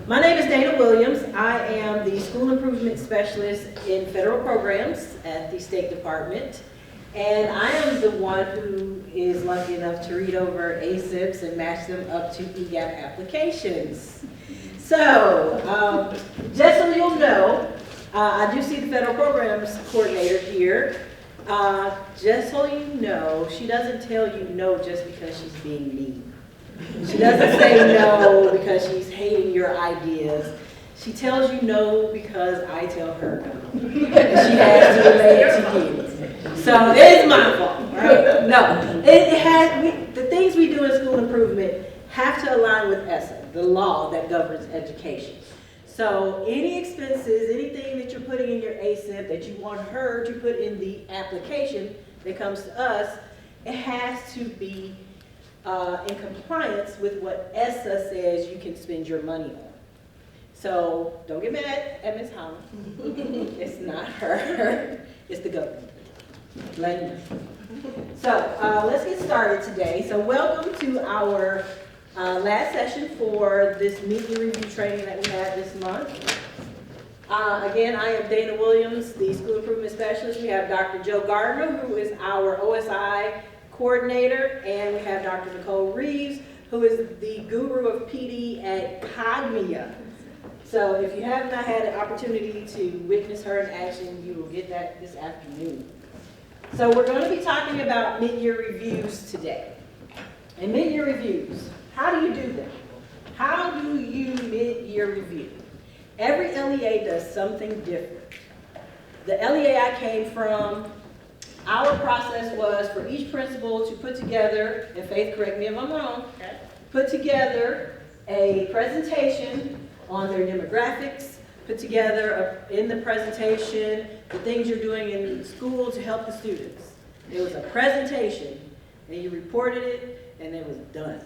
My name is Dana Williams. I am the School Improvement Specialist in Federal Programs at the State Department. And I am the one who is lucky enough to read over ACIPs and match them up to EGAP applications. So, just so you'll know, I do see the Federal Programs Coordinator here. Just so you know, she doesn't tell you no just because she's being mean. She doesn't say no because she's hating your ideas. She tells you no because I tell her no. And she has to relay it to you. So it's my fault, right? No. The things we do in school improvement have to align with ACIP, the law that governs education. So any expenses, anything that you're putting in your ACIP that you want her to put in the application that comes to us, it has to be in compliance with what ESSA says you can spend your money on. So don't get mad at Ms. Holland. It's not her, it's the government. Let me know. So let's get started today. So welcome to our last session for this media review training that we had this month. Again, I am Dana Williams, the School Improvement Specialist. We have Dr. Joe Gardner, who is our OSI coordinator, and we have Dr. Nicole Reeves, who is the guru of PD at Cognia. So if you have not had an opportunity to witness her in action, you will get that this afternoon. So we're going to be talking about mid-year reviews today. And mid-year reviews, how do you do them? How do you mid-year review? Every LEA does something different. The LEA I came from, our process was for each principal to put together, and Faith, correct me if I'm wrong, put together a presentation on their demographics, put together in the presentation the things you're doing in school to help the students. It was a presentation, and you reported it, and it was done.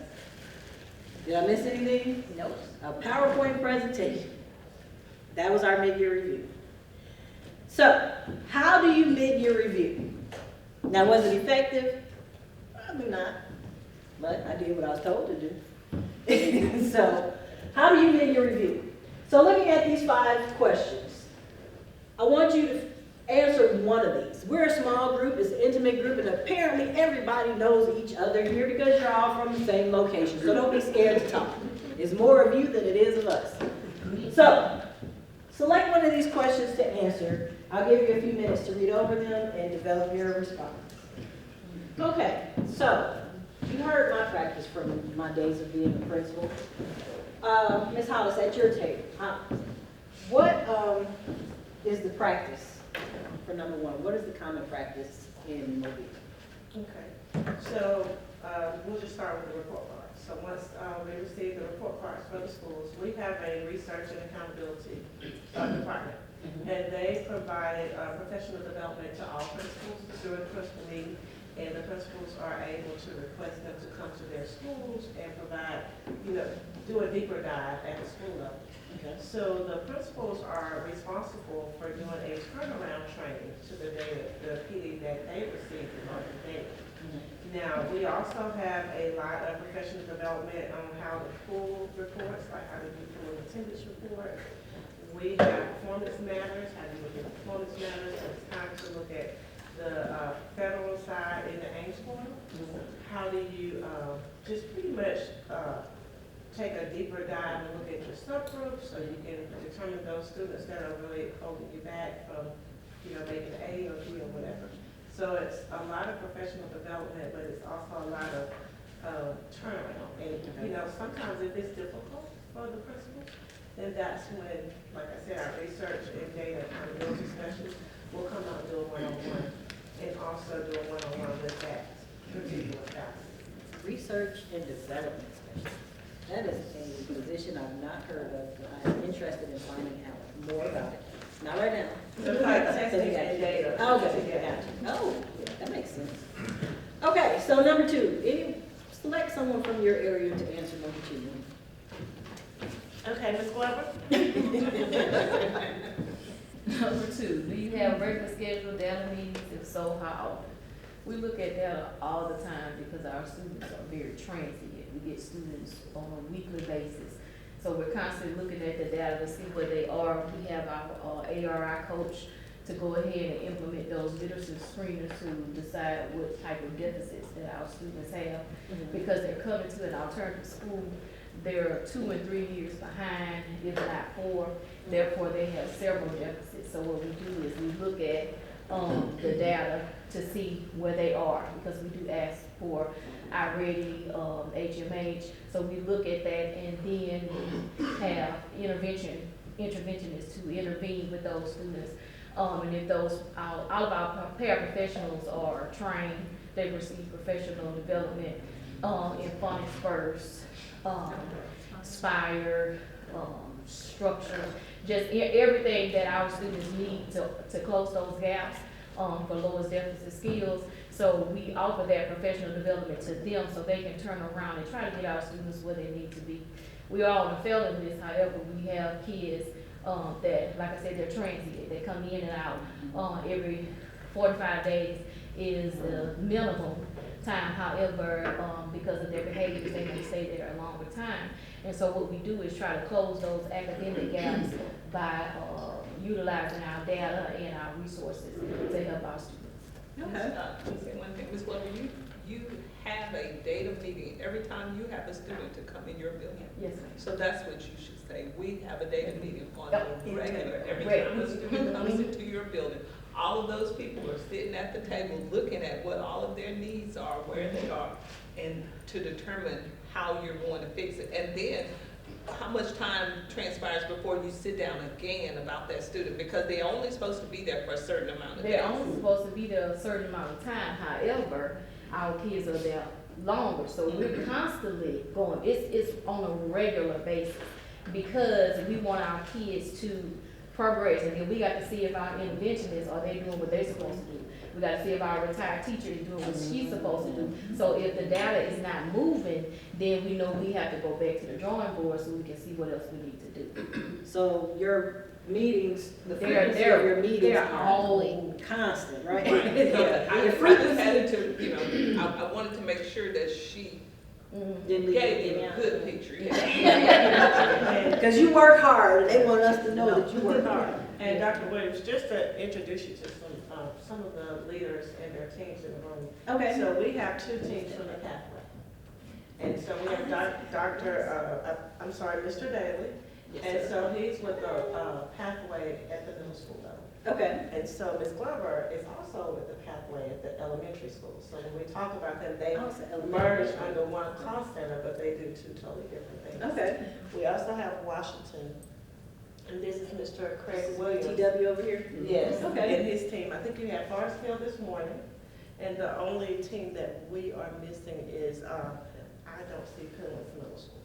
Did I miss anything? No. A PowerPoint presentation. That was our mid-year review. So, how do you mid-year review? Now, was it effective? Probably not, but I did what I was told to do. So, how do you mid-year review? So, looking at these 5 questions, I want you to answer one of these. We're a small group, it's an intimate group, and apparently everybody knows each other here because you're all from the same location. So don't be scared to talk. It's more of you than it is of us. So, select one of these questions to answer. I'll give you a few minutes to read over them and develop your response. Okay, so you heard my practice from my days of being a principal. Ms. Hollis, at your table, what is the practice for number 1? What is the common practice in Mobile? Okay, so we'll just start with the report cards. So once we receive the report cards for the schools, we have a research and accountability department. And they provide professional development to all principals during the principal meeting, and the principals are able to request them to come to their schools and provide, do a deeper dive at the school level. Okay. So the principals are responsible for doing a turnaround training to the PD that they received in order to date. Now, we also have a lot of professional development on how to pull reports, like how to do full attendance report. We have performance matters, how do you look at performance matters? So it's time to look at the federal side in the Ames portal. How do you just pretty much take a deeper dive and look at your subgroups so you can determine those students that are really holding you back from, making A or B or whatever. So it's a lot of professional development, but it's also a lot of turnaround. And, sometimes if it's difficult for the principal, then that's when, like I said, our research and data accountability specialists will come out and do a one-on-one and also do a one-on-one with that particular class. Research and development specialist. That is a position I've not heard of, but I'm interested in finding out more about it. Not right now. So it's like testing and data. Oh, okay. Oh, yeah, that makes sense. Okay, so number 2. Select someone from your area to answer number 2. Okay, Ms. Glover? Number 2, do you have regular scheduled data meetings? If so, how often? We look at data all the time because our students are very transient. We get students on a weekly basis. So we're constantly looking at the data to see where they are. We have our ARI coach to go ahead and implement those literacy screeners to decide what type of deficits that our students have. Because they're coming to an alternative school, they're 2 and 3 years behind, if not 4. Therefore, they have several deficits. So what we do is we look at the data to see where they are, because we do ask for our ready HMH. So we look at that, and then we have interventionists to intervene with those students. And if those, all of our paraprofessionals are trained, they receive professional development in phonics first, Spire, structure, just everything that our students need to close those gaps for lowest deficit skills. So we offer that professional development to them so they can turn around and try to get our students where they need to be. We are on a failing list, however, we have kids that, like I said, they're transient. They come in and out every 45 days is the minimum time. However, because of their behaviors, they may stay there a longer time. And so what we do is try to close those academic gaps by utilizing our data and our resources to help our students. Let me say one thing, Ms. Glover, you have a data meeting every time you have a student to come in your building. Yes, ma'am. So that's what you should say. We have a data meeting on Yep. the regular. Every Right. time a student comes into your building, all of those people are sitting at the table looking at what all of their needs are, where they are, and to determine how you're going to fix it. And then how much time transpires before you sit down again about that student, because they're only supposed to be there for a certain amount of days. They're only supposed to be there a certain amount of time. However, our kids are there longer, so we're constantly going. It's on a regular basis because we want our kids to progress, and then we got to see if our interventionists are they doing what they're supposed to do. We got to see if our retired teacher is doing what she's supposed to do. So if the data is not moving, then we know we have to go back to the drawing board so we can see what else we need to do. So your meetings, the They're- frequency of your meetings they're are all- constant, right? I The just frequency had to, you know, I wanted to make sure that she didn't leave gave it you a good picture. because you work hard, and they want us to know that you work hard. And Dr. Williams, just to introduce you to some of the leaders and their teams in the room. Okay. So we have 2 teams from the pathway. And so we have Mr. Daly. And so he's with the pathway at the middle school level. Okay. And so Ms. Glover is also with the pathway at the elementary school. So when we talk about them, they Also merge under one cost center, but they do 2 totally different things. Okay. We also have Washington, and this is Mr. Craig Williams. TW over here? Yes, Okay. and his team. I think you had Forest Hill this morning, and the only team that we are missing is, I don't see Penland Middle School.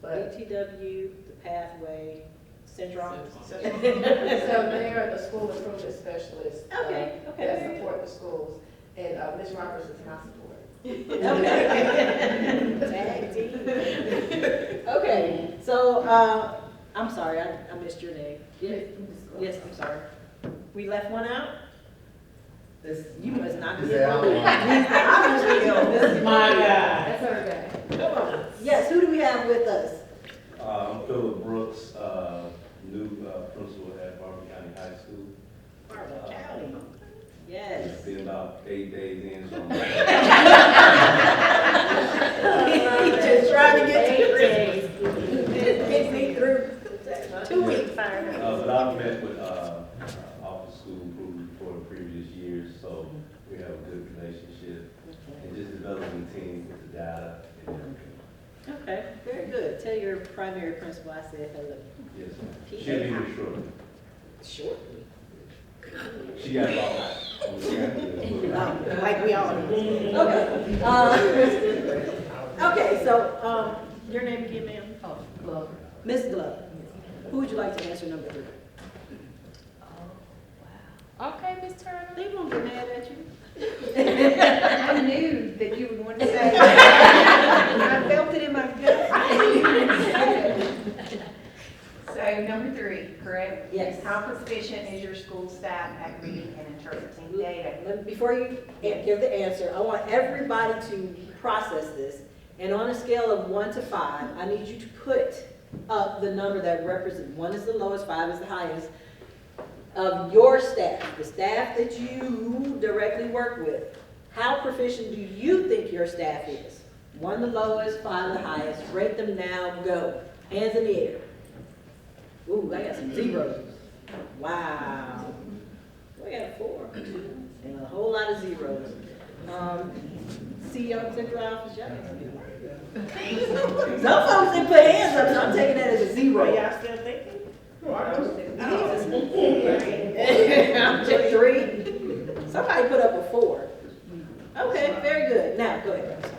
But ATW, the pathway, Central. So they're the school improvement specialists Okay, okay. that support the schools, and Ms. Roberts is my support. Okay. Tag team. Okay, so, I'm sorry, I missed your name. Yes, I'm sorry. We left one out? You must not be. Is that all? This is my guy. That's our guy. Come on. Yes, who do we have with us? I'm Philip Brooks, new principal at Barber County High School. Barber County. Yes. It's been about 8 days in, so I'm Just trying to get me through 2 weeks. but I've met with Office School Improvement for the previous years, so we have a good relationship and just developing teams with the data and everything. Okay, very good. Tell your primary principal I said hello. Yes, ma'am. She'll be here shortly. Shortly. She got lost. Like we all do. Okay. Okay, so, your name again, ma'am? Oh, Glover. Ms. Glover. Who would you like to answer number 3? Okay, Ms. Turner. They won't get mad at you. I knew that you were going to say that. I felt it in my gut. So number 3, correct? Yes. How proficient is your school staff at reading and interpreting data? Before you give the answer, I want everybody to process this. And on a scale of 1 to 5, I need you to put up the number that represent, 1 is the lowest, 5 is the highest, of your staff, the staff that you directly work with. How proficient do you think your staff is? 1 the lowest, 5 the highest. Rate them now, go. Hands in the air. Ooh, I got some zeros. Wow. We got 4, 2, and a whole lot of zeros. CEO of Central Office, y'all got some people. Some folks didn't put hands up, so I'm taking that as a Are zero. y'all still thinking? I'm just 3. Somebody put up a 4. Okay, very good. Now, go ahead.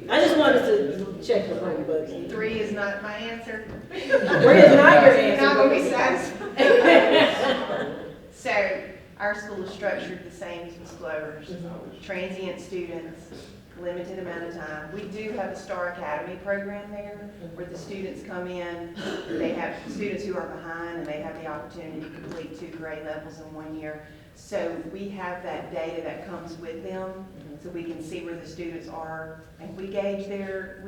I just wanted to check the phone bugs. 3 is not my answer. 3 is not your You're not gonna be answer. satisfied. So, our school is structured the same as Ms. Glover's. Transient students, limited amount of time. We do have a Star Academy program there, where the students come in, they have students who are behind, and they have the opportunity to complete 2 grade levels in 1 year. So we have that data that comes with them, so we can see where the students are, and we gauge their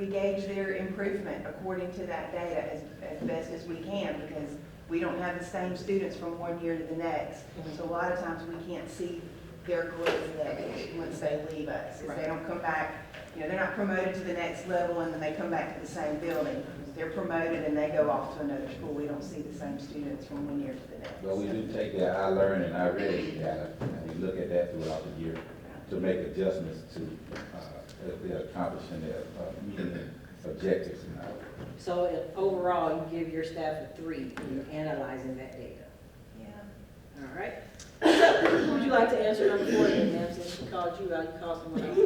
improvement according to that data as best as we can, because we don't have the same students from 1 year to the next. So a lot of times we can't see their growth levels once they leave us. If they don't come back, they're not promoted to the next level and then they come back to the same building. They're promoted and they go off to another school. We don't see the same students from 1 year to the next. Well, we do take that I learn and I read data, and we look at that throughout the year to make adjustments to, if they're accomplishing their, meeting their objectives and all. So overall, you give your staff a 3 when you're analyzing that data. Yeah. All right. So, would you like to answer number 4 then, ma'am, since she called you out, you called someone else?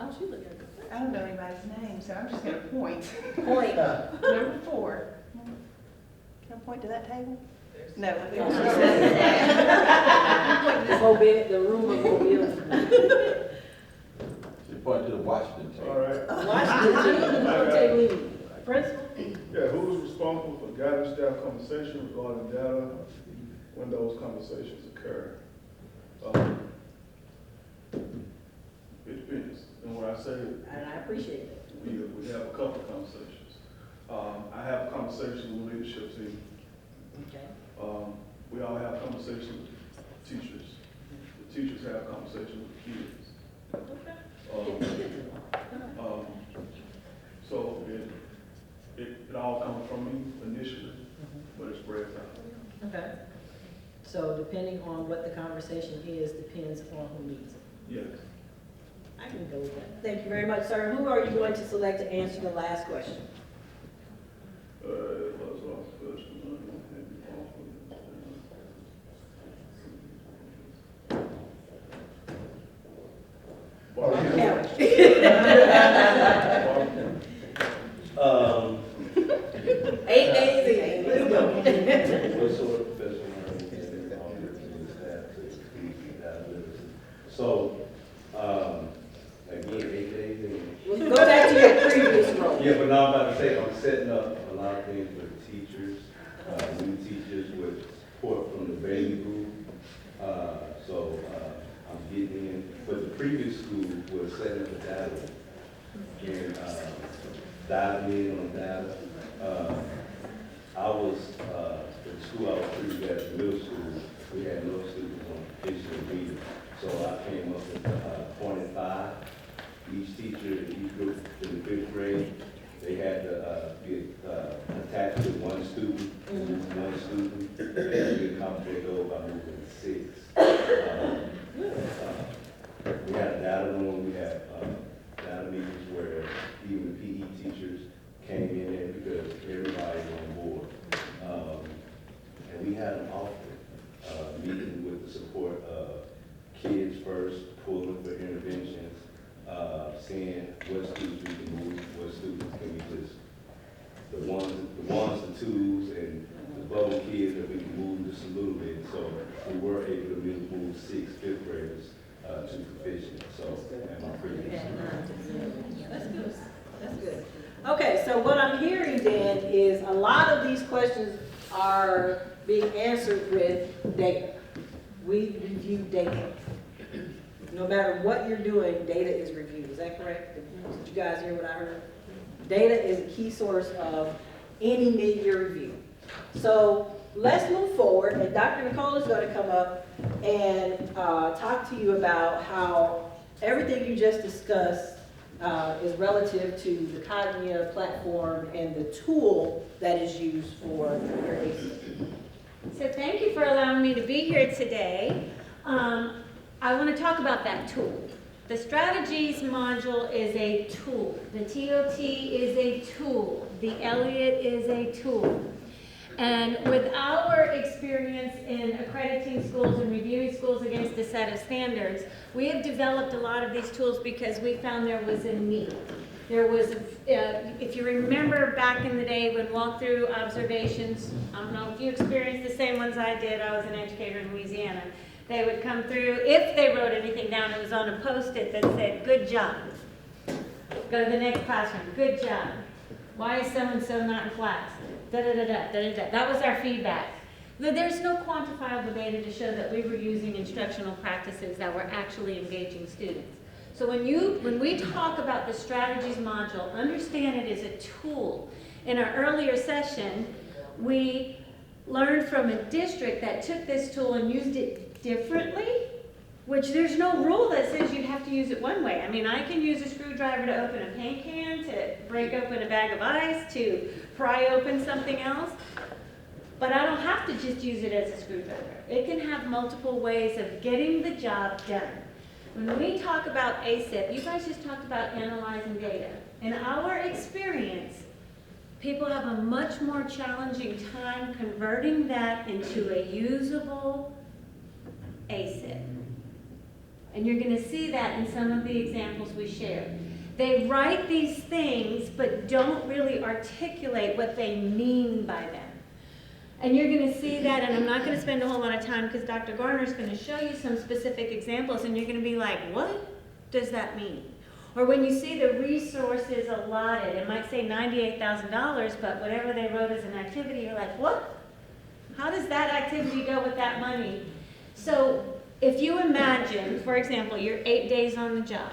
Oh, she looked good. I don't know anybody's name, so I'm just gonna point. Point. Number 4. Can I point to that table? No. The room of mobility. You point to the Washington table. All right. Washington, what table you need? Principal? Yeah, who is responsible for guiding staff conversation regarding data when those conversations occur? It depends. And when I say And I appreciate it. we have a couple of conversations. I have a conversation with the leadership team. Okay. We all have conversations with teachers. The teachers have conversations with the kids. So it all comes from me initially, but it spreads out. Okay. So depending on what the conversation is, depends on who needs it. Yes. I can go with that. Thank you very much, sir. Who are you going to select to answer the last question? It was last question. Um, 8 days in. Let's go. what sort of professional learning can they offer to the staff to exceed that literacy? So, again, 8 days in. We'll go back to your previous role. Yeah, but now I'm about to say, I'm setting up a lot of things for the teachers, new teachers with support from the baby group. I'm getting in, but the previous school was setting up a data and diving in on data. I was, the school I was previously at, the middle school, we had no students on proficiency reading. So I came up with 0.5. Each teacher in each group in the 5th grade, they had to get attached to one student, and we accomplished goal by moving 6. We had a data room, we had data meetings where even the PE teachers came in there because everybody was on board. And we had an often meeting with the support of Kids First, pulling for interventions, seeing what students we can move, what students can we just, the ones, the twos, and the bubble kids that we can move just a little bit. So we were able to really move 6th, 5th graders to proficient. So, and my previous. That's good. That's good. Okay, so what I'm hearing then is a lot of these questions are being answered with data. We review data. No matter what you're doing, data is reviewed. Is that correct? Did you guys hear what I heard? Data is a key source of any mid-year review. So let's move forward, and Dr. Nicole is going to come up and talk to you about how everything you just discussed is relative to the Cognia platform and the tool that is used for your ACIP. So thank you for allowing me to be here today. I want to talk about that tool. The strategies module is a tool. The TOT is a tool. The Elliott is a tool. And with our experience in accrediting schools and reviewing schools against a set of standards, we have developed a lot of these tools because we found there was a need. There was, if you remember back in the day when walkthrough observations, I don't know if you experienced the same ones I did, I was an educator in Louisiana. They would come through, if they wrote anything down, it was on a Post-it that said, good job. Go to the next classroom, good job. Why is so-and-so not in class? Da-da-da-da, da-da-da. That was our feedback. There's no quantifiable data to show that we were using instructional practices that were actually engaging students. So when we talk about the strategies module, understand it is a tool. In our earlier session, we learned from a district that took this tool and used it differently, which there's no rule that says you have to use it one way. I mean, I can use a screwdriver to open a paint can, to break open a bag of ice, to pry open something else, but I don't have to just use it as a screwdriver. It can have multiple ways of getting the job done. When we talk about ACIP, you guys just talked about analyzing data. In our experience, people have a much more challenging time converting that into a usable ACIP. And you're going to see that in some of the examples we shared. They write these things, but don't really articulate what they mean by them. And you're going to see that, and I'm not going to spend a whole lot of time because Dr. Garner is going to show you some specific examples, and you're going to be like, what does that mean? Or when you see the resources allotted, it might say $98,000, but whatever they wrote as an activity, you're like, what? How does that activity go with that money? So if you imagine, for example, you're 8 days on the job.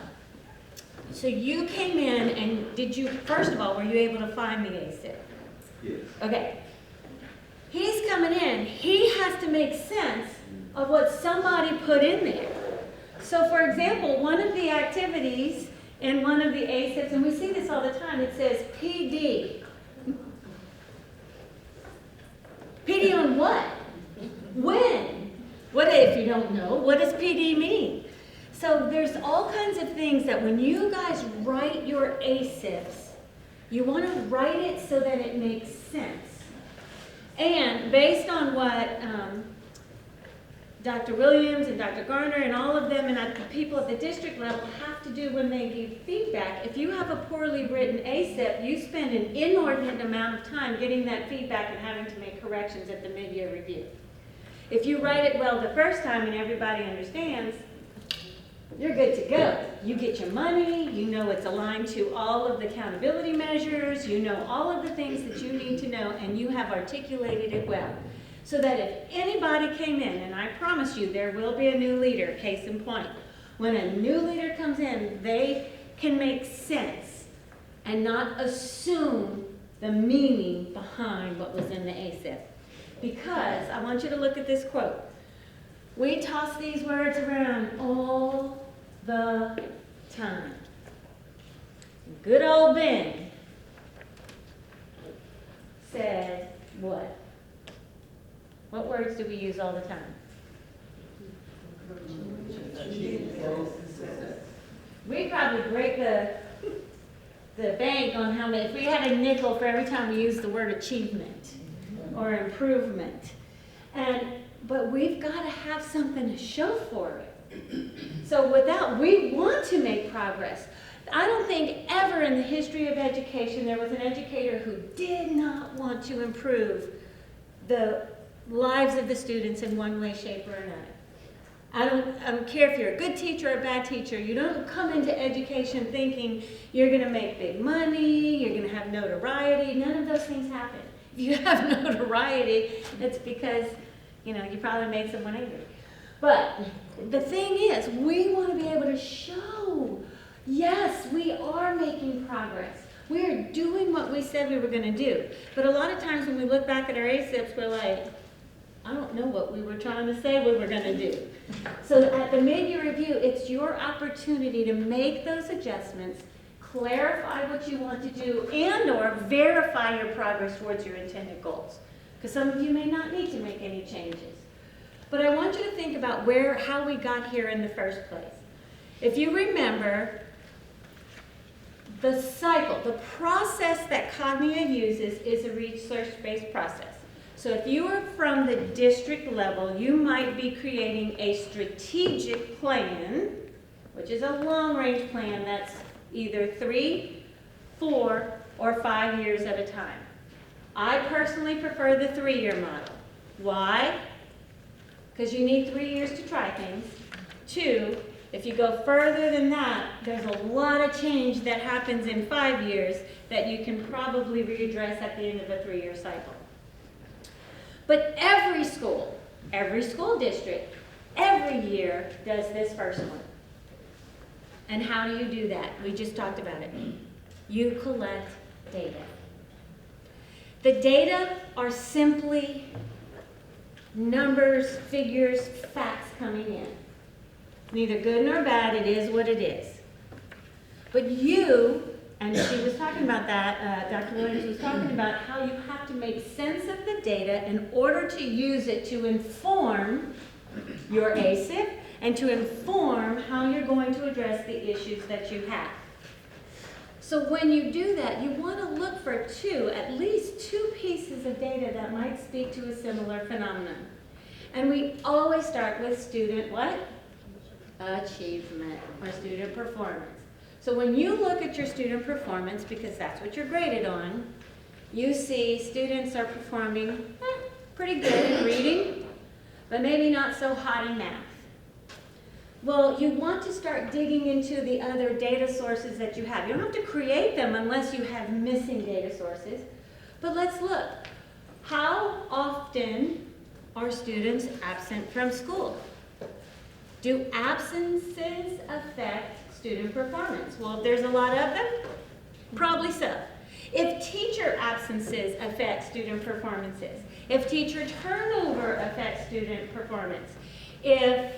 So you came in and did you, first of all, were you able to find the ACIP? Yes. Okay. He's coming in, he has to make sense of what somebody put in there. So for example, one of the activities in one of the ACIPs, and we see this all the time, it says PD. PD on what? When? What if you don't know? What does PD mean? So there's all kinds of things that when you guys write your ACIPs, you want to write it so that it makes sense. And based on what Dr. Williams and Dr. Garner and all of them and the people at the district level have to do when they give feedback, if you have a poorly written ACIP, you spend an inordinate amount of time getting that feedback and having to make corrections at the mid-year review. If you write it well the first time and everybody understands, you're good to go. You get your money, you know it's aligned to all of the accountability measures, you know all of the things that you need to know, and you have articulated it well. So that if anybody came in, and I promise you there will be a new leader, case in point, when a new leader comes in, they can make sense and not assume the meaning behind what was in the ACIP. Because I want you to look at this quote. We toss these words around all the time. Good old Ben said what? What words do we use all the time? We probably break the bank on how many, if we had a nickel for every time we use the word achievement or improvement. But we've got to have something to show for it. So we want to make progress. I don't think ever in the history of education there was an educator who did not want to improve the lives of the students in one way, shape, or another. I don't care if you're a good teacher or a bad teacher. You don't come into education thinking you're going to make big money, you're going to have notoriety. None of those things happen. If you have notoriety, it's because you probably made someone angry. But the thing is, we want to be able to show, yes, we are making progress. We are doing what we said we were gonna do. But a lot of times when we look back at our ACIPs, we're like, I don't know what we were trying to say we were gonna do. So at the mid-year review, it's your opportunity to make those adjustments, clarify what you want to do, and/or verify your progress towards your intended goals. Because some of you may not need to make any changes. But I want you to think about how we got here in the first place. If you remember, the cycle, the process that Cognia uses is a research-based process. So if you are from the district level, you might be creating a strategic plan, which is a long-range plan that's either 3, 4, or 5 years at a time. I personally prefer the 3-year model. Why? Because you need 3 years to try things. 2, if you go further than that, there's a lot of change that happens in 5 years that you can probably readdress at the end of a 3-year cycle. But every school district, every year does this first one. And how do you do that? We just talked about it. You collect data. The data are simply numbers, figures, facts coming in. Neither good nor bad, it is what it is. But you, and she was talking about that, Dr. Williams was talking about how you have to make sense of the data in order to use it to inform your ACIP and to inform how you're going to address the issues that you have. So when you do that, you want to look for at least two pieces of data that might speak to a similar phenomenon. And we always start with student what? Achievement, or student performance. So when you look at your student performance, because that's what you're graded on, you see students are performing pretty good in reading, but maybe not so hot in math. Well, you want to start digging into the other data sources that you have. You don't have to create them unless you have missing data sources. But let's look. How often are students absent from school? Do absences affect student performance? Well, if there's a lot of them, probably so. If teacher absences affect student performances, if teacher turnover affects student performance, if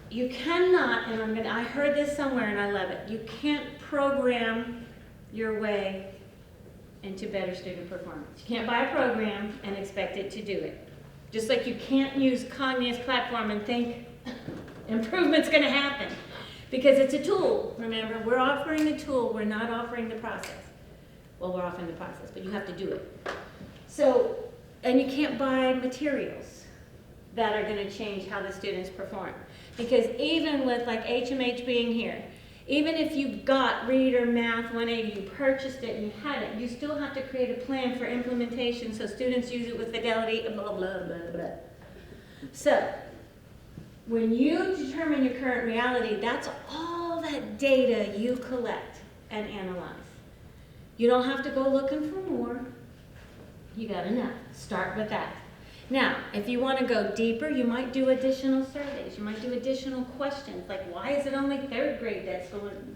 you cannot, and I heard this somewhere and I love it, you can't program your way into better student performance. You can't buy a program and expect it to do it. Just like you can't use Cognia's platform and think improvement's going to happen. Because it's a tool, remember, we're offering a tool, we're not offering the process. Well, we're offering the process, but you have to do it. So, and you can't buy materials that are going to change how the students perform. Because even with like HMH being here, even if you got Reader Math 180, you purchased it and you had it, you still have to create a plan for implementation so students use it with fidelity and blah, blah, blah, blah. So, when you determine your current reality, that's all that data you collect and analyze. You don't have to go looking for more. You got enough. Start with that. Now, if you want to go deeper, you might do additional surveys. You might do additional questions, like why is it only third grade that's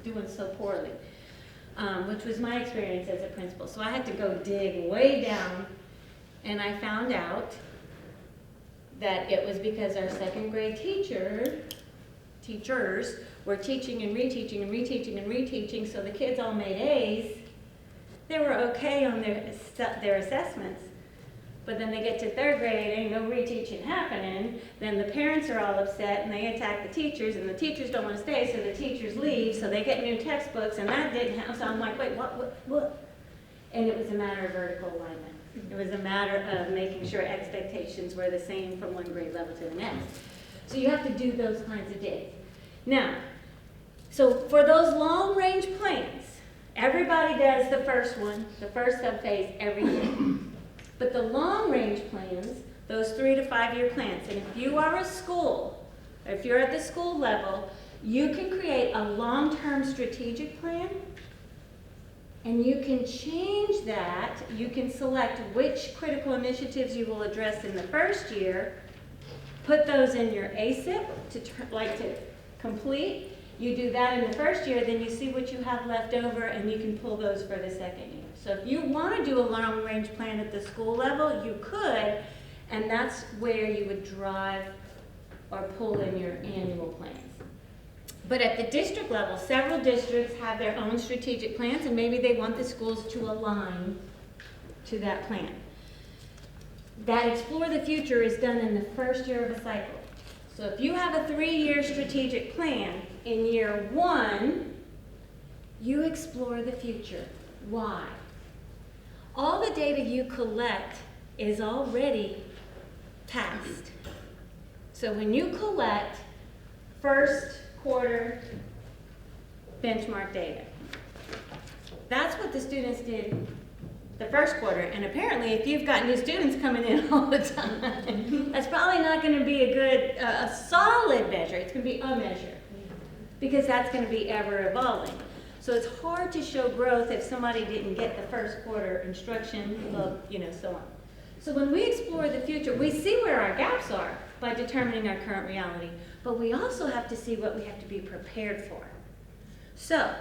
doing so poorly? Which was my experience as a principal. So I had to go dig way down, and I found out that it was because our second grade teachers were teaching and reteaching and reteaching and reteaching, so the kids all made A's. They were okay on their assessments. But then they get to third grade, ain't no reteaching happening, then the parents are all upset and they attack the teachers, and the teachers don't want to stay, so the teachers leave, so they get new textbooks, and that didn't happen. So I'm like, wait, what? And it was a matter of vertical alignment. It was a matter of making sure expectations were the same from one grade level to the next. So you have to do those kinds of digs. Now, so for those long-range plans, everybody does the first one, the first subphase every year. But the long-range plans, those 3 to 5 year plans, and if you are a school, or if you're at the school level, you can create a long-term strategic plan, and you can change that. You can select which critical initiatives you will address in the first year, put those in your ACIP to complete. You do that in the first year, then you see what you have left over, and you can pull those for the second year. So if you want to do a long-range plan at the school level, you could, and that's where you would drive or pull in your annual plans. But at the district level, several districts have their own strategic plans, and maybe they want the schools to align to that plan. That Explore the Future is done in the first year of a cycle. So if you have a 3-year strategic plan, in year 1, you explore the future. Why? All the data you collect is already past. So when you collect first quarter benchmark data, that's what the students did the first quarter. And apparently, if you've got new students coming in all the time, that's probably not going to be a good, a solid measure. It's going to be a measure, because that's going to be ever evolving. So it's hard to show growth if somebody didn't get the first quarter instruction, so on. So when we explore the future, we see where our gaps are by determining our current reality, but we also have to see what we have to be prepared for. So,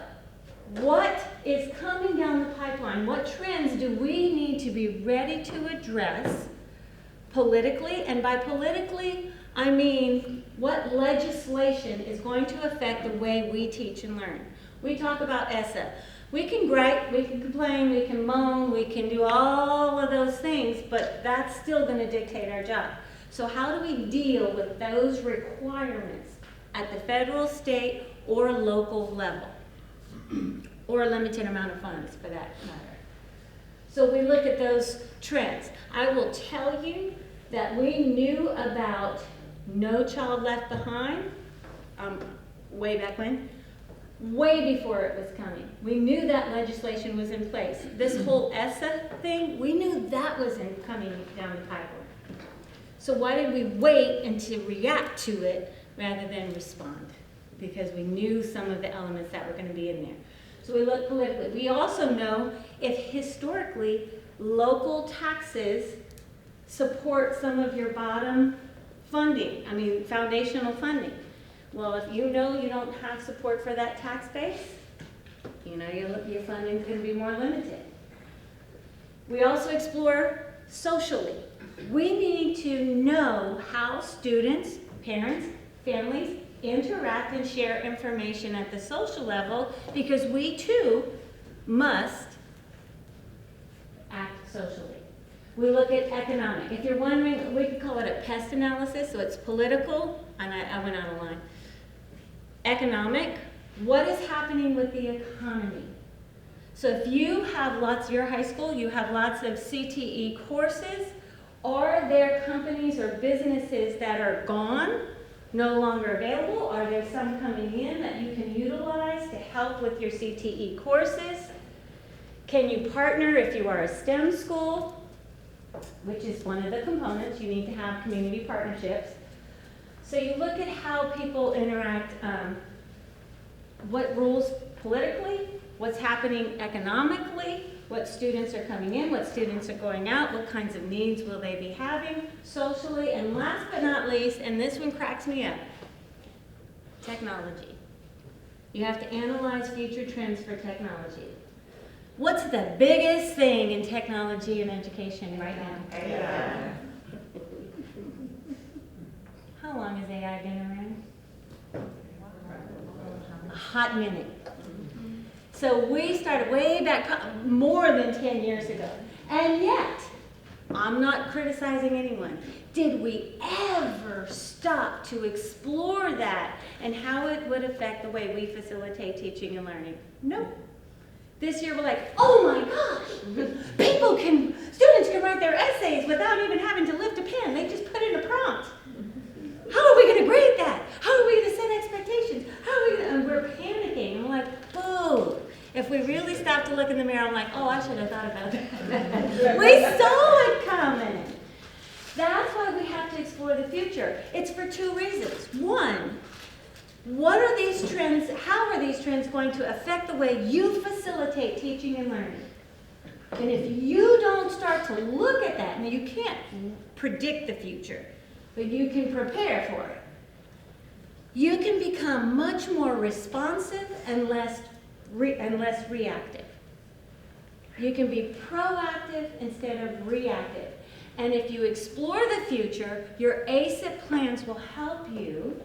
what is coming down the pipeline? What trends do we need to be ready to address politically? And by politically, I mean what legislation is going to affect the way we teach and learn. We talk about ACIP. We can gripe, we can complain, we can moan, we can do all of those things, but that's still going to dictate our job. So how do we deal with those requirements at the federal, state, or local level? Or a limited amount of funds, for that matter. So we look at those trends. I will tell you that we knew about No Child Left Behind way back when, way before it was coming. We knew that legislation was in place. This whole ESSA thing, we knew that was coming down the pipeline. So why did we wait until react to it rather than respond? Because we knew some of the elements that were going to be in there. So we look politically. We also know if historically local taxes support some of your bottom funding, foundational funding. Well, if you know you don't have support for that tax base, your funding is going to be more limited. We also explore socially. We need to know how students, parents, families interact and share information at the social level, because we too must act socially. We look at economic. If you're wondering, we could call it a pest analysis, so it's political, and I went out of line. Economic, what is happening with the economy? So if you have your high school, you have lots of CTE courses, are there companies or businesses that are gone, no longer available? Are there some coming in that you can utilize to help with your CTE courses? Can you partner if you are a STEM school, which is one of the components? You need to have community partnerships. So you look at how people interact, what rules politically, what's happening economically, what students are coming in, what students are going out, what kinds of needs will they be having socially, and last but not least, and this one cracks me up, technology. You have to analyze future trends for technology. What's the biggest thing in technology and education right now? AI. How long has AI been around? A hot minute. So we started way back, more than 10 years ago. And yet, I'm not criticizing anyone. Did we ever stop to explore that and how it would affect the way we facilitate teaching and learning? Nope. This year we're like, oh my gosh, students can write their essays without even having to lift a pen. They just put in a prompt. How are we going to grade that? How are we going to set expectations? And we're panicking. I'm like, boo. If we really stop to look in the mirror, I'm like, oh, I should have thought about that. We saw it coming. That's why we have to explore the future. It's for two reasons. One, what are these trends, how are these trends going to affect the way you facilitate teaching and learning? And if you don't start to look at that, now you can't predict the future, but you can prepare for it. you can become much more responsive and less reactive. You can be proactive instead of reactive. And if you explore the future, your ACIP plans will help you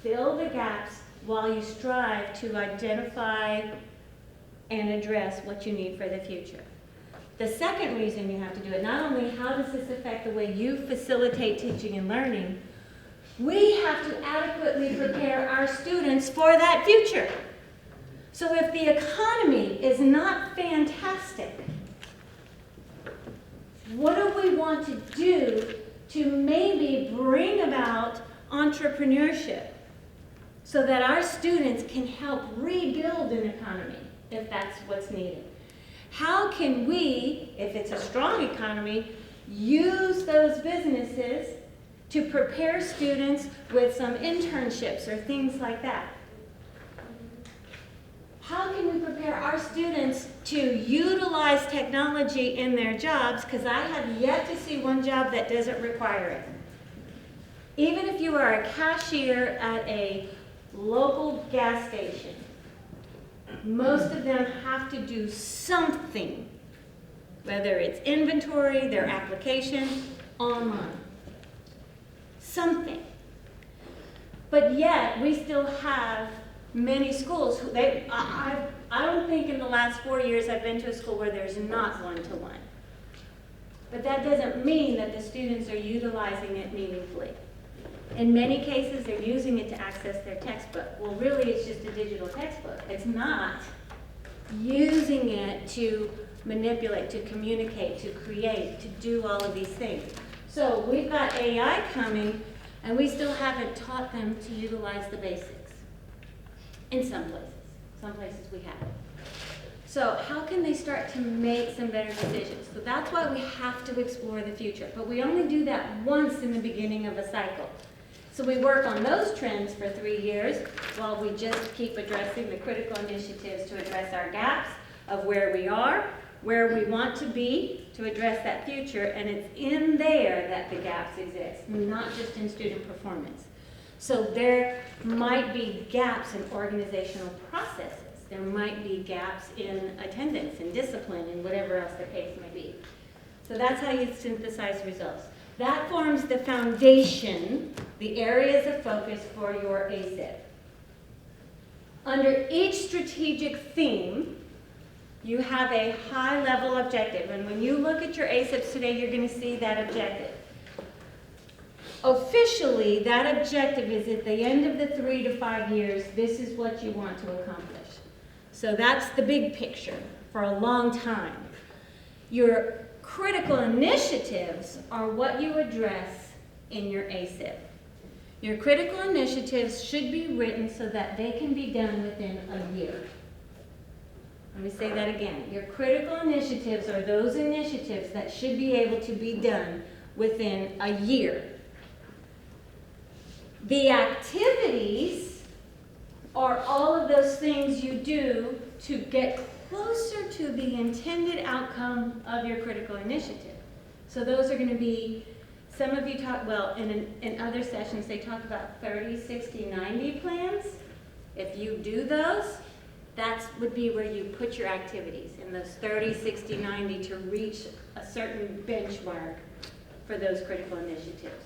fill the gaps while you strive to identify and address what you need for the future. The second reason you have to do it, not only how does this affect the way you facilitate teaching and learning, we have to adequately prepare our students for that future. So if the economy is not fantastic, what do we want to do to maybe bring about entrepreneurship so that our students can help rebuild an economy if that's what's needed? How can we, if it's a strong economy, use those businesses to prepare students with some internships or things like that? How can we prepare our students to utilize technology in their jobs? Because I have yet to see one job that doesn't require it. Even if you are a cashier at a local gas station, most of them have to do something, whether it's inventory, their application, online. Something. But yet, we still have many schools who I don't think in the last 4 years I've been to a school where there's not one-to-one. But that doesn't mean that the students are utilizing it meaningfully. In many cases, they're using it to access their textbook. Well, really, it's just a digital textbook. It's not using it to manipulate, to communicate, to create, to do all of these things. So we've got AI coming, and we still haven't taught them to utilize the basics. In some places we have. So how can they start to make some better decisions? So that's why we have to explore the future. But we only do that once in the beginning of a cycle. So we work on those trends for 3 years while we just keep addressing the critical initiatives to address our gaps of where we are, where we want to be to address that future, and it's in there that the gaps exist, not just in student performance. So there might be gaps in organizational processes. There might be gaps in attendance and discipline and whatever else the case may be. So that's how you synthesize results. That forms the foundation, the areas of focus for your ACIP. Under each strategic theme, you have a high-level objective. And when you look at your ACIPs today, you're going to see that objective. Officially, that objective is at the end of the 3 to 5 years, this is what you want to accomplish. So that's the big picture for a long time. Your critical initiatives are what you address in your ACIP. Your critical initiatives should be written so that they can be done within a year. Let me say that again. Your critical initiatives are those initiatives that should be able to be done within a year. The activities are all of those things you do to get closer to the intended outcome of your critical initiative. So those are going to be, some of you talk, well, in other sessions they talk about 30, 60, 90 plans. If you do those, that would be where you put your activities in those 30, 60, 90 to reach a certain benchmark for those critical initiatives.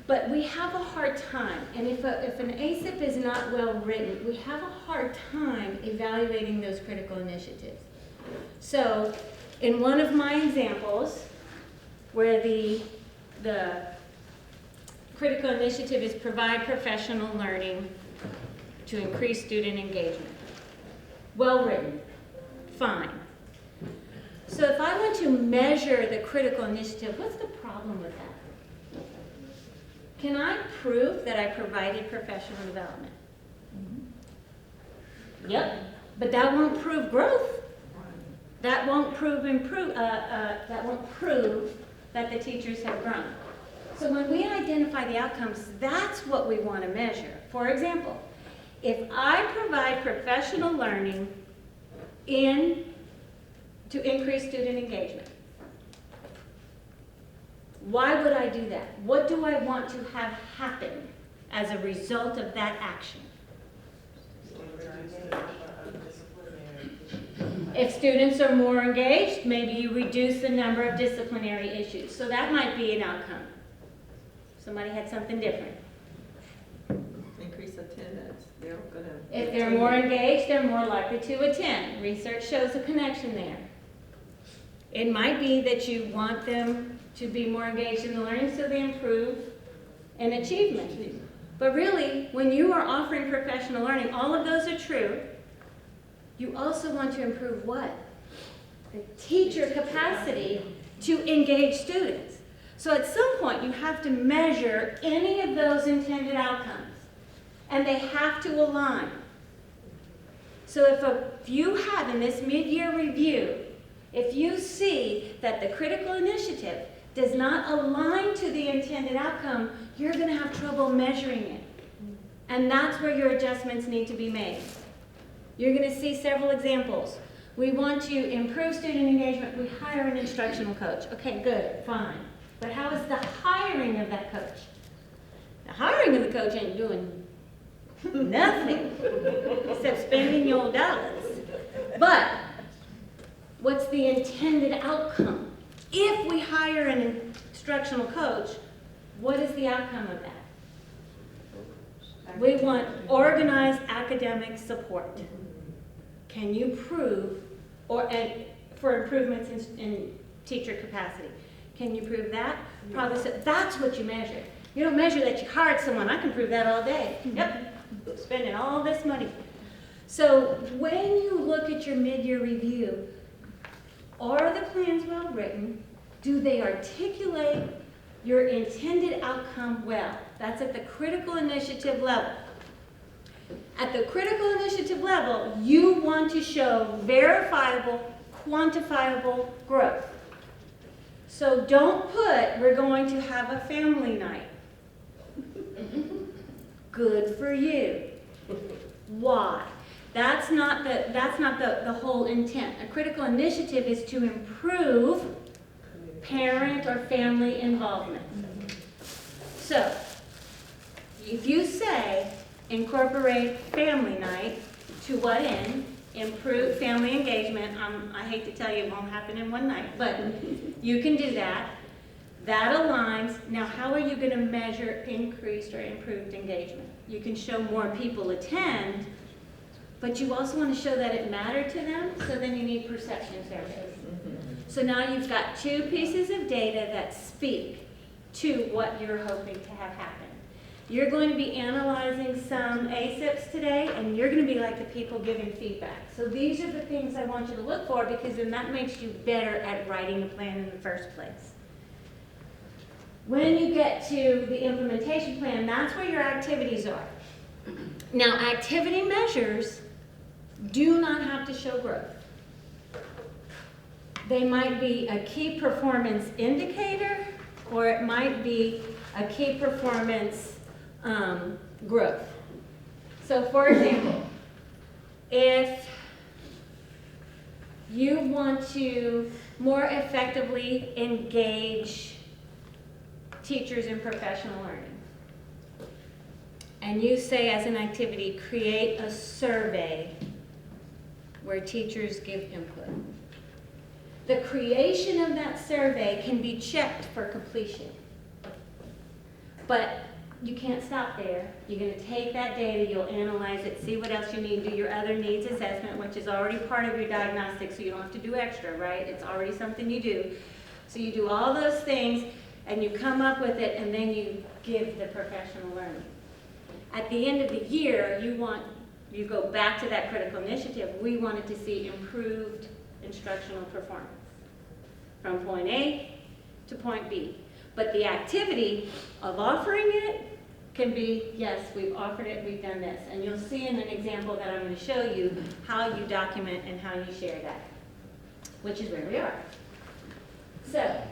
But we have a hard time, and if an ACIP is not well written, we have a hard time evaluating those critical initiatives. So, in one of my examples, where the critical initiative is provide professional learning to increase student engagement. Well written, fine. So if I want to measure the critical initiative, what's the problem with that? Can I prove that I provided professional development? Yep, but that won't prove growth. That won't prove that won't prove that the teachers have grown. So when we identify the outcomes, that's what we want to measure. For example, if I provide professional learning to increase student engagement, Why would I do that? What do I want to have happen as a result of that action? If students are more engaged, maybe you reduce the number of disciplinary issues. So that might be an outcome. Somebody had something different. Increase attendance, they're gonna. If they're more engaged, they're more likely to attend. Research shows a connection there. It might be that you want them to be more engaged in the learning so they improve in achievement. But really, when you are offering professional learning, all of those are true. You also want to improve what? The teacher capacity to engage students. So at some point, you have to measure any of those intended outcomes, and they have to align. So if you have in this mid-year review, if you see that the critical initiative does not align to the intended outcome, you're going to have trouble measuring it. And that's where your adjustments need to be made. You're going to see several examples. We want to improve student engagement. We hire an instructional coach. Okay, good, fine. But how is the hiring of that coach? The hiring of the coach ain't doing nothing except spending your dollars. But what's the intended outcome? If we hire an instructional coach, what is the outcome of that? We want organized academic support. Can you prove, for improvements in teacher capacity? Can you prove that? Probably so. That's what you measure. You don't measure that you hired someone. I can prove that all day. Yep, spending all this money. So when you look at your mid-year review, are the plans well written? Do they articulate your intended outcome well? That's at the critical initiative level. At the critical initiative level, you want to show verifiable, quantifiable growth. So don't put, we're going to have a family night. Good for you. Why? That's not the whole intent. A critical initiative is to improve parent or family involvement. So, if you say incorporate family night, to what end? Improve family engagement. I hate to tell you it won't happen in one night, but you can do that. That aligns. Now, how are you going to measure increased or improved engagement? You can show more people attend, but you also want to show that it mattered to them, so then you need perception surveys. So now you've got two pieces of data that speak to what you're hoping to have happen. You're going to be analyzing some ACIPs today, and you're going to be like the people giving feedback. So these are the things I want you to look for, because then that makes you better at writing the plan in the first place. When you get to the implementation plan, that's where your activities are. Now, activity measures do not have to show growth. They might be a key performance indicator, or it might be a key performance growth. So for example, if you want to more effectively engage teachers in professional learning, and you say as an activity, create a survey where teachers give input. The creation of that survey can be checked for completion. But you can't stop there. You're going to take that data, you'll analyze it, see what else you need, do your other needs assessment, which is already part of your diagnostic, so you don't have to do extra, right? It's already something you do. So you do all those things, and you come up with it, and then you give the professional learning. At the end of the year, you go back to that critical initiative. We wanted to see improved instructional performance from point A to point B. But the activity of offering it can be, yes, we've offered it, we've done this. And you'll see in an example that I'm going to show you how you document and how you share that, which is where we are. So,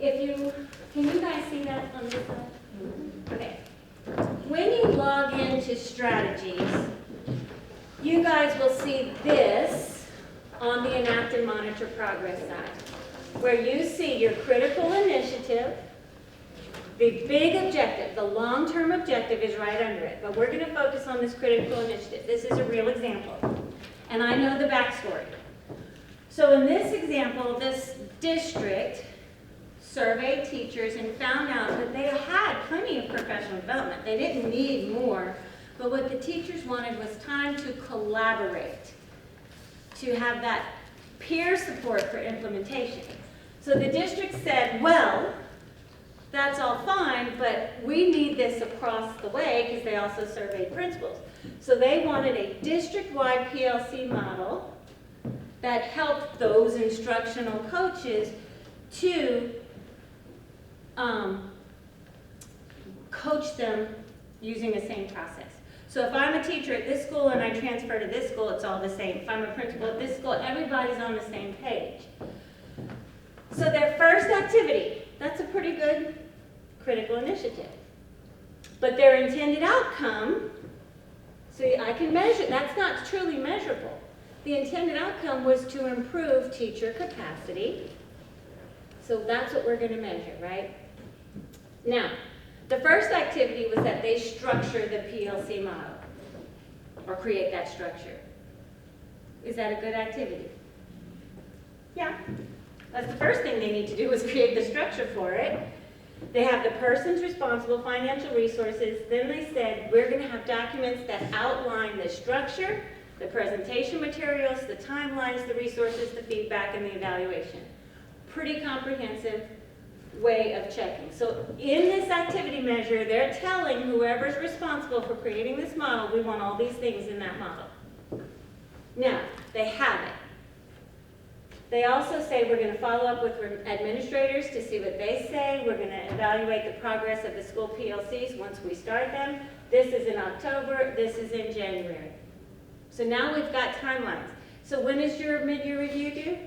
can you guys see that on this side? Okay. When you log into strategies, you guys will see this on the Enact and Monitor Progress side, where you see your critical initiative, The big objective, the long-term objective is right under it, but we're going to focus on this critical initiative. This is a real example, and I know the backstory. So in this example, this district surveyed teachers and found out that they had plenty of professional development. They didn't need more, but what the teachers wanted was time to collaborate, to have that peer support for implementation. So the district said, well, that's all fine, but we need this across the way, because they also surveyed principals. So they wanted a district-wide PLC model that helped those instructional coaches to coach them using the same process. So if I'm a teacher at this school and I transfer to this school, it's all the same. If I'm a principal at this school, everybody's on the same page. So their first activity, that's a pretty good critical initiative. But their intended outcome, see, I can measure, that's not truly measurable. The intended outcome was to improve teacher capacity. So that's what we're going to measure, right? Now, the first activity was that they structure the PLC model, or create that structure. Is that a good activity? Yeah. That's the first thing they need to do, is create the structure for it. They have the persons responsible, financial resources. Then they said, we're going to have documents that outline the structure, the presentation materials, the timelines, the resources, the feedback, and the evaluation. Pretty comprehensive way of checking. So in this activity measure, they're telling whoever's responsible for creating this model, we want all these things in that model. Now, they have it. They also say we're going to follow up with administrators to see what they say. We're going to evaluate the progress of the school PLCs once we start them. This is in October, this is in January. So now we've got timelines. So when is your mid-year review due?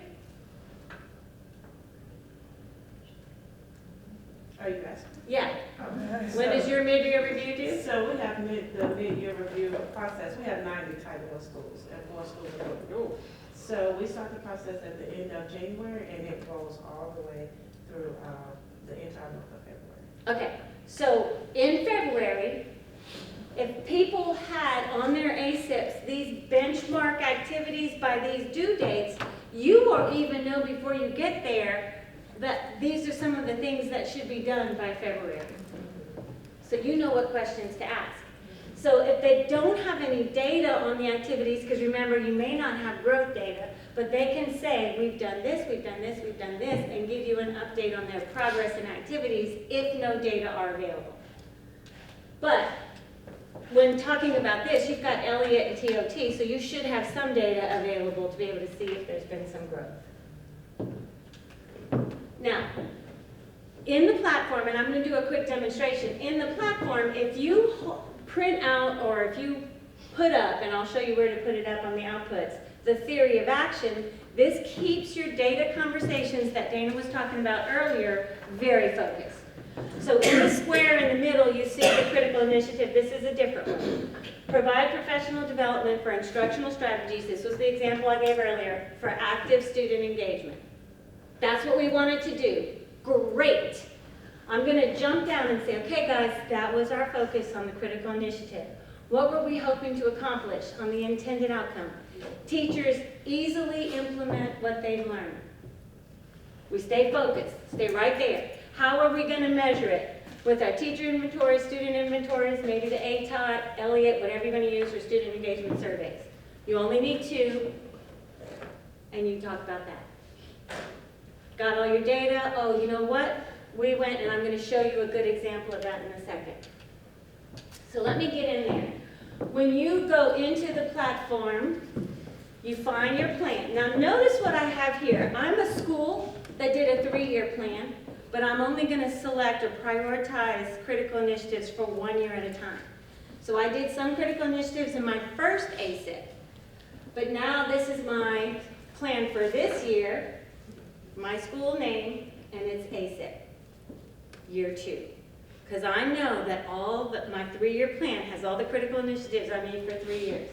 Are you asking? Yeah. Okay. When is your mid-year review due? So we have the mid-year review process. We have 90 Title I schools and 4 schools in Brooklyn. So we start the process at the end of January, and it goes all the way through the entire month of February. Okay, so in February, if people had on their ACIPs these benchmark activities by these due dates, you will even know before you get there that these are some of the things that should be done by February. So you know what questions to ask. So if they don't have any data on the activities, because remember, you may not have growth data, but they can say, we've done this, we've done this, we've done this, and give you an update on their progress and activities if no data are available. But when talking about this, you've got Elliott and TOT, so you should have some data available to be able to see if there's been some growth. Now, in the platform, and I'm going to do a quick demonstration, in the platform, if you print out or if you put up, and I'll show you where to put it up on the outputs, the theory of action, this keeps your data conversations that Dana was talking about earlier very focused. So in the square in the middle, you see the critical initiative. This is a different one. Provide professional development for instructional strategies. This was the example I gave earlier for active student engagement. That's what we wanted to do. Great. I'm going to jump down and say, okay, guys, that was our focus on the critical initiative. What were we hoping to accomplish on the intended outcome? Teachers easily implement what they've learned. We stay focused, stay right there. How are we going to measure it? With our teacher inventories, student inventories, maybe the ATOT, Elliott, whatever you're going to use for student engagement surveys. You only need 2, and you talk about that. Got all your data? Oh, you know what? We went, and I'm going to show you a good example of that in a second. So let me get in there. When you go into the platform, you find your plan. Now notice what I have here. I'm a school that did a 3-year plan, but I'm only going to select or prioritize critical initiatives for 1 year at a time. So I did some critical initiatives in my first ACIP, but now this is my plan for this year, my school name, and it's ACIP, year 2. Because I know that my 3-year plan has all the critical initiatives I need for 3 years.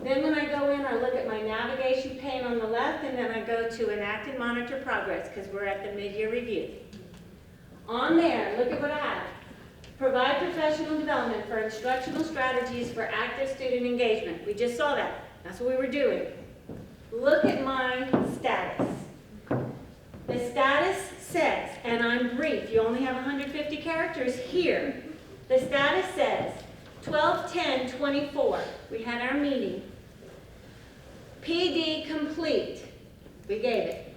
Then when I go in, I look at my navigation pane on the left, and then I go to enact and monitor progress, because we're at the mid-year review. On there, look at what I have. Provide professional development for instructional strategies for active student engagement. We just saw that. That's what we were doing. Look at my status. The status says, and I'm brief, you only have 150 characters here. The status says, 12/10/24, we had our meeting. PD complete, we gave it.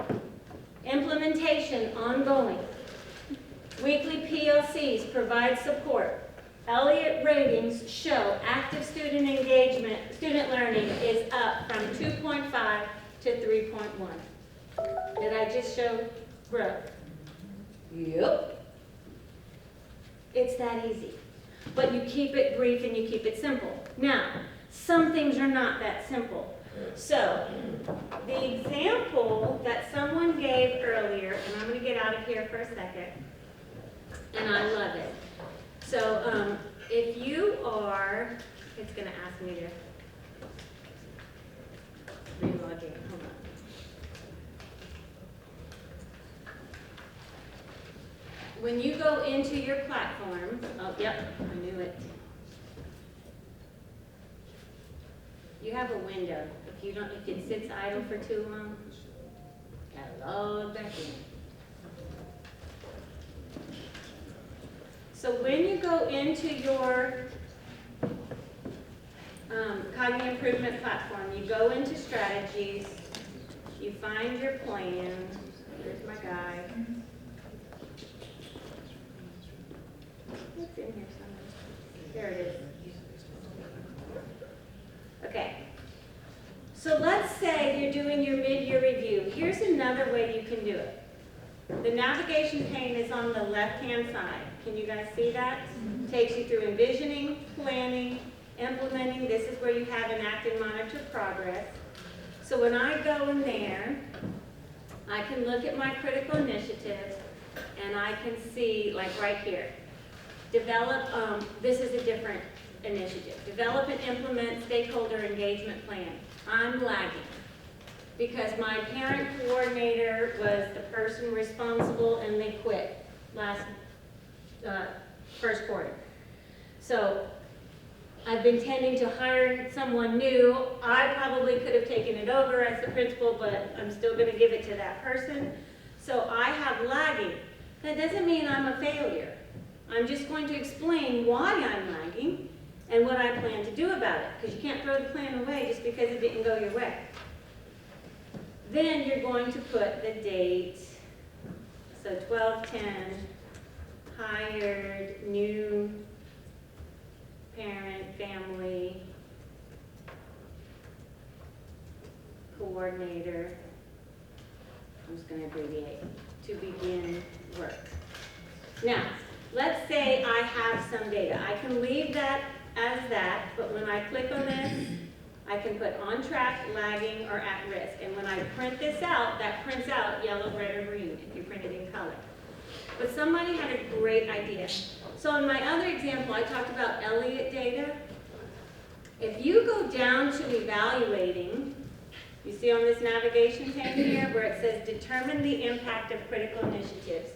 Implementation ongoing. Weekly PLCs provide support. Elliott ratings show active student engagement, student learning is up from 2.5 to 3.1. Did I just show growth? Yep. It's that easy. But you keep it brief and you keep it simple. Now, some things are not that simple. So, the example that someone gave earlier, and I'm going to get out of here for a second, and I love it. So, if you are, it's going to ask me to relog in. Hold on. When you go into your platform, oh, yep, I knew it. You have a window. If it sits idle for too long, gotta log back in. So when you go into your cognitive improvement platform, you go into strategies, you find your plan. Here's my guide. It's in here somewhere. There it is. Okay. So let's say you're doing your mid-year review. Here's another way you can do it. The navigation pane is on the left-hand side. Can you guys see that? Takes you through envisioning, planning, implementing. This is where you have enact and monitor progress. So when I go in there, I can look at my critical initiatives and I can see, like right here, develop, this is a different initiative. Develop and implement stakeholder engagement plan. I'm lagging because my parent coordinator was the person responsible and they quit last first quarter. So I've been tending to hire someone new. I probably could have taken it over as the principal, but I'm still going to give it to that person. So I have lagging. That doesn't mean I'm a failure. I'm just going to explain why I'm lagging and what I plan to do about it, because you can't throw the plan away just because it didn't go your way. Then you're going to put the date, so 12/10, hired, new parent, family, coordinator, I'm just going to abbreviate, to begin work. Now, let's say I have some data. I can leave that as that, but when I click on this, I can put on track, lagging, or at risk. And when I print this out, that prints out yellow, red, or green if you print it in color. But somebody had a great idea. So in my other example, I talked about Elliott data. If you go down to evaluating, you see on this navigation pane here where it says determine the impact of critical initiatives.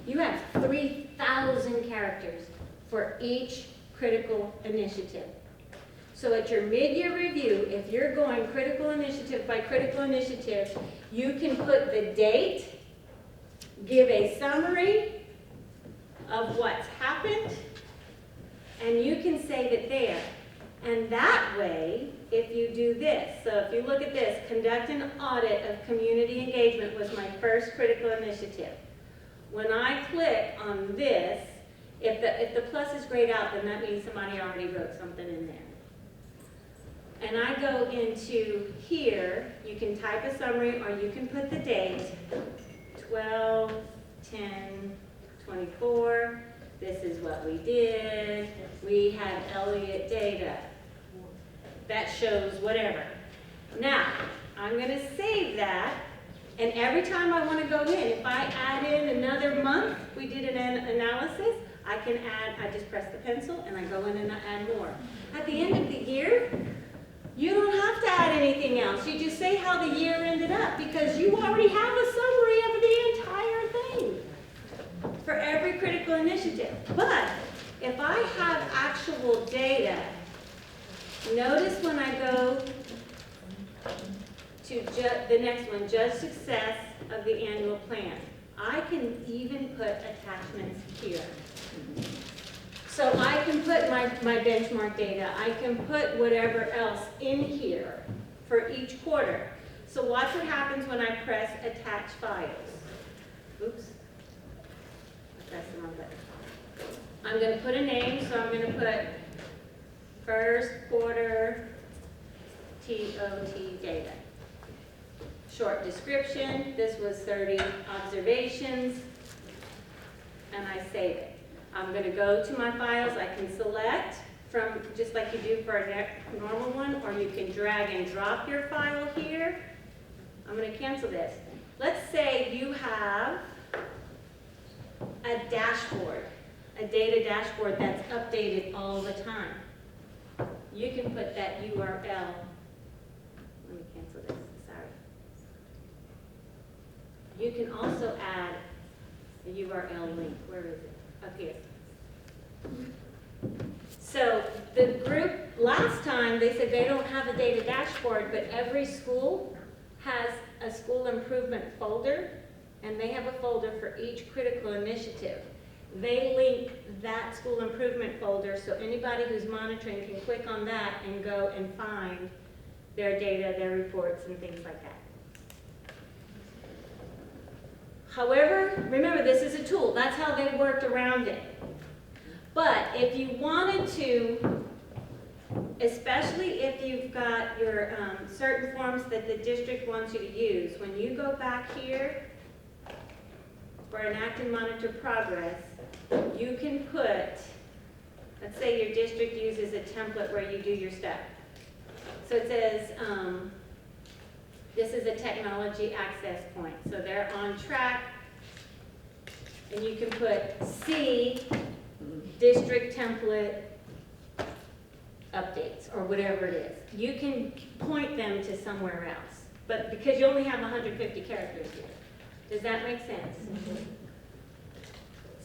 You have 3,000 characters for each critical initiative. So at your mid-year review, if you're going critical initiative by critical initiative, you can put the date, give a summary of what's happened, and you can save it there. And that way, if you do this, so if you look at this, conduct an audit of community engagement was my first critical initiative. When I click on this, if the plus is grayed out, then that means somebody already wrote something in there. And I go into here, you can type a summary or you can put the date, 12/10/24. This is what we did. We had Elliott data. That shows whatever. Now, I'm going to save that. And every time I want to go in, if I add in another month, we did an analysis, I can add, I just press the pencil and I go in and I add more. At the end of the year, you don't have to add anything else. You just say how the year ended up because you already have a summary of the entire thing. For every one, judge success of the annual plan. I can even put attachments here. So I can put my benchmark data, I can put whatever else in here for each quarter. So watch what happens when I press attach files. Oops. I pressed the wrong button. I'm going to put a name, so I'm going to put first quarter TOT data. Short description, this was 30 observations, and I save it. I'm going to go to my files, I can select from, just like you do for a normal one, or you can drag and drop your file here. I'm going to cancel this. Let's say you have a dashboard, a data dashboard that's updated all the time. You can put that URL. Let me cancel this, sorry. You can also add a URL link. Where is it? Up here. So the group, last time, they said they don't have a data dashboard, but every school has a school improvement folder, and they have a folder for each critical initiative. They link that school improvement folder, so anybody who's monitoring can click on that and go and find their data, their reports, and things like that. However, remember, this is a tool. That's how they worked around it. But if you wanted to, especially if you've got your certain forms that the district wants you to use, when you go back here for enact and monitor progress, you can put, let's say your district uses a template where you do your stuff. So it says, this is a technology access point. So they're on track, and you can put C, district template updates, or whatever it is. You can point them to somewhere else, but because you only have 150 characters here. Does that make sense? Mm-hmm.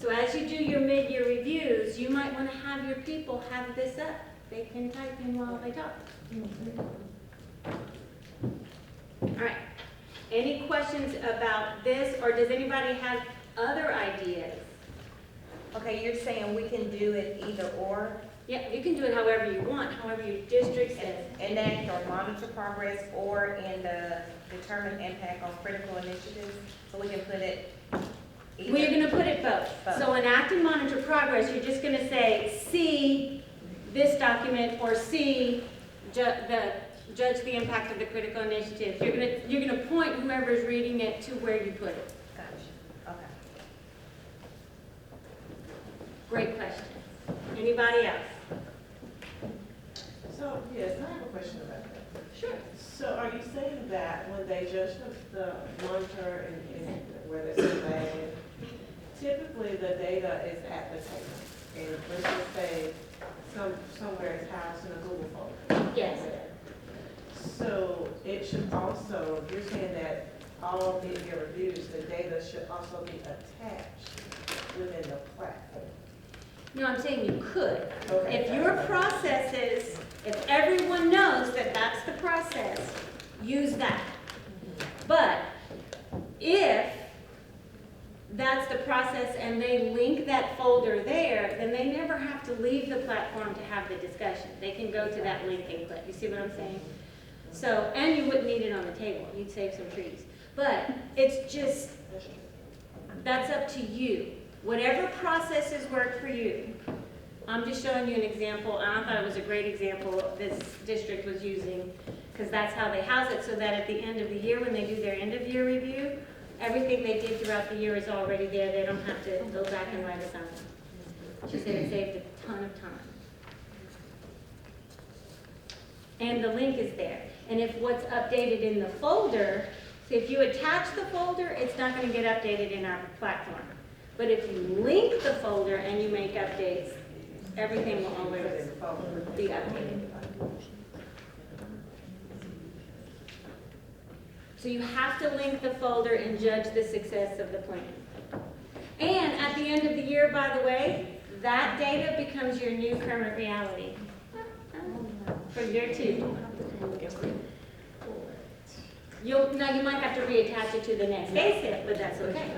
So as you do your mid-year reviews, you might want to have your people have this up. They can type in while they talk. All right. Any questions about this, or does anybody have other ideas? Okay, you're saying we can do it either or? Yeah, you can do it however you want, however your district says. Enact or monitor progress, or in the determine impact on critical initiatives, so we can put it either. We're going to put it both. So enact and monitor progress, you're just going to say, see this document, or see judge the impact of the critical initiatives. You're going to point whoever's reading it to where you put it. Gotcha. Okay. Great question. Anybody else? So, yes, I have a question about that. Sure. So are you saying that when they judge the monitor and where they survey, typically the data is at the table? And let's just say somewhere it's housed in a Google folder? Yes. So it should also, you're saying that all mid-year reviews, the data should also be attached within the platform? No, I'm saying you could. Okay. If your process is, if everyone knows that that's the process, use that. But if that's the process and they link that folder there, then they never have to leave the platform to have the discussion. They can go to that link and click. You see what I'm saying? So, and you wouldn't need it on the table. You'd save some trees. But it's just, that's up to you. Whatever processes work for you. I'm just showing you an example, and I thought it was a great example this district was using, because that's how they house it, so that at the end of the year, when they do their end-of-year review, everything they did throughout the year is already there. They don't have to go back and write a summary. She said it saved a ton of time. And the link is there. And if what's updated in the folder, so if you attach the folder, it's not going to get updated in our platform. But if you link the folder and you make updates, everything will always be updated. So you have to link the folder and judge the success of the plan. And at the end of the year, by the way, that data becomes your new current reality for year 2. Now you might have to reattach it to the next ACIP, but that's okay.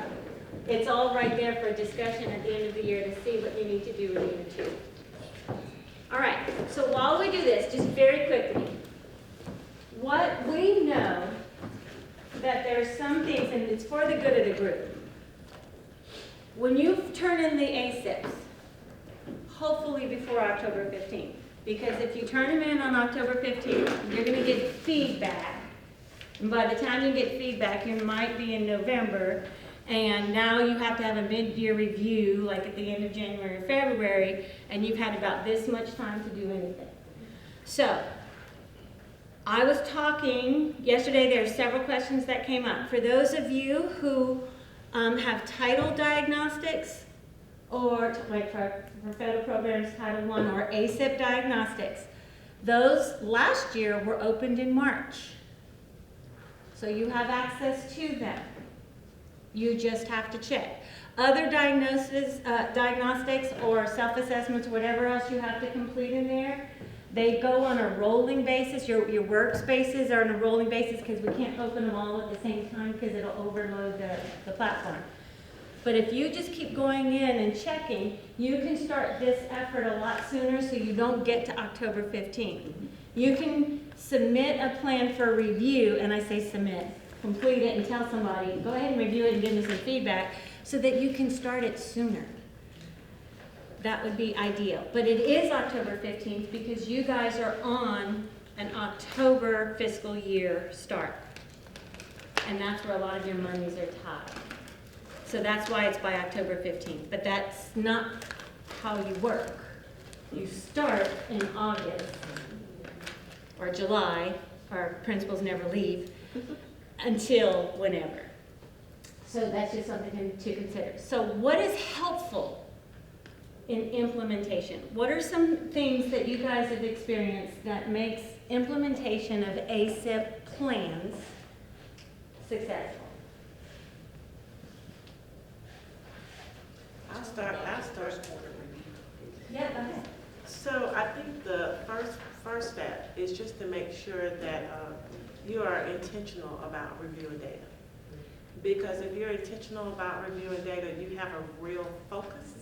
It's all right there for discussion at the end of the year to see what you need to do with Unit 2. All right, so while we do this, just very quickly, what we know that there's some things, and it's for the good of the group. When you turn in the ACIPs, hopefully before October 15th, because if you turn them in on October 15th, you're going to get feedback. And by the time you get feedback, you might be in November, and now you have to have a mid-year review, like at the end of January or February, and you've had about this much time to do anything. So, I was talking, yesterday there were several questions that came up. For those of you who have title diagnostics, or like for federal programs, Title I or ACIP diagnostics, those last year were opened in March. So you have access to them. You just have to check. Other diagnostics or self-assessments, whatever else you have to complete in there, they go on a rolling basis. Your workspaces are on a rolling basis because we can't open them all at the same time because it'll overload the platform. But if you just keep going in and checking, you can start this effort a lot sooner so you don't get to October 15th. You can submit a plan for review, and I say submit, complete it and tell somebody, go ahead and review it and give me some feedback so that you can start it sooner. That would be ideal. But it is October 15th because you guys are on an October fiscal year start. And that's where a lot of your monies are tied. So that's why it's by October 15th. But that's not how you work. You start in August or July, our principals never leave, until whenever. So that's just something to consider. So what is helpful in implementation? What are some things that you guys have experienced that makes implementation of ACIP plans successful? I'll start. Yeah, go ahead. So I think the first step is just to make sure that you are intentional about reviewing data. Because if you're intentional about reviewing data, you have a real focus.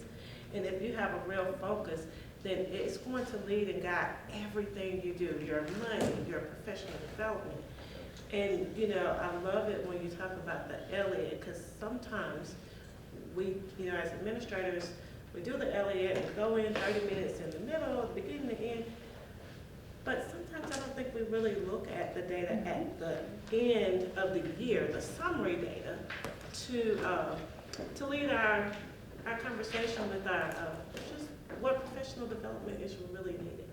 And if you have a real focus, then it's going to lead and guide everything you do, your money, your professional development. And, you know, I love it when you talk about the Elliott, because sometimes we, you know, as administrators, we do the Elliott and go in 30 minutes in the middle, the beginning, the end. But sometimes I don't think we really look at the data at the end of the year, the summary data, to lead our conversation with our just what professional development is really needed.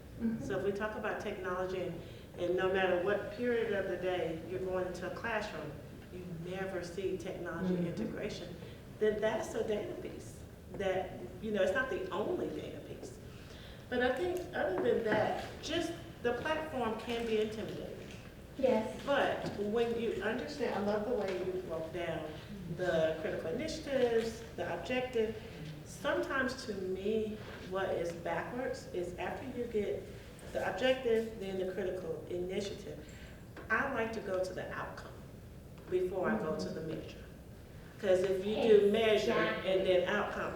So if we talk about technology and no matter what period of the day you're going into a classroom, you never see technology integration, then that's a data piece that, you know, it's not the only data piece. But I think other than that, just the platform can be intimidating. Yes. But when you understand, I love the way you broke down the critical initiatives, the objective. Sometimes to me, what is backwards is after you get the objective, then the critical initiative. I like to go to the outcome before I go to the measure. Because if you do measure and then outcome,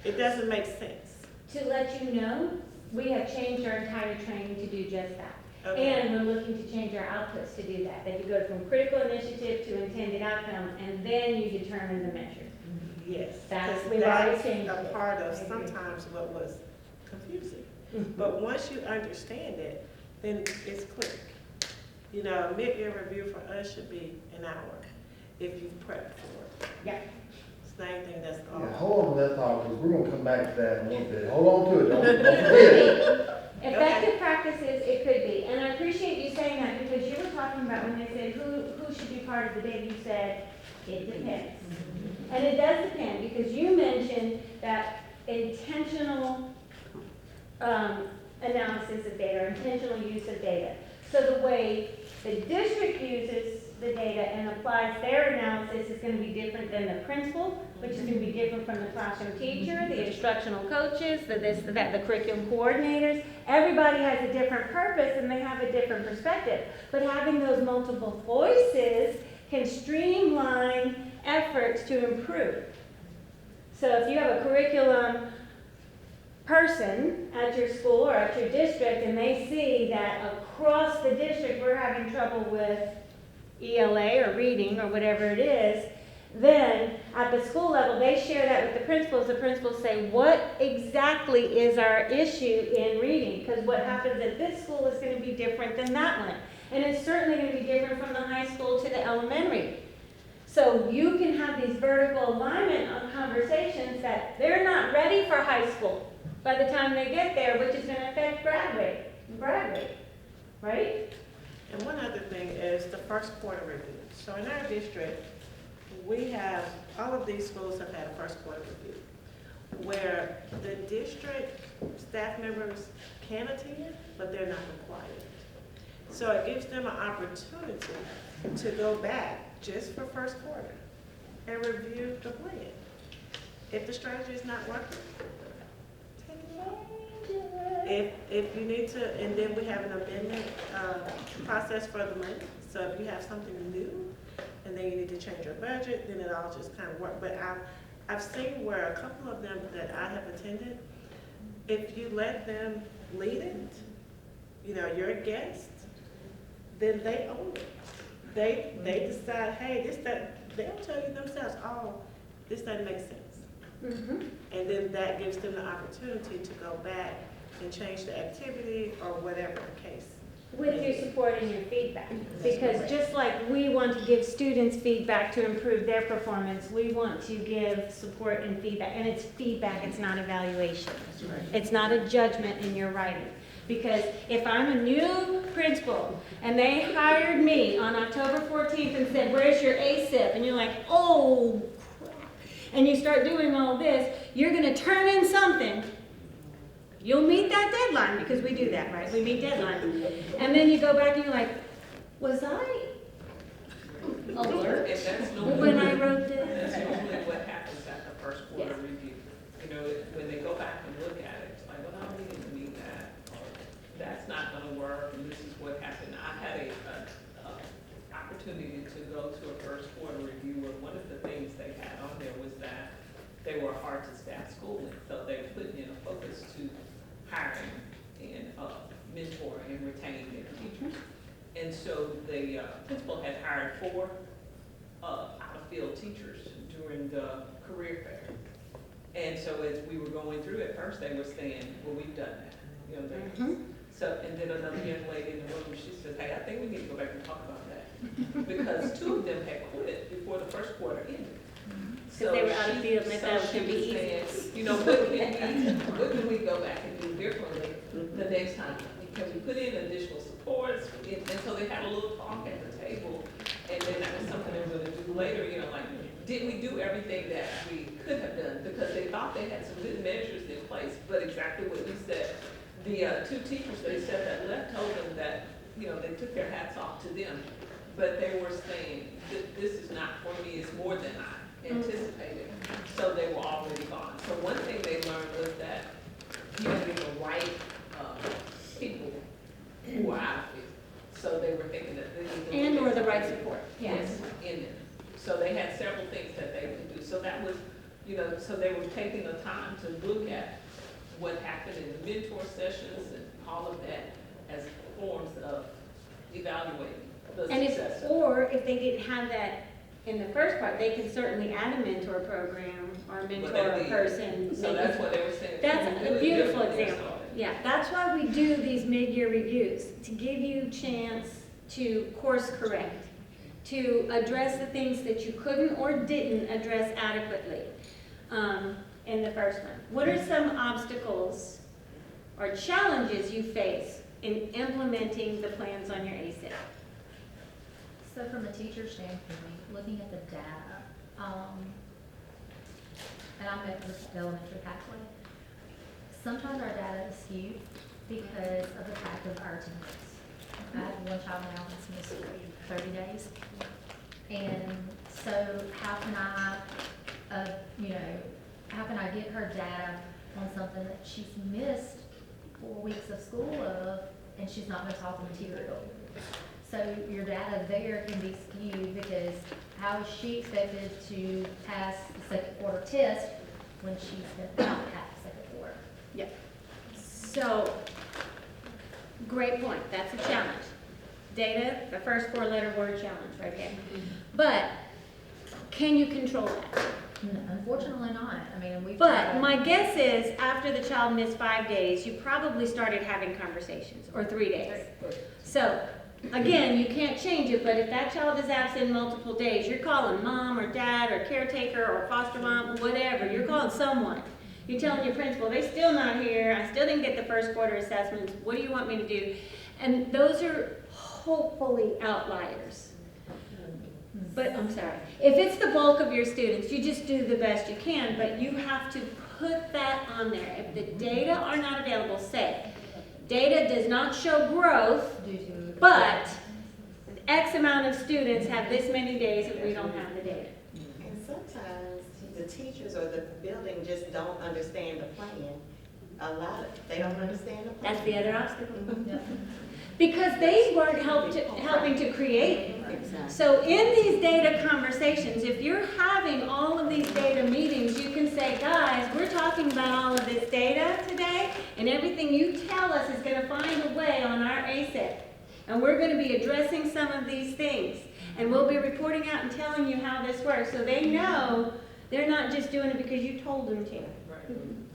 it doesn't make sense. To let you know, we have changed our entire training to do just that. Okay. And we're looking to change our outputs to do that. That you go from critical initiative to intended outcome, and then you determine the measure. Yes, That's, because we've already that's changed a it. part of sometimes what was confusing. But once you understand it, then it's click. You know, mid-year review for us should be an hour if you've prepped for it. Yeah. Same thing, that's all. Yeah, hold on to that thought, because we're gonna come back to that in a little bit. Hold on to it, don't forget it. Effective practices, it could be. And I appreciate you saying that because you were talking about when they said who should be part of the data, you said it depends. And it does depend because you mentioned that intentional analysis of data, or intentional use of data. So the way the district uses the data and applies their analysis is gonna be different than the principal, which is gonna be different from the classroom teacher, the instructional coaches, the this, the that, the curriculum coordinators. Everybody has a different purpose and they have a different perspective. But having those multiple voices can streamline efforts to improve. So if you have a curriculum person at your school or at your district and they see that across the district we're having trouble with ELA or reading or whatever it is, then at the school level they share that with the principals. The principals say, what exactly is our issue in reading? Because what happens at this school is going to be different than that one. And it's certainly going to be different from the high school to the elementary. So you can have these vertical alignment on conversations that they're not ready for high school by the time they get there, which is going to affect grad rate, right? And one other thing is the first quarter review. So in our district, we have, all of these schools have had a first quarter review, where the district staff members can attend, but they're not required. So it gives them an opportunity to go back just for first quarter and review the plan. If the strategy is not working, take it off. If you need to, and then we have an amendment process for the money. So if you have something new and then you need to change your budget, then it all just kind of works. But I've seen where a couple of them that I have attended, if you let them lead it, you know, you're a guest, then they own it. They decide, hey, this, that, they'll tell you themselves, oh, this doesn't make sense. Mm-hmm. And then that gives them the opportunity to go back and change the activity or whatever the case. With your support and your feedback. Because just like we want to give students feedback to improve their performance, we want to give support and feedback. And it's feedback, it's not evaluation. It's not a judgment in your writing. Because if I'm a new principal and they hired me on October 14th and said, where's your ACIP? And you're like, oh, crap. And you start doing all this, you're going to turn in something. You'll meet that deadline, because we do that, right? We meet deadlines. And then you go back and you're like, was I alert And that's normally, when I wrote this? that's normally what happens at the first quarter review. You know, when they go back and look at it, it's like, well, no, we didn't mean that. Or, that's not gonna work, and this is what happened. I had a opportunity to go to a first quarter review, and one of the things they had on there was that they were hard to staff schooling, so they were putting in a focus to hiring and mentor and retain their teachers. And so the principal had hired 4 out-of-field teachers during the career fair. And so as we were going through it, first they were saying, well, we've done that. You know, so, and then another young lady in the room, she said, hey, I think we need to go back and talk about that. Because 2 of them had quit before the first quarter ended. Because they were out of field and they thought it was going to be easy. Saying, you know, what can we go back and do differently the next time? Can we put in additional supports? And so they had a little talk at the table, and then that was something they were going to do later, you know, like, did we do everything that we could have done? Because they thought they had some good measures in place, but exactly what you said. The 2 teachers they said that left told them that, you know, they took their hats off to them, but they were saying, this is not for me, it's more than I anticipated. So they were already gone. So one thing they learned was that you had to get the right people who were out of it. So they were thinking that they could do And or the right support, yes, in it. So they had several things that they could do. So that was, you know, so they were taking the time to look at what happened in the mentor sessions and all of that as forms of evaluating the And success. or if they didn't have that in the first part, they can certainly add a mentor program or a mentor person. So that's what they were saying. That's a beautiful example. Yeah, that's why we do these mid-year reviews, to give you a chance to course correct, to address the things that you couldn't or didn't address adequately in the first one. What are some obstacles or challenges you face in implementing the plans on your ACIP? So from a teacher standpoint, looking at the data, and I'm at the elementary pathway, sometimes our data is skewed because of the fact of our attendance. I have one child now that's missed 30 days. And so how can I, how can I get her data on something that she's missed 4 weeks of school of, and she's not been taught the material? So your data there can be skewed, because how is she expected to pass the second quarter test when she's not passed the second quarter? So, great point, that's a challenge. Data, the first 4-letter word challenge right here. But, can you control that? No, unfortunately not. I mean, we've But tried. my guess is, after the child missed 5 days, you probably started having conversations, or 3 days. So, again, you can't change it, but if that child is absent multiple days, you're calling mom or dad or caretaker or foster mom, whatever, you're calling someone. You're telling your principal, they're still not here, I still didn't get the first quarter assessments, what do you want me to do? And those are hopefully outliers. But, I'm sorry, if it's the bulk of your students, you just do the best you can, but you have to put that on there. If the data are not available, say, data does not show growth, Due to but X amount of students have this many days and we don't have the data. And sometimes the teachers or the building just don't understand the plan. They don't understand the plan. That's the other obstacle. Because they weren't helping to create it. So in these data conversations, if you're having all of these data meetings, you can say, guys, we're talking about all of this data today, and everything you tell us is going to find a way on our ACIP. And we're going to be addressing some of these things. And we'll be reporting out and telling you how this works, so they know they're not just doing it because you told them to.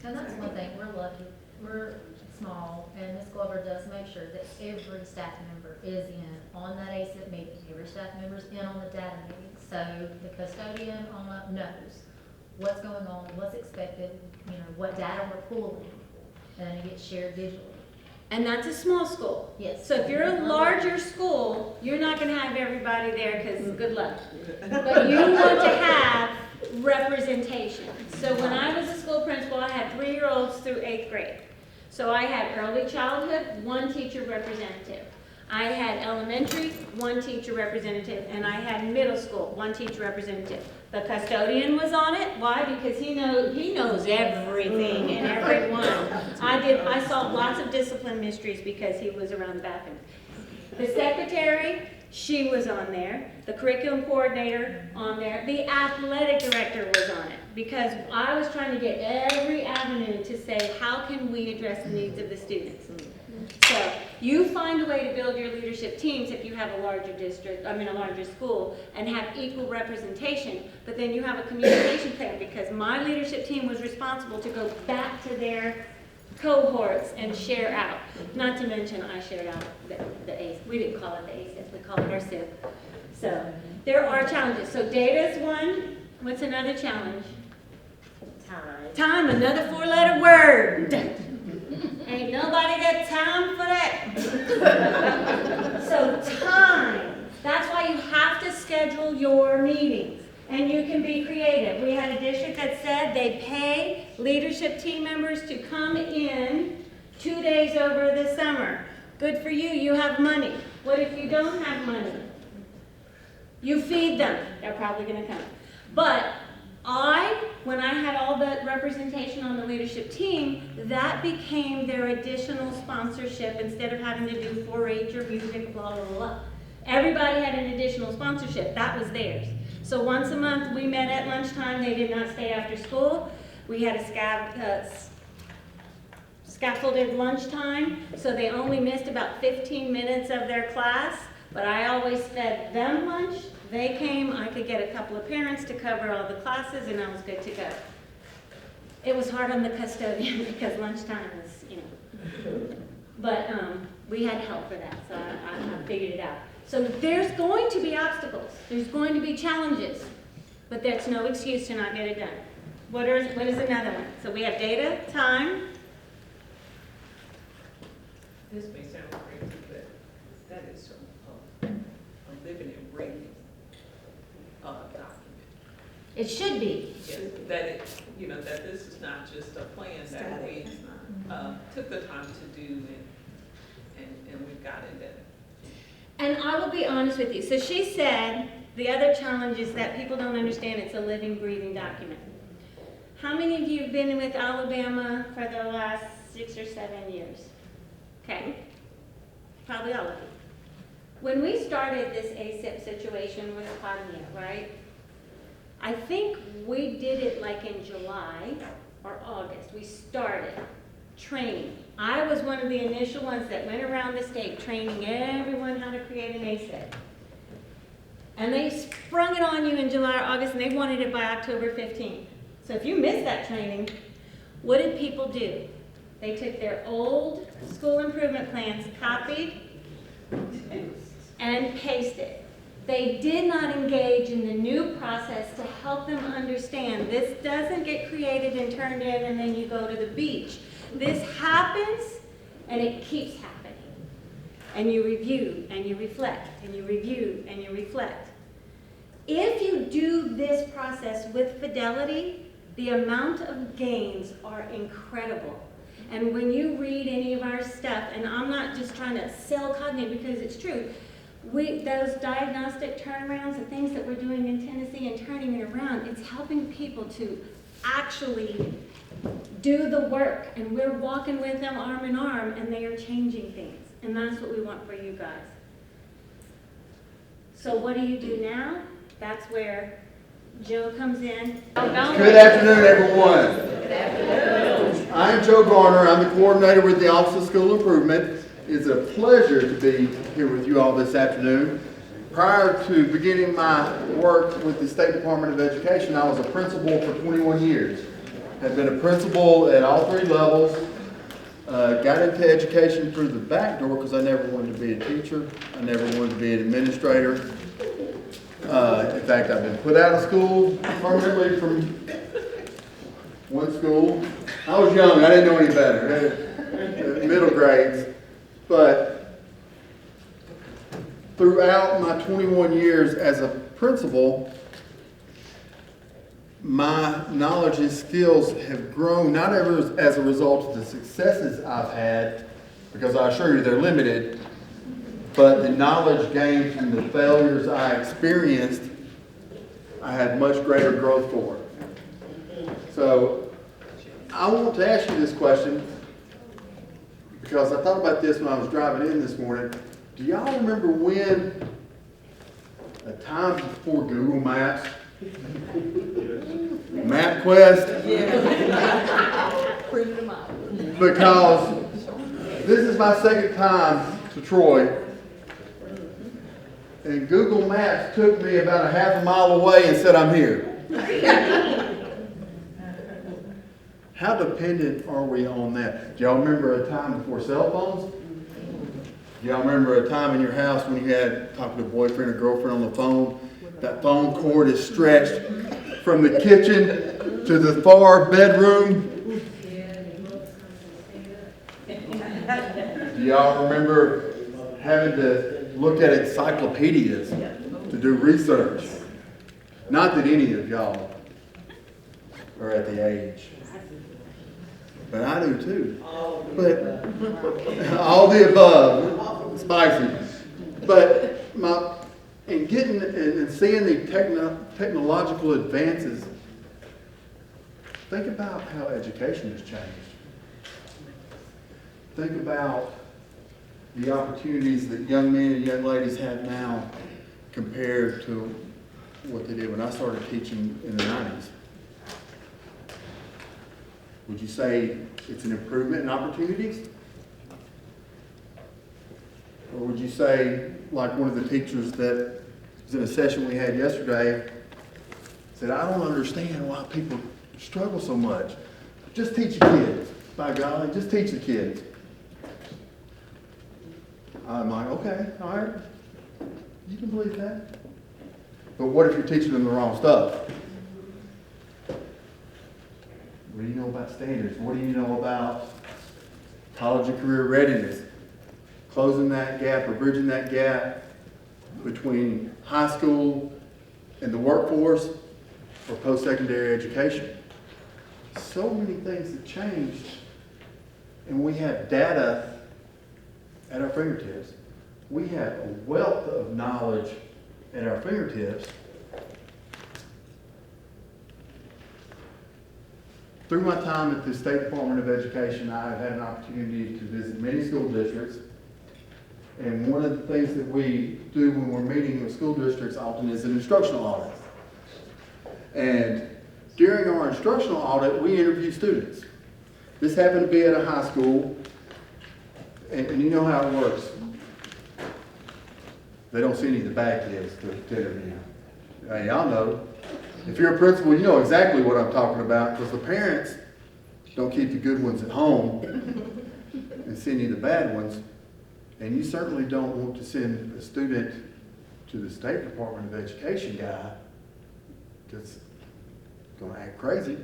And that's one thing, we're lucky, we're small, and Ms. Glover does make sure that every staff member is in on that ACIP meeting, every staff member's in on the data meeting, so the custodian knows what's going on, what's expected, what data we're pulling, and it gets shared digitally. And that's a small school. Yes. So if you're a larger school, you're not going to have everybody there because good luck. But you want to have representation. So when I was a school principal, I had 3-year-olds through 8th grade. So I had early childhood, 1 teacher representative. I had elementary, 1 teacher representative, and I had middle school, 1 teacher representative. The custodian was on it. Why? Because he knows everything and everyone. I solved lots of discipline mysteries because he was around the bathroom. The secretary, she was on there. The curriculum coordinator on there. The athletic director was on it because I was trying to get every avenue to say, how can we address the needs of the students? So you find a way to build your leadership teams if you have a larger a larger school and have equal representation, but then you have a communication plan because my leadership team was responsible to go back to their cohorts and share out. Not to mention I shared out the ACE. We didn't call it the ACES, we called it our SIP. So there are challenges. So data is one. What's another challenge? Time, another 4-letter word. Ain't nobody got time for that. So time, that's why you have to schedule your meetings. And you can be creative. We had a district that said they pay leadership team members to come in 2 days over the summer. Good for you, you have money. What if you don't have money? You feed them. They're probably going to come. But when I had all the representation on the leadership team, that became their additional sponsorship instead of having to do 4-H or music, blah, blah, blah. Everybody had an additional sponsorship. That was theirs. So once a month, we met at lunchtime. They did not stay after school. We had a scaffolded lunchtime, so they only missed about 15 minutes of their class. But I always fed them lunch. They came, I could get a couple of parents to cover all the classes, and I was good to go. It was hard on the custodian because lunchtime was, But we had help for that, so I figured it out. So there's going to be obstacles. There's going to be challenges. But that's no excuse to not get it done. What is another one? So we have data, time. This may sound crazy, but that is a living and breathing document. It should be. Yes, that this is not just a plan that we took the time to do and we got it done. And I will be honest with you. So she said the other challenge is that people don't understand it's a living, breathing document. How many of you have been with Alabama for the last 6 or 7 years? Okay, probably all of you. When we started this ACIP situation with Padmia, right? I think we did it like in July or August. We started training. I was one of the initial ones that went around the state training everyone how to create an ACIP. And they sprung it on you in July or August, and they wanted it by October 15th. So if you missed that training, what did people do? They took their old school improvement plans, copied, and pasted. They did not engage in the new process to help them understand this doesn't get created and turned in and then you go to the beach. This happens and it keeps happening. And you review and you reflect and you review and you reflect. If you do this process with fidelity, the amount of gains are incredible. And when you read any of our stuff, and I'm not just trying to sell cognitive because it's true, those diagnostic turnarounds and things that we're doing in Tennessee and turning it around, it's helping people to actually do the work. And we're walking with them arm in arm, and they are changing things. And that's what we want for you guys. So what do you do now? That's where Joe comes in. Good afternoon, everyone. Good afternoon. I am Joe Garner. I'm the coordinator with the Office of School Improvement. It's a pleasure to be here with you all this afternoon. Prior to beginning my work with the State Department of Education, I was a principal for 21 years. Have been a principal at all 3 levels. Got into education through the back door because I never wanted to be a teacher. I never wanted to be an administrator. In fact, I've been put out of school permanently from one school. I was young, I didn't know any better, middle grades. But throughout my 21 years as a principal, my knowledge and skills have grown, not ever as a result of the successes I've had, because I assure you they're limited, but the knowledge gained from the failures I experienced, I had much greater growth for. So I want to ask you this question, because I thought about this when I was driving in this morning. Do y'all remember when, a time before Google Maps, MapQuest? Yeah. Print them out. Because this is my second time to Troy, and Google Maps took me about a half a mile away and said I'm here. How dependent are we on that? Do y'all remember a time before cell phones? Do y'all remember a time in your house when you had talked to a boyfriend or girlfriend on the phone? That phone cord is stretched from the kitchen to the far bedroom. Do y'all remember having to look at encyclopedias to do research? Not that any of y'all are at the age. But I do too. But all the above, spicy. But in getting and seeing the technological advances, think about how education has changed. Think about the opportunities that young men and young ladies have now compared to what they did when I started teaching in the 90s. Would you say it's an improvement in opportunities? Or would you say, like one of the teachers that was in a session we had yesterday, said, I don't understand why people struggle so much. Just teach the kids. By golly, just teach the kids. I'm like, okay, all right. You can believe that. But what if you're teaching them the wrong stuff? What do you know about standards? What do you know about college and career readiness? Closing that gap or bridging that gap between high school and the workforce or post-secondary education. So many things have changed, and we have data at our fingertips. we have a wealth of knowledge at our fingertips. Through my time at the State Department of Education, I have had an opportunity to visit many school districts. And one of the things that we do when we're meeting with school districts often is an instructional audit. And during our instructional audit, we interview students. This happened to be at a high school, and you know how it works. They don't see any of the bad kids to interview. Y'all know. If you're a principal, you know exactly what I'm talking about, because the parents don't keep the good ones at home and send you the bad ones. And you certainly don't want to send a student to the State Department of Education guy that's going to act crazy.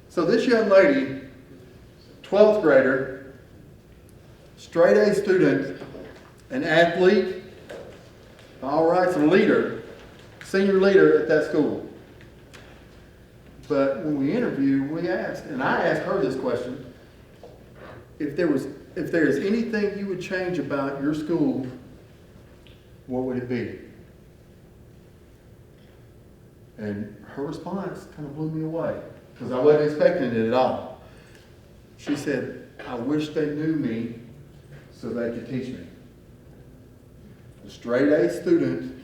So this young lady, 12th grader, straight A student, an athlete, all right, a leader, senior leader at that school. But when we interviewed, we asked, and I asked her this question, if there is anything you would change about your school, what would it be? And her response kind of blew me away, because I wasn't expecting it at all. She said, I wish they knew me so they could teach me. A straight A student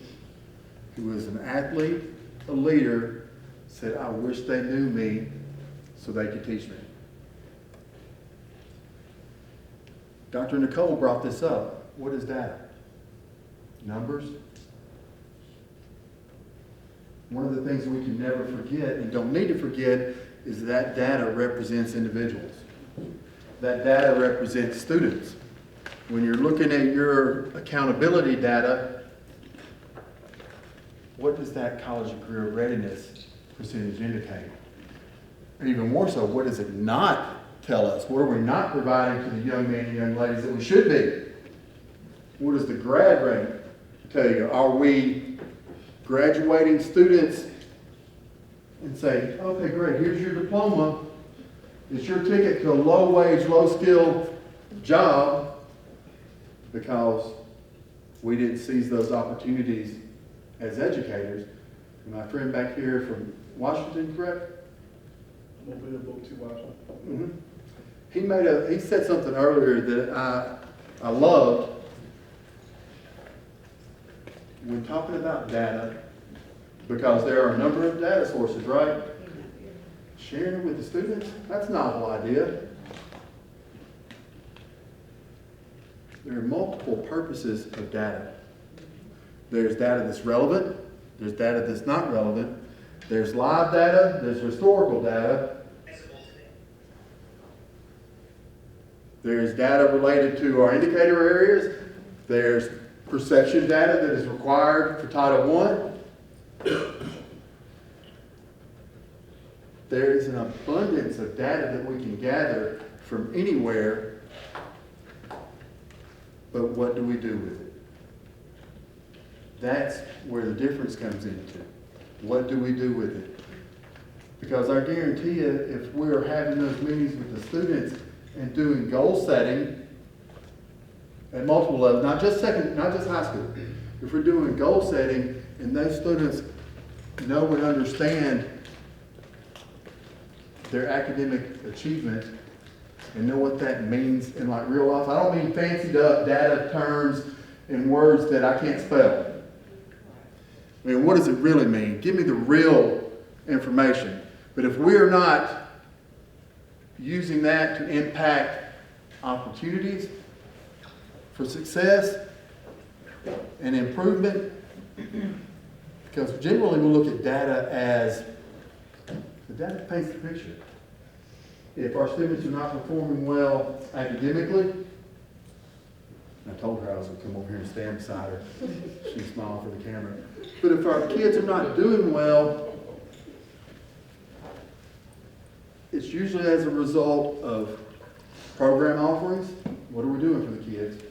who is an athlete, a leader, said, I wish they knew me so they could teach me. Dr. Nicole brought this up. What is data? Numbers? One of the things we can never forget and don't need to forget is that data represents individuals. That data represents students. When you're looking at your accountability data, what does that college and career readiness percentage indicate? Or even more so, what does it not tell us? What are we not providing to the young men and young ladies that we should be? What does the grad rate tell you? Are we graduating students and say, okay, great, here's your diploma. It's your ticket to a low-wage, low-skill job because we didn't seize those opportunities as educators. And my friend back here from Washington, correct? Mobile Book to Washington. Mm-hmm. He said something earlier that I loved. When talking about data, because there are a number of data sources, right? Sharing it with the students, that's a novel idea. There are multiple purposes of data. There's data that's relevant, there's data that's not relevant, there's live data, there's historical data, there's data related to our indicator areas, there's perception data that is required for Title I. There is an abundance of data that we can gather from anywhere, but what do we do with it? That's where the difference comes into. What do we do with it? Because I guarantee you, if we're having those meetings with the students and doing goal setting at multiple levels, not just high school, if we're doing goal setting and those students know and understand their academic achievement and know what that means in like real life. I don't mean fancied up data terms and words that I can't spell. I mean, what does it really mean? Give me the real information. But if we're not using that to impact opportunities for success and improvement, because generally we look at data as the data paints the picture. If our students are not performing well academically, I told her I was going to come over here and stand beside her. She smiled for the camera. But if our kids are not doing well, it's usually as a result of program offerings. What are we doing for the kids?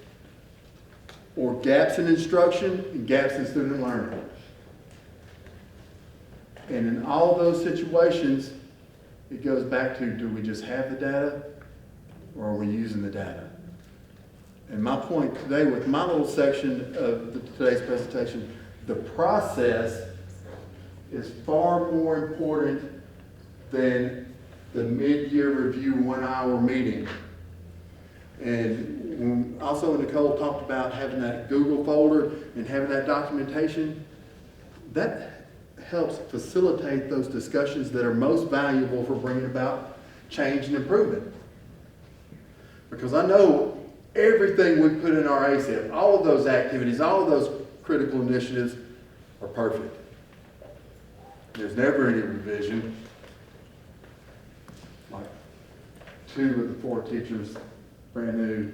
Or gaps in instruction and gaps in student learning. And in all those situations, it goes back to, do we just have the data or are we using the data? And my point today with my little section of today's presentation, the process is far more important than the mid-year review 1-hour meeting. And also Nicole talked about having that Google folder and having that documentation. That helps facilitate those discussions that are most valuable for bringing about change and improvement. Because I know everything we put in our ACIP, all of those activities, all of those critical initiatives are perfect. There's never any revision. Like 2 of the 4 teachers, brand new,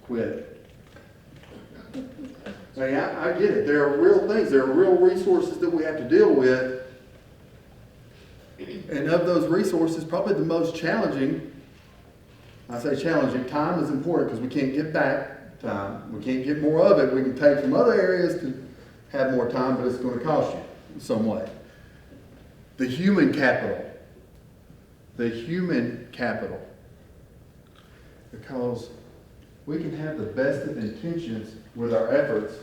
quit. I mean, I get it. There are real things. There are real resources that we have to deal with. And of those resources, probably the most challenging, I say challenging, time is important because we can't get back time. We can't get more of it. We can take from other areas to have more time, but it's going to cost you in some way. The human capital. The human capital. Because we can have the best of intentions with our efforts,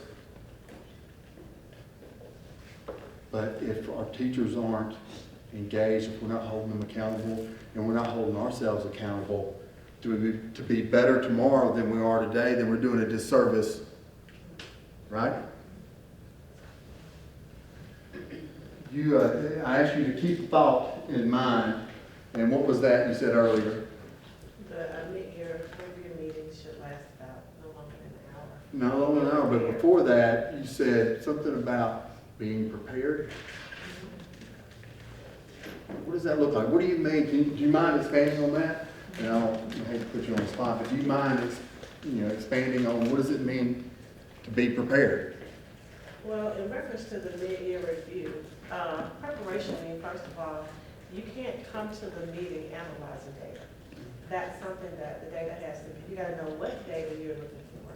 but if our teachers aren't engaged, if we're not holding them accountable, and we're not holding ourselves accountable to be better tomorrow than we are today, then we're doing a disservice, right? I asked you to keep thought in mind, and what was that you said earlier? The mid-year review meeting should last about no longer than an hour. No longer than an hour, but before that, you said something about being prepared. What does that look like? What do you mean? Do you mind expanding on that? And I hate to put you on the spot, but do you mind expanding on what does it mean to be prepared? Well, in reference to the mid-year review, preparation means, first of all, you can't come to the meeting analyzing data. That's something that the data has to be, you gotta know what data you're looking for,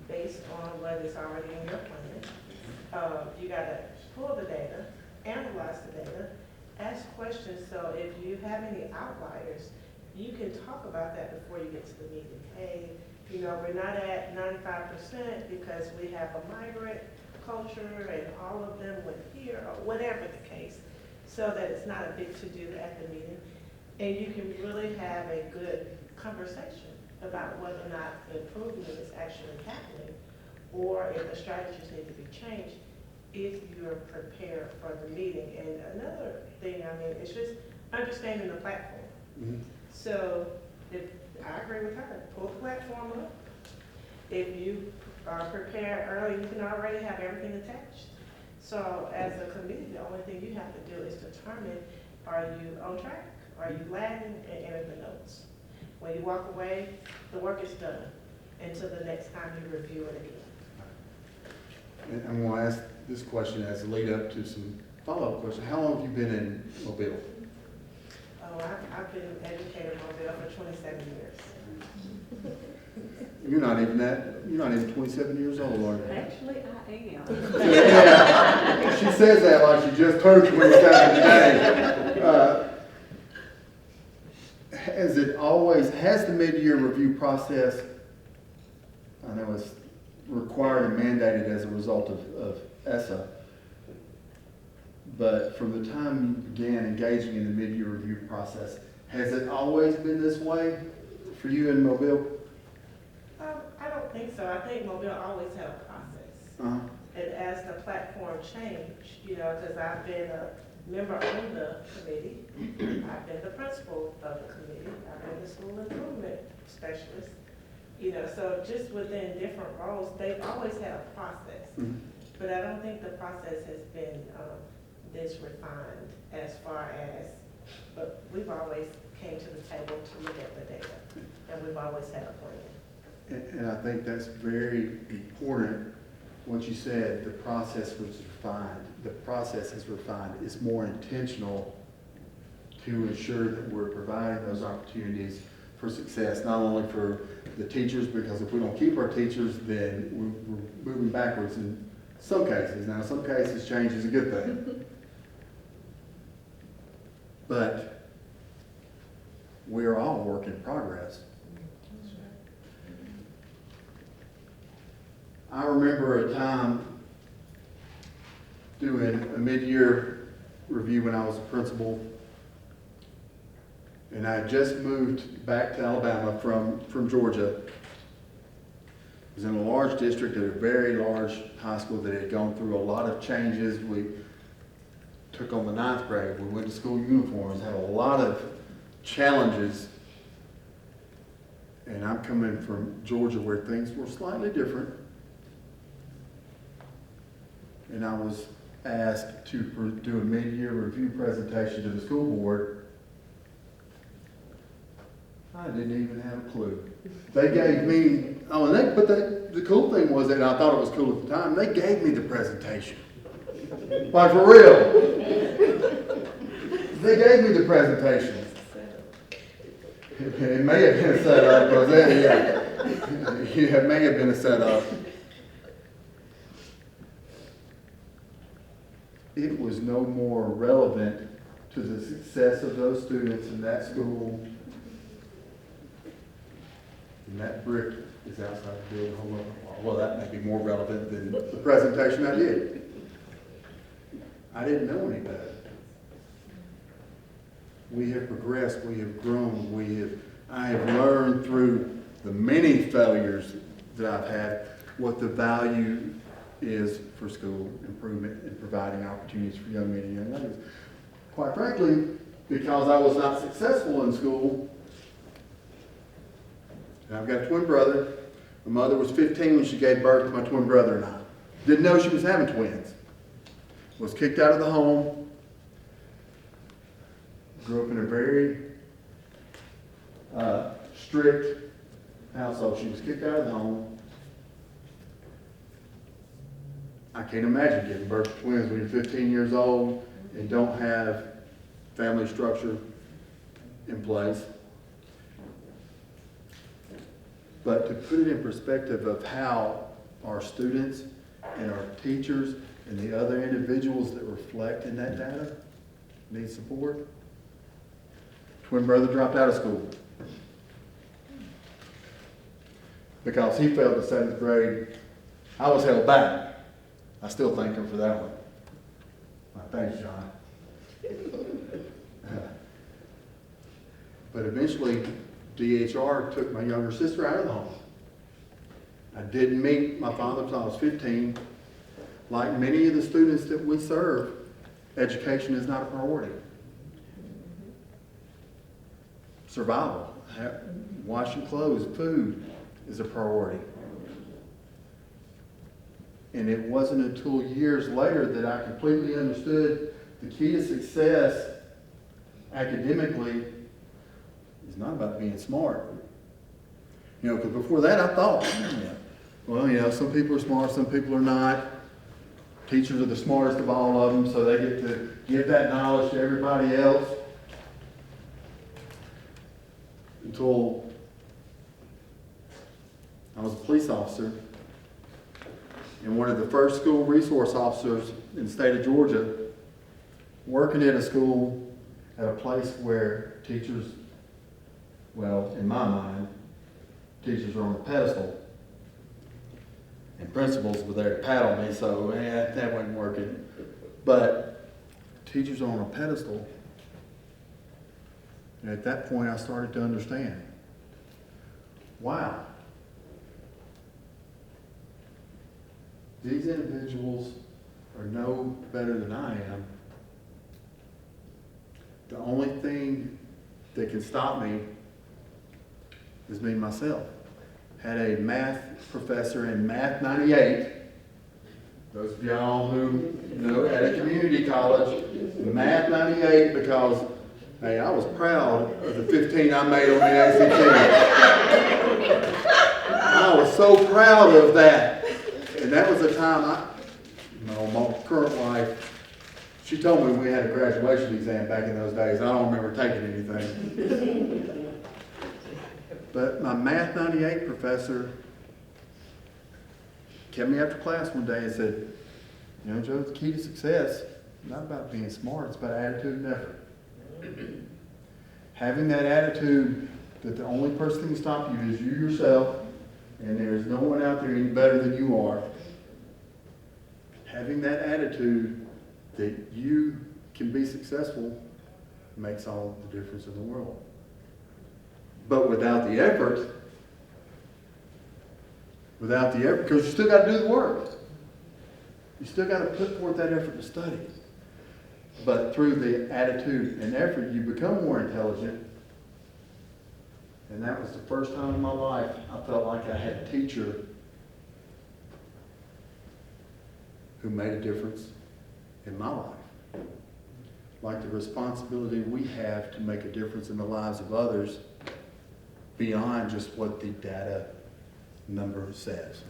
based on what is already in your plan. You gotta pull the data, analyze the data, ask questions, so if you have any outliers, you can talk about that before you get to the meeting. Hey, we're not at 95% because we have a migrant culture and all of them went here, or whatever the case, so that it's not a big to-do at the meeting. And you can really have a good conversation about whether or not the improvement is actually happening, or if the strategies need to be changed, if you're prepared for the meeting. And another thing, it's just understanding the platform. Mm-hmm. So if I agree with her, pull the platform up. If you are prepared early, you can already have everything attached. So as a committee, the only thing you have to do is determine, are you on track? Are you lagging? And enter the notes. When you walk away, the work is done until the next time you review it again. And I'm going to ask this question as a lead up to some follow-up questions. How long have you been in Mobile? Oh, I've been educated in Mobile for 27 years. You're not even 27 years old, are you? Actually, I am. Yeah. She says that like she just turned 27 today. Has the mid-year review process, I know it's required and mandated as a result of ESSA, but from the time you began engaging in the mid-year review process, has it always been this way for you in Mobile? I don't think so. I think Mobile always had a process. And as the platform changed, because I've been a member on the committee, I've been the principal of the committee, I've been the school improvement specialist, so just within different roles, they've always had a process. Mm-hmm. But I don't think the process has been this refined as far as, but we've always came to the table to look at the data, and we've always had a plan. And I think that's very important. What you said, the process was refined. The process is refined. It's more intentional to ensure that we're providing those opportunities for success, not only for the teachers, because if we don't keep our teachers, then we're moving backwards in some cases. Now, in some cases, change is a good thing. But we're all work in progress. I remember a time doing a mid-year review when I was a principal, and I had just moved back to Alabama from Georgia. I was in a large district at a very large high school that had gone through a lot of changes. We took on the 9th grade. We went to school uniforms, had a lot of challenges. And I'm coming from Georgia where things were slightly different. And I was asked to do a mid-year review presentation to the school board. I didn't even have a clue. They gave me, the cool thing was that, and I thought it was cool at the time, they gave me the presentation. Like for real. They gave me the presentation. It may have been a setup, it may have been a setup. It was no more relevant to the success of those students in that school. And that brick is outside the building. Hold on. Well, that may be more relevant than the presentation I did. I didn't know any better. We have progressed, we have grown, I have learned through the many failures that I've had what the value is for school improvement and providing opportunities for young men and young ladies. Quite frankly, because I was not successful in school, and I've got a twin brother. My mother was 15 when she gave birth to my twin brother and I. Didn't know she was having twins. Was kicked out of the home. Grew up in a very strict household. She was kicked out of the home. I can't imagine giving birth to twins when you're 15 years old and don't have family structure in place. But to put it in perspective of how our students and our teachers and the other individuals that reflect in that data need support. Twin brother dropped out of school because he failed the 7th grade. I was held back. I still thank him for that one. Thanks, John. But eventually, DHR took my younger sister out of the home. I didn't meet my father until I was 15. Like many of the students that we serve, education is not a priority. Survival, washing clothes, food is a priority. And it wasn't until years later that I completely understood the key to success academically is not about being smart. You know, because before that I thought, well, you know, some people are smart, some people are not. Teachers are the smartest of all of them, so they get to give that knowledge to everybody else. Until I was a police officer and one of the first school resource officers in the state of Georgia, working at a school at a place where teachers, well, in my mind, teachers are on a pedestal and principals were there to paddle me, so that wasn't working. But teachers are on a pedestal. And at that point, I started to understand, wow, these individuals are no better than I am. The only thing that can stop me is me, myself. Had a math professor in Math 98. Those of y'all who know at a community college, Math 98, because hey, I was proud of the 15 I made on the ACIP. I was so proud of that. And that was a time my current wife, she told me we had a graduation exam back in those days. I don't remember taking anything. But my Math 98 professor kept me after class one day and said, you know, Joe, the key to success is not about being smart, it's about attitude and effort. Having that attitude that the only person that can stop you is you yourself, and there's no one out there any better than you are, having that attitude that you can be successful makes all the difference in the world. But without the effort, because you still got to do the work. You still got to put forth that effort to study. But through the attitude and effort, you become more intelligent. And that was the first time in my life I felt like I had a teacher who made a difference in my life. Like the responsibility we have to make a difference in the lives of others beyond just what the data number says.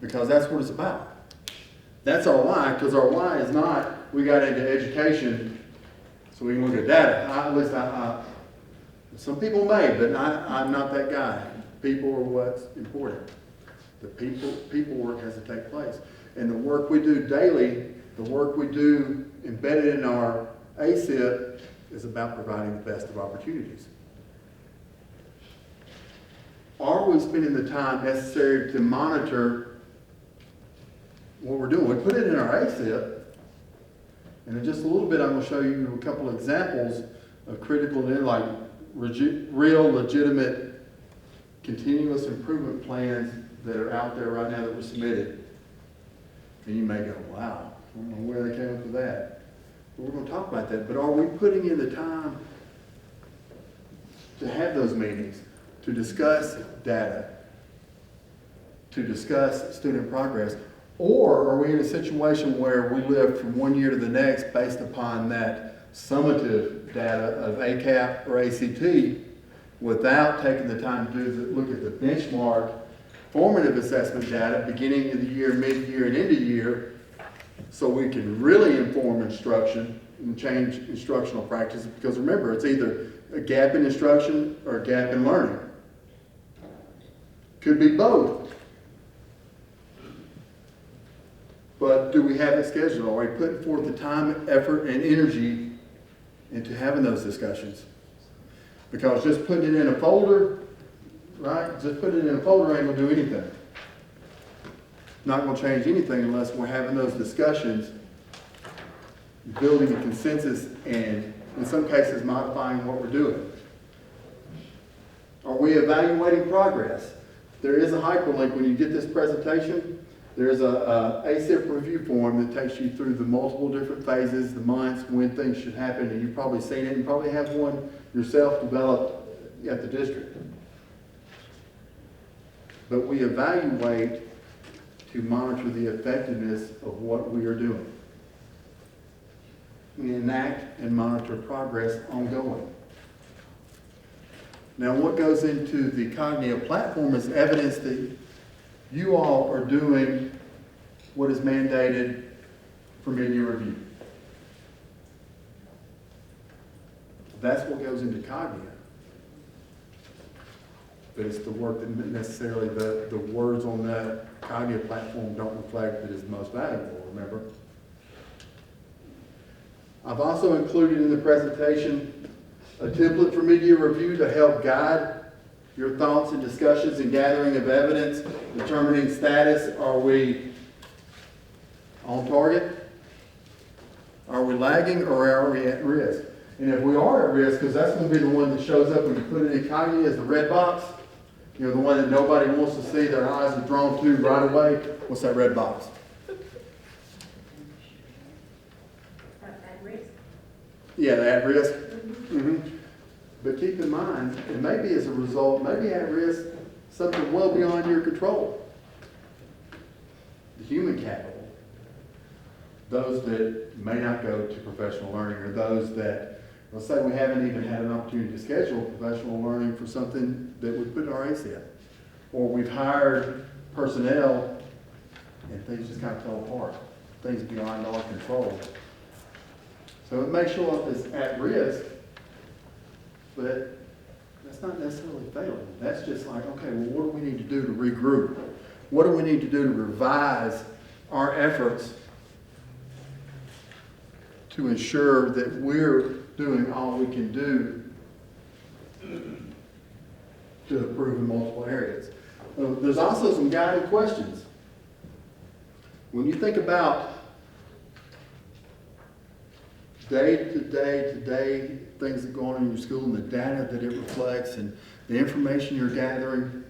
Because that's what it's about. That's our why, because our why is not we got into education so we can look at data. Some people may, but I'm not that guy. People are what's important. The people work has to take place. And the work we do daily, the work we do embedded in our ACIP is about providing the best of opportunities. Are we spending the time necessary to monitor what we're doing? We put it in our ACIP, and in just a little bit I'm going to show you a couple of examples of critical, like real, legitimate, continuous improvement plans that are out there right now that were submitted. And you may go, wow, I don't know where they came up with that. But we're going to talk about that. But are we putting in the time to have those meetings, to discuss data, to discuss student progress? Or are we in a situation where we live from one year to the next based upon that summative data of ACAP or ACT without taking the time to look at the benchmark formative assessment data beginning of the year, mid-year, and end-of-year, so we can really inform instruction and change instructional practices? Because remember, it's either a gap in instruction or a gap in learning. Could be both. But do we have it scheduled? Are we putting forth the time, effort, and energy into having those discussions? Because just putting it in a folder, right? Just putting it in a folder ain't going to do anything. Not going to change anything unless we're having those discussions, building a consensus, and in some cases modifying what we're doing. Are we evaluating progress? There is a hyperlink when you get this presentation. There's a ACIP review form that takes you through the multiple different phases, the months, when things should happen, and you've probably seen it and probably have one yourself developed at the district. But we evaluate to monitor the effectiveness of what we are doing. We enact and monitor progress ongoing. Now, what goes into the Cognitive platform is evidence that you all are doing what is mandated for mid-year review. That's what goes into Cognitive. But it's the work that necessarily the words on that Cognitive platform don't reflect that is the most valuable, remember? I've also included in the presentation a template for mid-year review to help guide your thoughts and discussions and gathering of evidence, determining status. Are we on target? Are we lagging, or are we at risk? And if we are at risk, because that's going to be the one that shows up when you put it in Cognitive as the red box, you know, the one that nobody wants to see, their eyes are drawn to right away. What's that red box? At risk. Yeah, the at risk. Mm-hmm. But keep in mind, it may be as a result, maybe at risk, something well beyond your control. The human capital, those that may not go to professional learning, or those that, let's say we haven't even had an opportunity to schedule professional learning for something that we put in our ACIP. Or we've hired personnel and things just kind of fell apart. Things beyond our control. So it may show up as at risk, but that's not necessarily failing. That's just like, okay, well, what do we need to do to regroup? What do we need to do to revise our efforts to ensure that we're doing all we can do to improve in multiple areas? There's also some guiding questions. When you think about day-to-day things that go on in your school and the data that it reflects and the information you're gathering,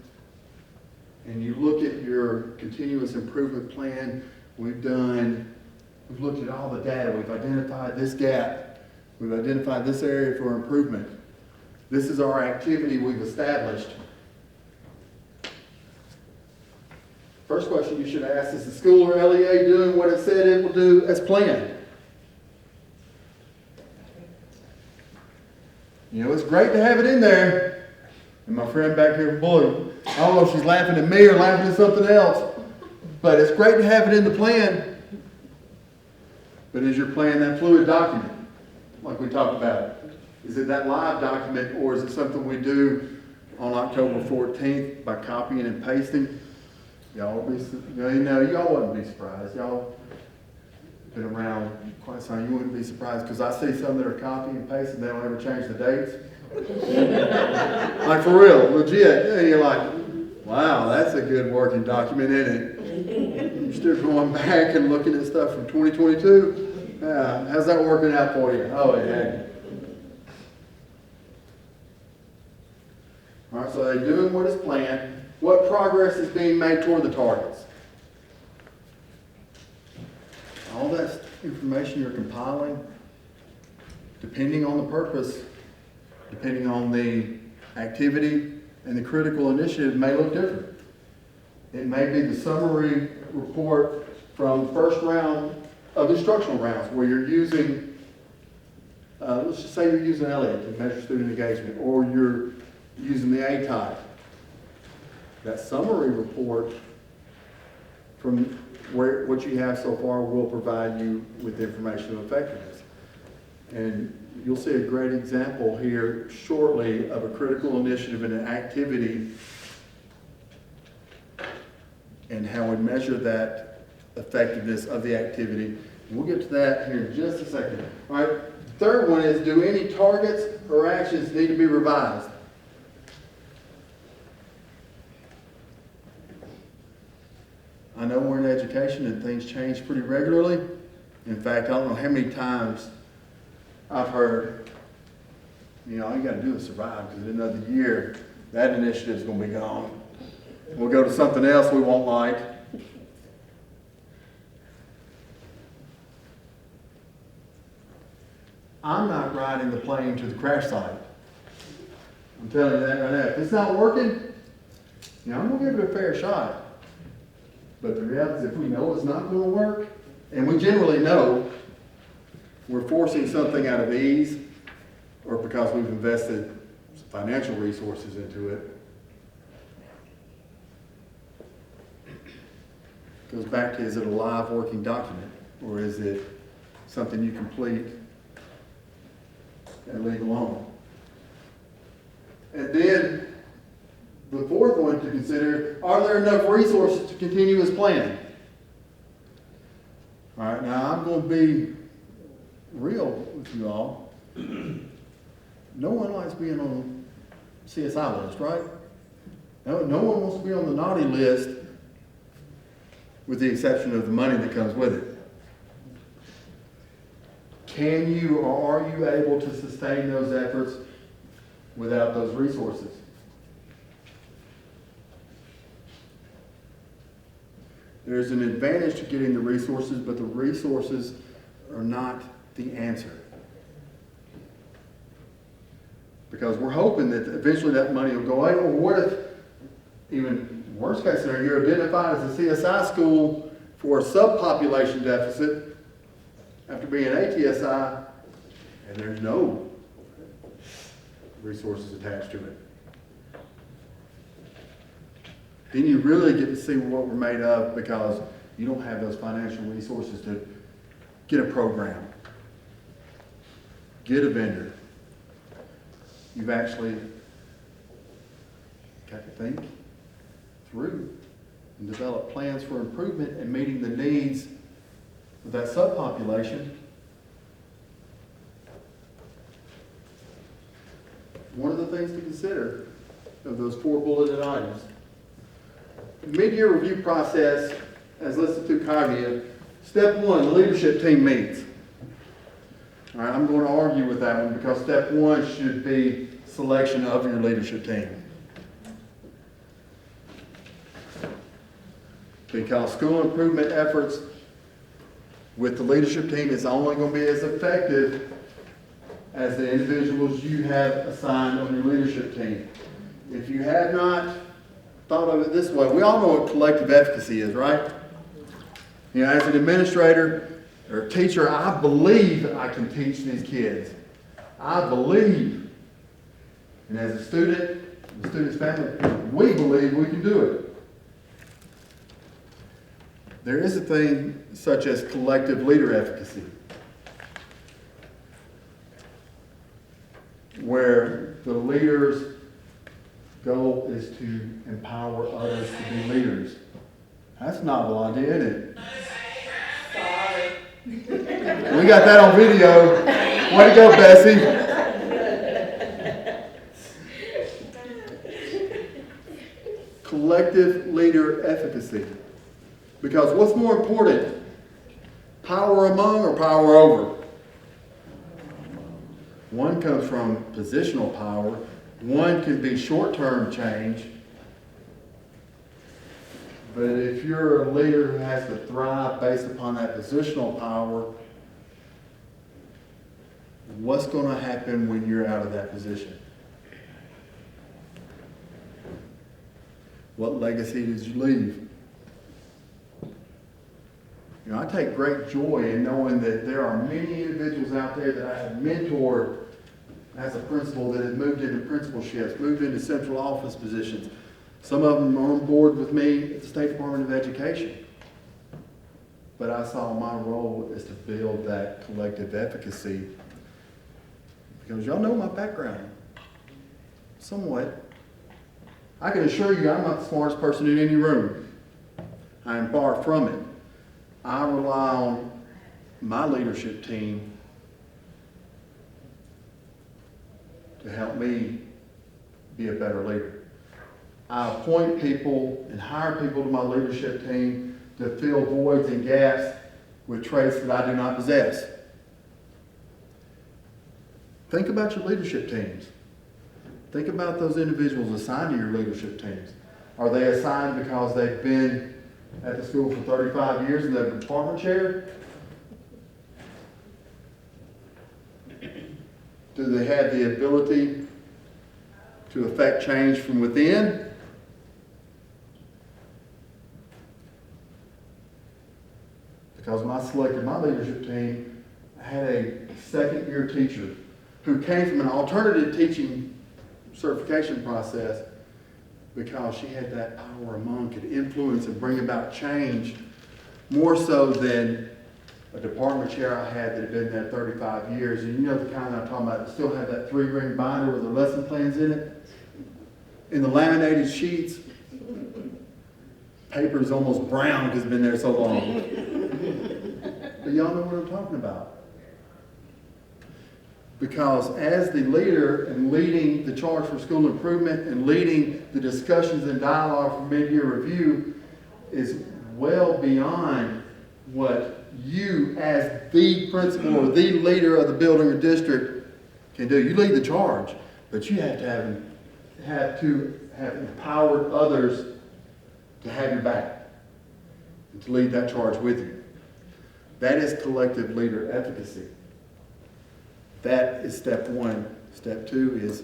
and you look at your continuous improvement plan, we've looked at all the data, we've identified this gap, we've identified this area for improvement. This is our activity we've established. First question you should ask is the school or LEA doing what it said it will do as planned? You know, it's great to have it in there. And my friend back here in blue, I don't know if she's laughing at me or laughing at something else, but it's great to have it in the plan. But is your plan that fluid document, like we talked about? Is it that live document, or is it something we do on October 14th by copying and pasting? Y'all wouldn't be surprised. Y'all been around quite some time. You wouldn't be surprised because I see some that are copy and paste and they don't ever change the dates. Like for real, legit. And you're like, wow, that's a good working document, isn't it? You're still going back and looking at stuff from 2022. How's that working out for you? Oh, it hadn't. All right, so they're doing what is planned. What progress is being made toward the targets? All that information you're compiling, depending on the purpose, depending on the activity and the critical initiative, may look different. It may be the summary report from the first round of instructional rounds where you're using, let's just say you're using Elliott to measure student engagement, or you're using the A-type. That summary report from what you have so far will provide you with information of effectiveness. And you'll see a great example here shortly of a critical initiative and an activity and how we measure that effectiveness of the activity. And we'll get to that here in just a second. All right, third one is, do any targets or actions need to be revised? I know we're in education and things change pretty regularly. In fact, I don't know how many times I've heard, you know, all you got to do is survive, because in another year, that initiative's going to be gone. We'll go to something else we won't like. I'm not riding the plane to the crash site. I'm telling you that right now. If it's not working, you know, I'm going to give it a fair shot. But the reality is, if we know it's not going to work, and we generally know we're forcing something out of ease, or because we've invested financial resources into it, it goes back to, is it a live working document, or is it something you complete and leave alone? And then the fourth one to consider, are there enough resources to continue as planned? All right, now I'm going to be real with you all. No one likes being on the CSI list, right? No one wants to be on the naughty list, with the exception of the money that comes with it. Can you or are you able to sustain those efforts without those resources? There's an advantage to getting the resources, but the resources are not the answer. Because we're hoping that eventually that money will go away. Or what if, even worst case scenario, you're identified as a CSI school for a subpopulation deficit after being ATSI, and there's no resources attached to it. Then you really get to see what we're made of, because you don't have those financial resources to get a program, get a vendor. You've actually got to think through and develop plans for improvement and meeting the needs of that subpopulation. One of the things to consider of those 4 bulleted items mid-year review process, as listed through cognitive, step one, the leadership team meets. All right, I'm going to argue with that one because step one should be selection of your leadership team. Because school improvement efforts with the leadership team is only going to be as effective as the individuals you have assigned on your leadership team. If you have not thought of it this way, we all know what collective efficacy is, right? You know, as an administrator or teacher, I believe I can teach these kids. I believe. And as a student, the student's family, we believe we can do it. There is a thing such as collective leader efficacy, where the leader's goal is to empower others to be leaders. That's a novel idea, isn't it? Sorry. We got that on video. Way to go, Bessie. Collective leader efficacy. Because what's more important? Power among or power over? One comes from positional power. One can be short-term change. But if you're a leader who has to thrive based upon that positional power, what's going to happen when you're out of that position? What legacy did you leave? You know, I take great joy in knowing that there are many individuals out there that I have mentored as a principal that have moved into principalships, moved into central office positions. Some of them are on board with me at the State Department of Education. But I saw my role is to build that collective efficacy. Because y'all know my background, somewhat. I can assure you I'm not the smartest person in any room. I am far from it. I rely on my leadership team to help me be a better leader. I appoint people and hire people to my leadership team to fill voids and gaps with traits that I do not possess. Think about your leadership teams. Think about those individuals assigned to your leadership teams. Are they assigned because they've been at the school for 35 years and they're the department chair? Do they have the ability to affect change from within? Because when I selected my leadership team, I had a second-year teacher who came from an alternative teaching certification process because she had that power among, could influence and bring about change more so than a department chair I had that had been there 35 years. And you know the kind I'm talking about, that still have that 3-ring binder with the lesson plans in it. In the laminated sheets, paper is almost brown because it's been there so long. But y'all know what I'm talking about. Because as the leader and leading the charge for school improvement and leading the discussions and dialogue for mid-year review is well beyond what you as the principal or the leader of the building or district can do. You lead the charge, but you have to have empowered others to have your back and to lead that charge with you. That is collective leader efficacy. That is step one. Step two is,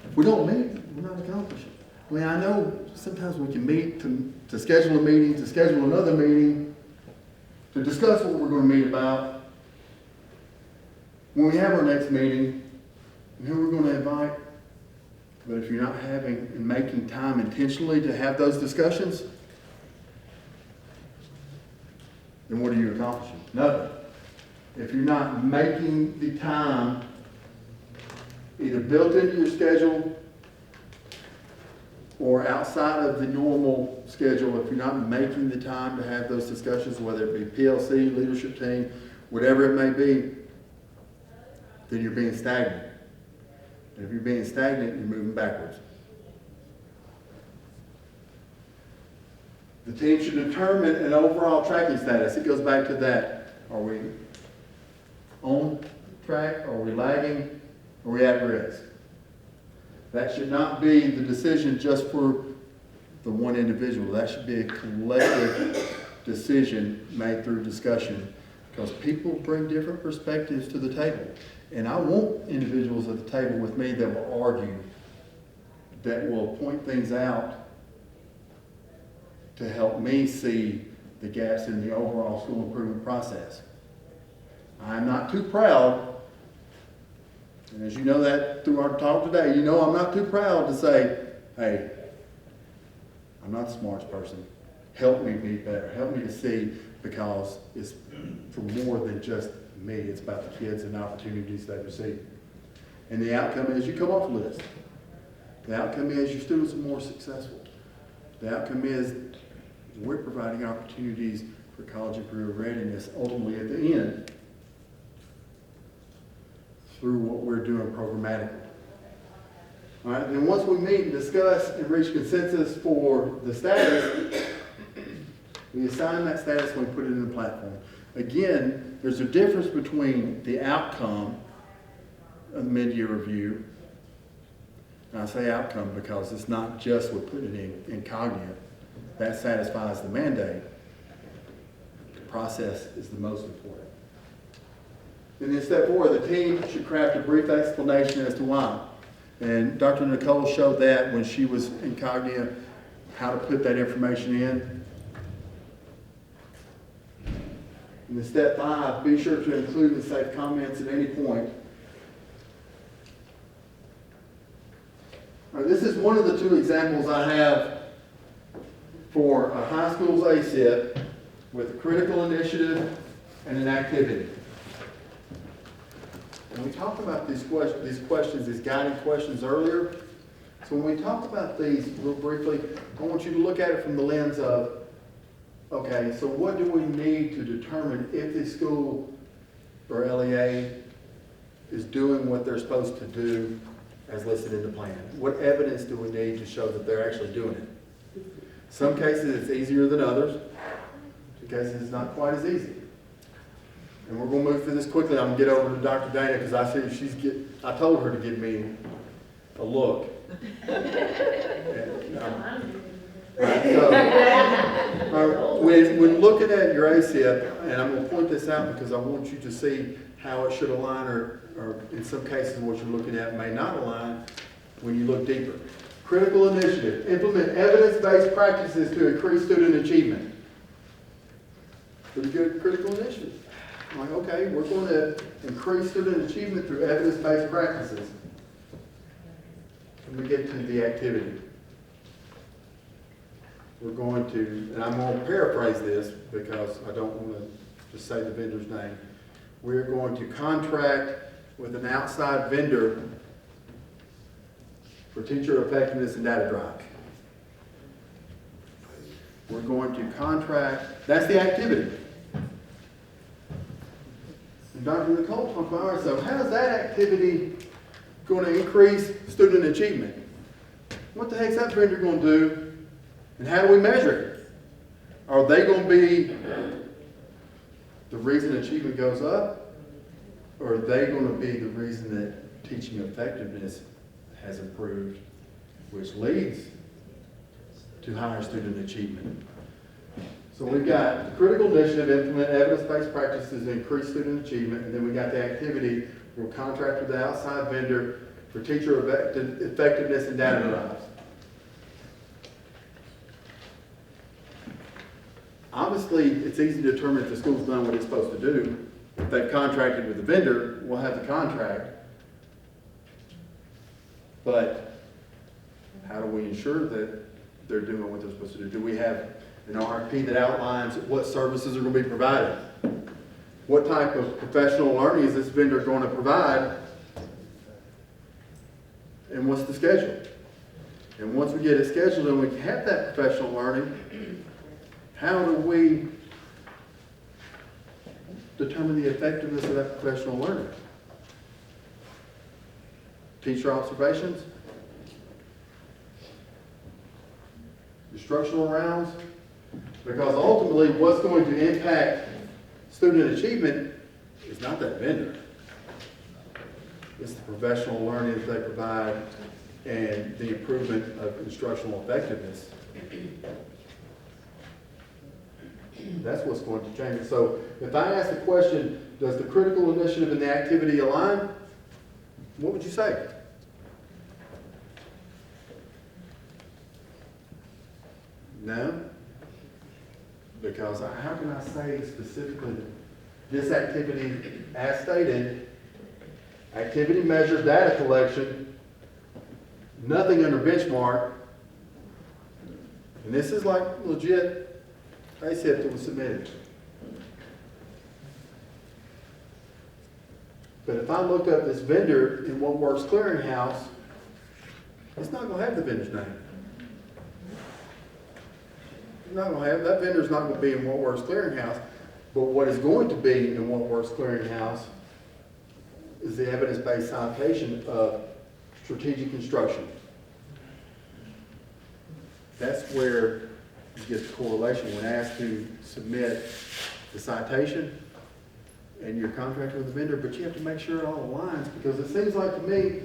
if we don't meet, we're not accomplishing. I mean, I know sometimes we can meet to schedule a meeting, to schedule another meeting, to discuss what we're going to meet about. When we have our next meeting, and who we're going to invite. But if you're not having and making time intentionally to have those discussions, then what are you accomplishing? Nothing. If you're not making the time either built into your schedule or outside of the normal schedule, if you're not making the time to have those discussions, whether it be PLC, leadership team, whatever it may be, then you're being stagnant. And if you're being stagnant, you're moving backwards. The team should determine an overall tracking status. It goes back to that. Are we on track? Are we lagging? Are we at risk? That should not be the decision just for the one individual. That should be a collective decision made through discussion, because people bring different perspectives to the table. And I want individuals at the table with me that will argue, that will point things out to help me see the gaps in the overall school improvement process. I'm not too proud, and as you know that through our talk today, you know I'm not too proud to say, hey, I'm not the smartest person. Help me be better. Help me to see, because it's for more than just me. It's about the kids and the opportunities they receive. And the outcome is you come off the list. The outcome is your students are more successful. The outcome is we're providing opportunities for college and career readiness ultimately at the end through what we're doing programmatically. All right, and once we meet and discuss and reach consensus for the status, we assign that status and we put it in the platform. Again, there's a difference between the outcome of the mid-year review. And I say outcome because it's not just we're putting it in Cognia. That satisfies the mandate. The process is the most important. And then step 4, the team should craft a brief explanation as to why. And Dr. Nicole showed that when she was in Cognia, how to put that information in. And then step 5, be sure to include and save comments at any point. All right, this is one of the 2 examples I have for a high school's ACIP with a critical initiative and an activity. And we talked about these questions, these guiding questions earlier. So when we talk about these real briefly, I want you to look at it from the lens of, okay, so what do we need to determine if the school or LEA is doing what they're supposed to do as listed in the plan? What evidence do we need to show that they're actually doing it? Some cases it's easier than others. Some cases it's not quite as easy. And we're going to move through this quickly. I'm going to get over to Dr. Dana because I see I told her to give me a look. When looking at your ACIP, and I'm going to point this out because I want you to see how it should align, or in some cases what you're looking at may not align when you look deeper. Critical initiative, implement evidence-based practices to increase student achievement. Pretty good critical initiative. I'm like, okay, we're going to increase student achievement through evidence-based practices. When we get to the activity, we're going to, and I'm going to paraphrase this because I don't want to just say the vendor's name. We're going to contract with an outside vendor for teacher effectiveness and data drive. We're going to contract, that's the activity. And Dr. Nicole talked about, all right, so how is that activity going to increase student achievement? What the heck is that vendor going to do? And how do we measure it? Are they going to be the reason achievement goes up? Or are they going to be the reason that teaching effectiveness has improved, which leads to higher student achievement? So we've got the critical initiative, implement evidence-based practices to increase student achievement, and then we got the activity, we'll contract with the outside vendor for teacher effectiveness and data drives. Obviously, it's easy to determine if the school's done what it's supposed to do. If they've contracted with the vendor, we'll have the contract. But how do we ensure that they're doing what they're supposed to do? Do we have an RFP that outlines what services are going to be provided? What type of professional learning is this vendor going to provide? And what's the schedule? And once we get it scheduled and we have that professional learning, how do we determine the effectiveness of that professional learning? Teacher observations? Instructional rounds? Because ultimately, what's going to impact student achievement is not that vendor. It's the professional learning that they provide and the improvement of instructional effectiveness. That's what's going to change it. So if I ask the question, does the critical initiative and the activity align? What would you say? No? Because how can I say specifically this activity, as stated, activity measure, data collection, nothing under benchmark, and this is like legit ACIP that was submitted. But if I look up this vendor in What Works Clearinghouse, it's not going to have the vendor's name. It's not going to have, that vendor's not going to be in What Works Clearinghouse, but what is going to be in What Works Clearinghouse is the evidence-based citation of strategic instruction. That's where you get the correlation when asked to submit the citation and your contract with the vendor, but you have to make sure it all aligns, because it seems like to me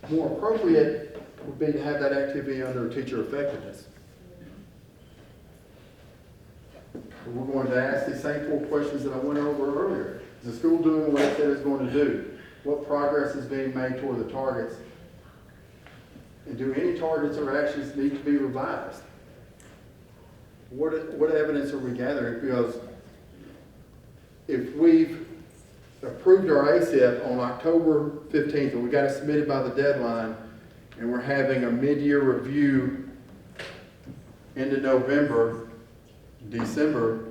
more appropriate would be to have that activity under teacher effectiveness. We're going to ask these same 4 questions that I went over earlier. Is the school doing what it said it's going to do? What progress is being made toward the targets? And do any targets or actions need to be revised? What evidence are we gathering? Because if we've approved our ACIP on October 15th, and we got it submitted by the deadline, and we're having a mid-year review into November, December,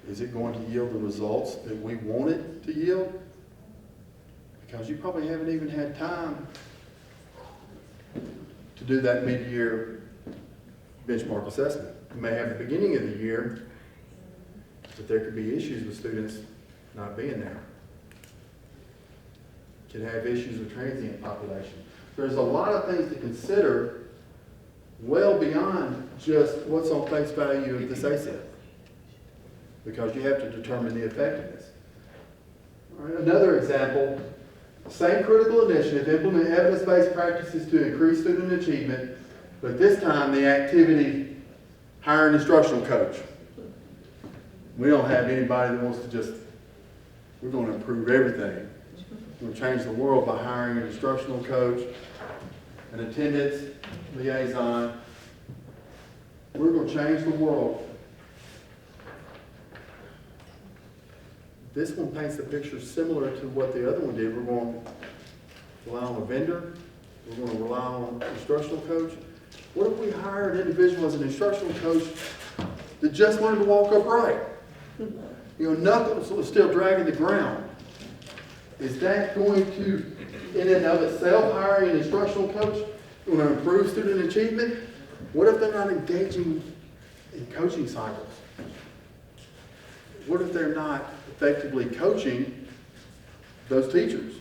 is it going to yield the results that we want it to yield? Because you probably haven't even had time to do that mid-year benchmark assessment. You may have the beginning of the year, but there could be issues with students not being there. Could have issues with transient population. There's a lot of things to consider well beyond just what's on face value of this ACIP, because you have to determine the effectiveness. All right, another example, same critical initiative, implement evidence-based practices to increase student achievement, but this time the activity, hire an instructional coach. We don't have anybody that wants to just, we're going to improve everything. We're going to change the world by hiring an instructional coach, an attendance liaison. We're going to change the world. This one paints the picture similar to what the other one did. We're going to rely on a vendor. We're going to rely on an instructional coach. What if we hire an individual as an instructional coach that just learned to walk upright? You know, nothing was still dragging the ground. Is that going to, in and of itself, hiring an instructional coach, going to improve student achievement? What if they're not engaging in coaching cycles? What if they're not effectively coaching those teachers?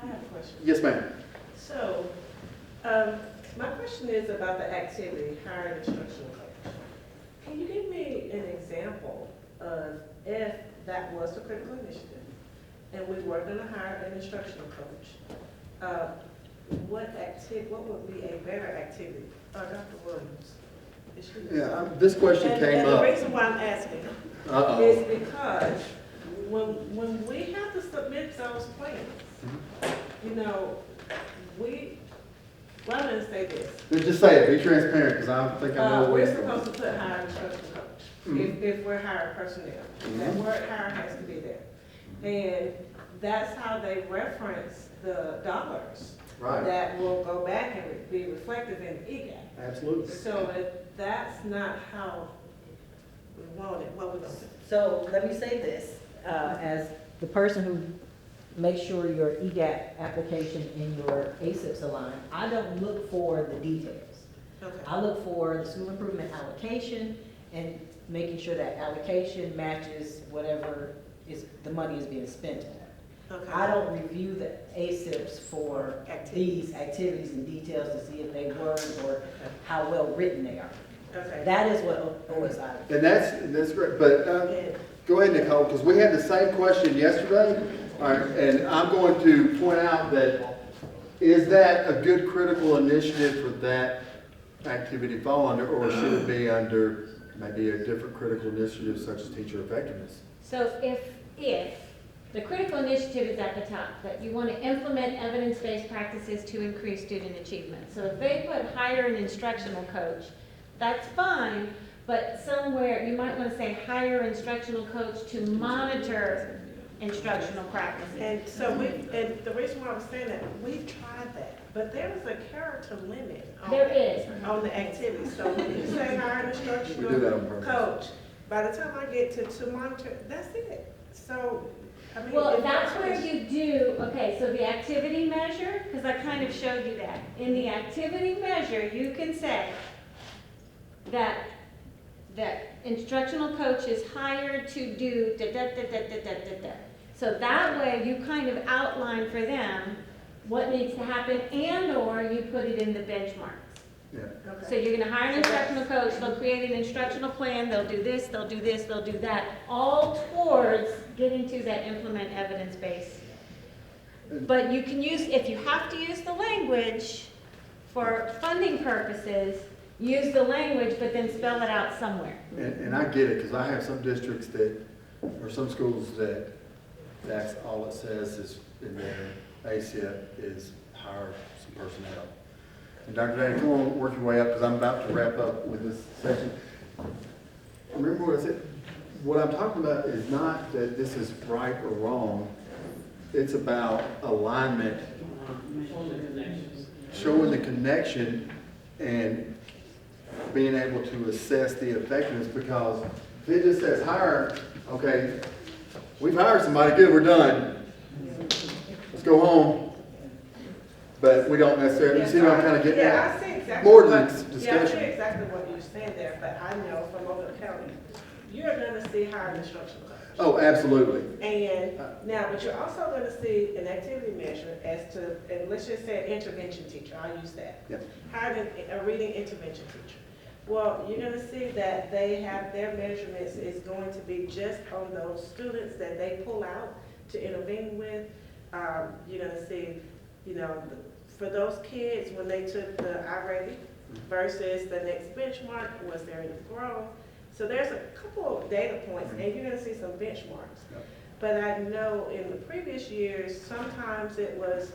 I have a question. Yes, ma'am. So, my question is about the activity, hiring an instructional coach. Can you give me an example of if that was a critical initiative and we were going to hire an instructional coach, what would be a better activity? Dr. Williams. Yeah, this question came and up. the reason why I'm asking is because when we have to submit those plans, you know, well, I'm going to say this. Just say it, be transparent, because I think I know where We're it's supposed going. to put hire instructional coach, if we're hiring personnel. That word hire has to be there. And that's how they reference the dollars Right. that will go back and be reflected in the EGAT. Absolutely. So if that's not how we want it, what we gonna do? So let me say this, as the person who makes sure your EGAT application and your ACIPs align, I don't look for the details. Okay. I look for the school improvement allocation and making sure that allocation matches whatever the money is being spent on. Okay. I don't review the ACIPs for these activities and details to see if they work or how well written they are. Okay. That is what OSI. And that's great, but, go ahead, Nicole, because we had the same question yesterday. All right, and I'm going to point out that, is that a good critical initiative for that activity fall under, or should it be under maybe a different critical initiative such as teacher effectiveness? So if the critical initiative is at the top, that you want to implement evidence-based practices to increase student achievement. So if they put hire an instructional coach, that's fine, but somewhere you might want to say hire instructional coach to monitor instructional practices. And so and the reason why I was saying that, we've tried that, but there is a character limit There is. on the activity. So when you say hire an We do that on instructional purpose. coach, by the time I get to monitor, that's it. So, I mean. Well, if that's I where was- you do, okay, so the activity measure, because I kind of showed you that. In the activity measure, you can say that instructional coach is hired to do da-da-da-da-da-da-da-da. So that way, you kind of outline for them what needs to happen, and/or you put it in the benchmarks. Yeah. So you're gonna hire an instructional coach, they'll create an instructional plan, they'll do this, they'll do this, they'll do that, all towards getting to that implement evidence base. But you can use, if you have to use the language for funding purposes, use the language, but then spell it out somewhere. And I get it, because I have some districts that, or some schools that, that's all it says is in their ACIP is hire some personnel. And Dr. Dana, come on, work your way up, because I'm about to wrap up with this session. Remember what I said, what I'm talking about is not that this is right or wrong, it's about alignment, showing the connection and being able to assess the effectiveness, because if it just says hire, okay, we've hired somebody, good, we're done. Let's go home. But we don't necessarily, you see what I'm kind of getting Yeah, at? I see exactly. More than what- discussion. Yeah, I see exactly what you're saying there, but I know from Oakland County, you're gonna see higher instructional coach. Oh, absolutely. And now, but you're also gonna see an activity measure as to, and let's just say an intervention teacher, I'll use that. Yep. Hired a reading intervention teacher. Well, you're gonna see that they have, their measurements is going to be just on those students that they pull out to intervene with. You're gonna see, you know, for those kids, when they took the I-rating versus the next benchmark, was there any growth? So there's a couple of data points, and you're gonna see some benchmarks. Yep. But I know in the previous years, sometimes it was,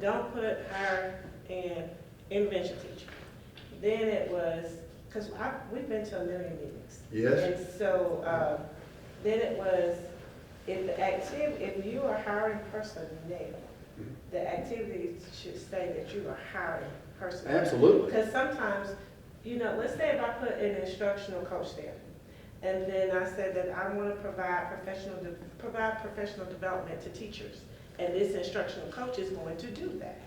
don't put hire and intervention teacher. Then it was, because we've been to 1 million meetings. Yes. And so, then it was, if you are hiring personnel, the activities should say that you are hiring personnel. Absolutely. Because sometimes, you know, let's say if I put an instructional coach there, and then I said that I want to provide professional development to teachers, and this instructional coach is going to do that.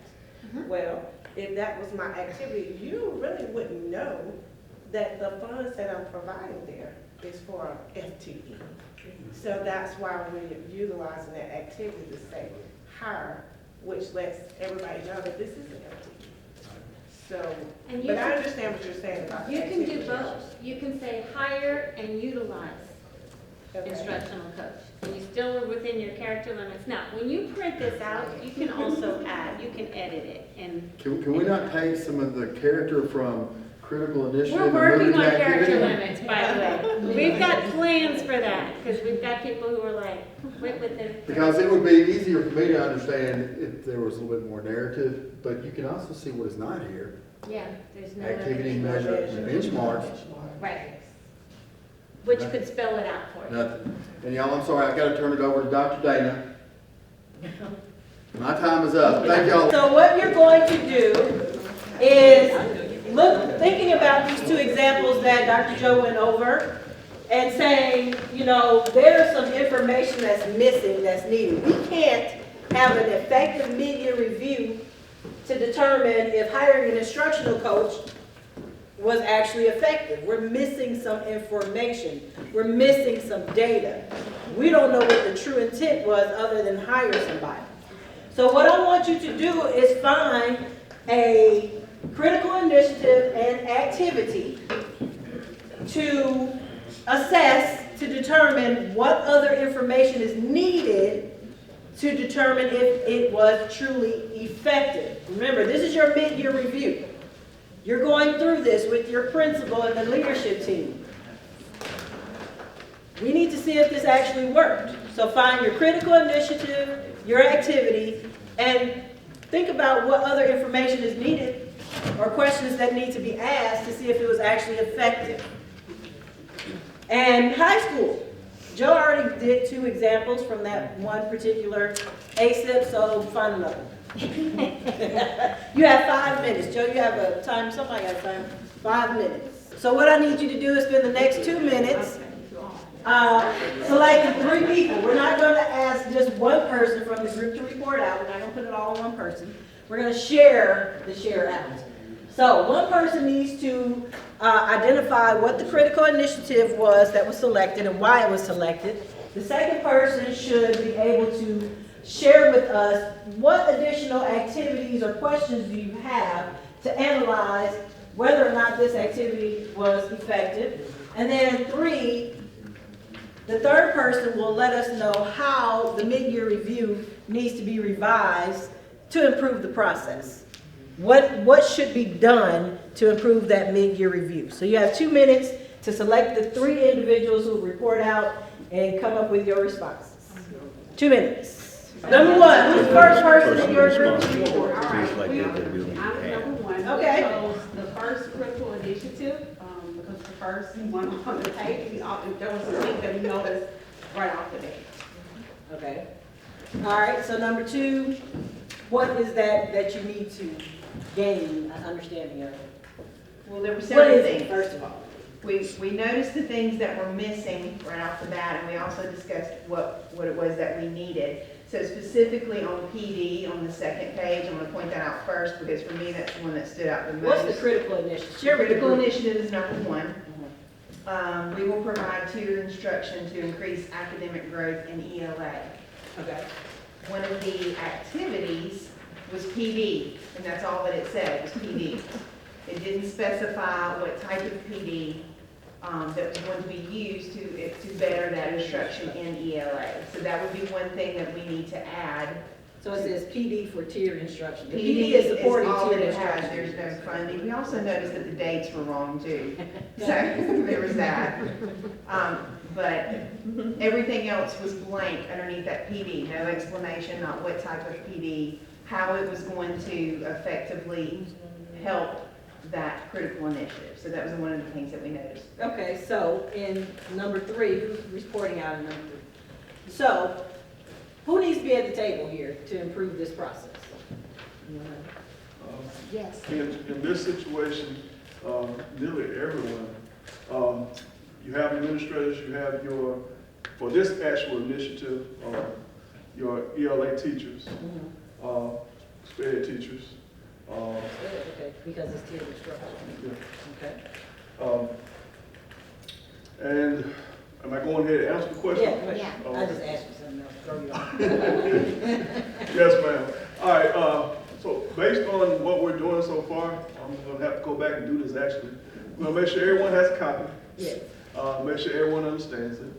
Well, if that was my activity, you really wouldn't know that the funds that I'm providing there is for FTE. So that's why we're utilizing that activity to say hire, which lets everybody know that this is an FTE. So, And you but I can- understand what you're saying about the You can do activity both. measures. You can say hire and utilize Okay. instructional coach. And you still are within your character limits. Now, when you print this out, you can also add, you can edit it. And Can we not take some of the character from critical initiative we're and move working it on to character activity? limits, by the way. We've got plans for that, because we've got people who are like, wait with the. Because it would be easier for me to understand if there was a little bit more narrative, but you can also see what is not here. Yeah, there's no. Activity measure and benchmarks, Right. Which could spell it out for you. nothing. And y'all, I'm sorry, I gotta turn it over to Dr. Dana. My time is up. Thank y'all. So what you're going to do is thinking about these two examples that Dr. Joe went over and saying, you know, there's some information that's missing, that's needed. We can't have an effective media review to determine if hiring an instructional coach was actually effective. We're missing some information. We're missing some data. We don't know what the true intent was other than hire somebody. So what I want you to do is find a critical initiative and activity to assess, to determine what other information is needed to determine if it was truly effective. Remember, this is your mid-year review. You're going through this with your principal and the leadership team. We need to see if this actually worked. So find your critical initiative, your activity, and think about what other information is needed or questions that need to be asked to see if it was actually effective. And high school. Joe already did 2 examples from that one particular ACIP, so find another. You have 5 minutes. Joe, you have a time, somebody got a time, 5 minutes. So what I need you to do is spend the next 2 minutes selecting 3 people. We're not going to ask just one person from the group to report out. We're not going to put it all on one person. We're going to share the share out. So one person needs to identify what the critical initiative was that was selected and why it was selected. The second person should be able to share with us what additional activities or questions do you have to analyze whether or not this activity was effective. And then 3, the third person will let us know how the mid-year review needs to be revised to improve the process. What should be done to improve that mid-year review? So you have 2 minutes to select the 3 individuals who will report out and come up with your responses. 2 minutes. Number 1, who's the first person in your group to report? Things like that that we don't need to I'm add. number 1. Okay. We chose the first critical initiative, because the first one on the page, there was a thing that we noticed right off the bat. Okay. All right, so number 2, what is that you need to gain an understanding of? Well, there were What several is it, things. first of all? We noticed the things that were missing right off the bat, and we also discussed what it was that we needed. So specifically on PD, on the second page, I'm gonna point that out first, because for me, that's the one that stood out the most. What's the critical initiative? Critical initiative is number 1. We will provide tutor instruction to increase academic growth in ELA. Okay. One of the activities was PD, and that's all that it said, was PD. It didn't specify what type of PD that was going to be used to better that instruction in ELA. So that would be one thing that we need to add. So it says PD for tiered instruction. The PD is supporting all that tiered it has, instruction. there's no funding. We also noticed that the dates were wrong too. So there was that. But everything else was blank underneath that PD. No explanation, not what type of PD, how it was going to effectively help that critical initiative. So that was one of the things that we noticed. Okay, so in number 3, who's reporting out in number 3? So, who needs to be at the table here to improve this process? Yes. In this situation, nearly everyone, you have administrators, you have for this actual initiative, your ELA teachers, SPED teachers. Okay, because it's tiered instruction. Yeah. Okay. And am I going ahead and answer the question? Yeah, Oh, I just asked you something else, throw you off. Yes, ma'am. All right, so based on what we're doing so far, I'm gonna have to go back and do this actually. We're gonna make sure everyone has a copy. Yes. Make sure everyone understands it.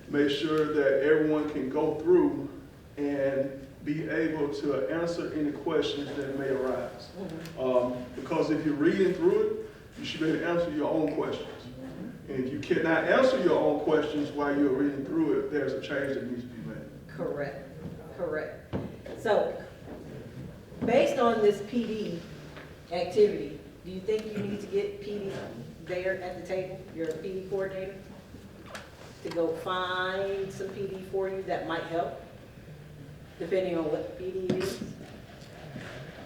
Make sure that everyone can go through and be able to answer any questions that may arise. Because if you're reading through it, you should be able to answer your own questions. And if you cannot answer your own questions while you're reading through it, there's a change that needs to be made. Correct, correct. So, based on this PD activity, do you think you need to get PD there at the table, your PD coordinator? To go find some PD for you that might help, depending on what PD is?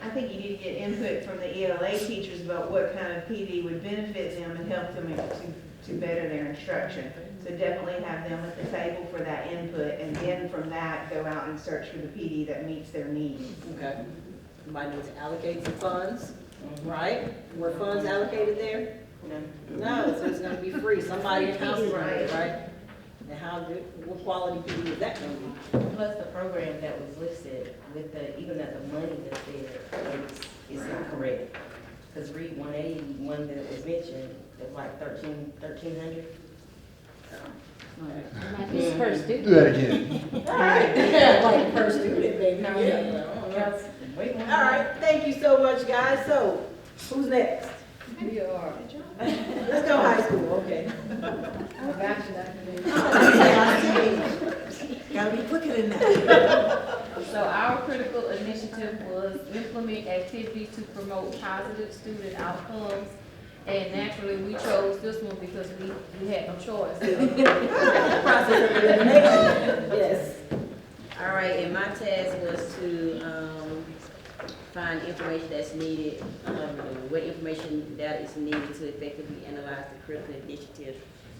I think you need to get input from the ELA teachers about what kind of PD would benefit them and help them to better their instruction. So definitely have them at the table for that input, and then from that, go out and search for the PD that meets their needs. Okay. You might need to allocate some funds, right? Were funds allocated there? No, so it's gonna be free. Somebody in-house is running it, right? And how good, what quality PD is that gonna be? Plus the program that was listed with even at the money that's there is incorrect. Cause read 180, one that was mentioned, it was like 1,300. This per student. Do that again. All right, yeah, like per student, maybe, No, yeah. Way more. All right, thank you so much, guys. So, who's next? We are. Let's go high school, okay. I got you, Dr. Gotta be quicker than that. So our critical initiative was implement activities to promote positive student outcomes. And naturally, we chose this one because we had no choice. Process of elimination. Yes. All right, and my task was to find information that's needed, what information that is needed to effectively analyze the critical initiative.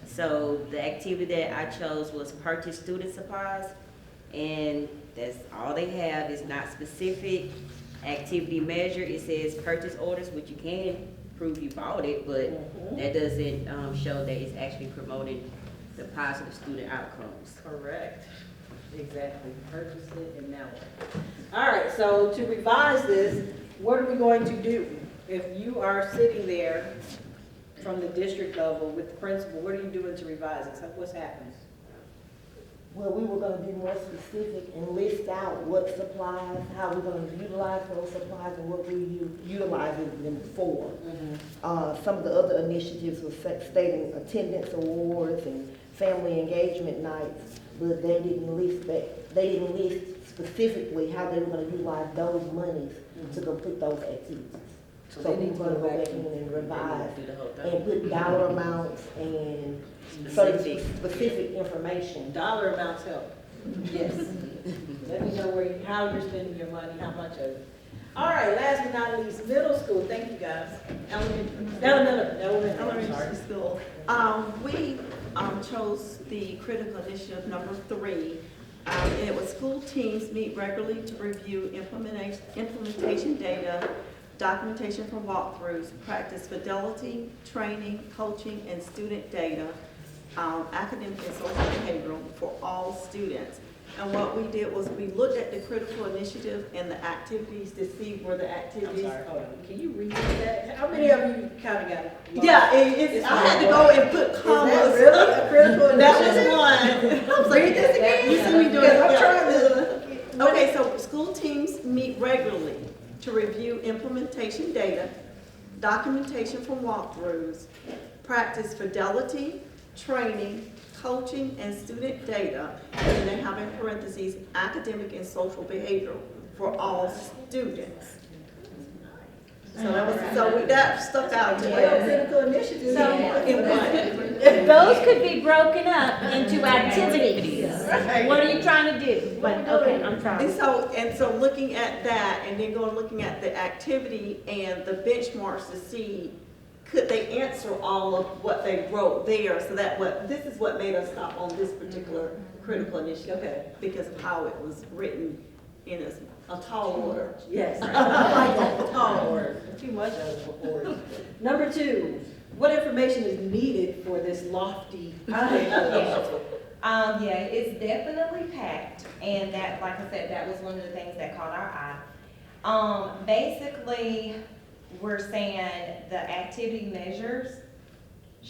So the activity that I chose was purchase student supplies, and that's all they have. Is not specific activity measure. It says purchase orders, which you can prove you bought it, but that doesn't show that it's actually promoting the positive student outcomes. Correct. Exactly. Purchase it and now what? All right, so to revise this, what are we going to do? If you are sitting there from the district level with the principal, what are you doing to revise it? So what's happening? Well, we were gonna be more specific and list out what supplies, how we're gonna utilize those supplies and what we utilizing them for. Some of the other initiatives were stating attendance awards and family engagement nights, but they didn't list that. They didn't list specifically how they were gonna utilize those monies to complete those activities. So So they we need to were gonna go go back back in and revise Do the whole thing. and put dollar amounts and specific information. Dollar amounts help. Yes. Let me know how you're spending your money, how much of it. All right, last but not least, middle school. Thank you, guys. Elementary school. We chose the critical initiative number 3. And it was school teams meet regularly to review implementation data, documentation from walkthroughs, practice fidelity, training, coaching, and student data, academic and social behavioral for all students. And what we did was we looked at the critical initiative and the activities to see where the I'm activities. sorry, hold on. Can you read that? How many of you kind of got it? Yeah, I had to go and put commas. Is that really a critical That initiative? was one. Read this again? You see me doing it. I'm trying to. Okay, so school teams meet regularly to review implementation data, documentation from walkthroughs, practice fidelity, training, coaching, and student data, and then they have in parentheses, academic and social behavior for all students. So that stuck out to Well, me. critical initiative. So- In one. Those could be broken up into activities. What are you trying to do? But, okay, I'm And trying. so looking at that, and then looking at the activity and the benchmarks to see, could they answer all of what they wrote there? So this is what made us stop on this particular critical initiative. Okay. Because of how it was written in a tall order. Yes, I like that, tall order, too much of it before. Number 2, what information is needed for this lofty? Yeah, it's definitely packed, and that, like I said, that was one of the things that caught our eye. Basically, we're saying the activity measures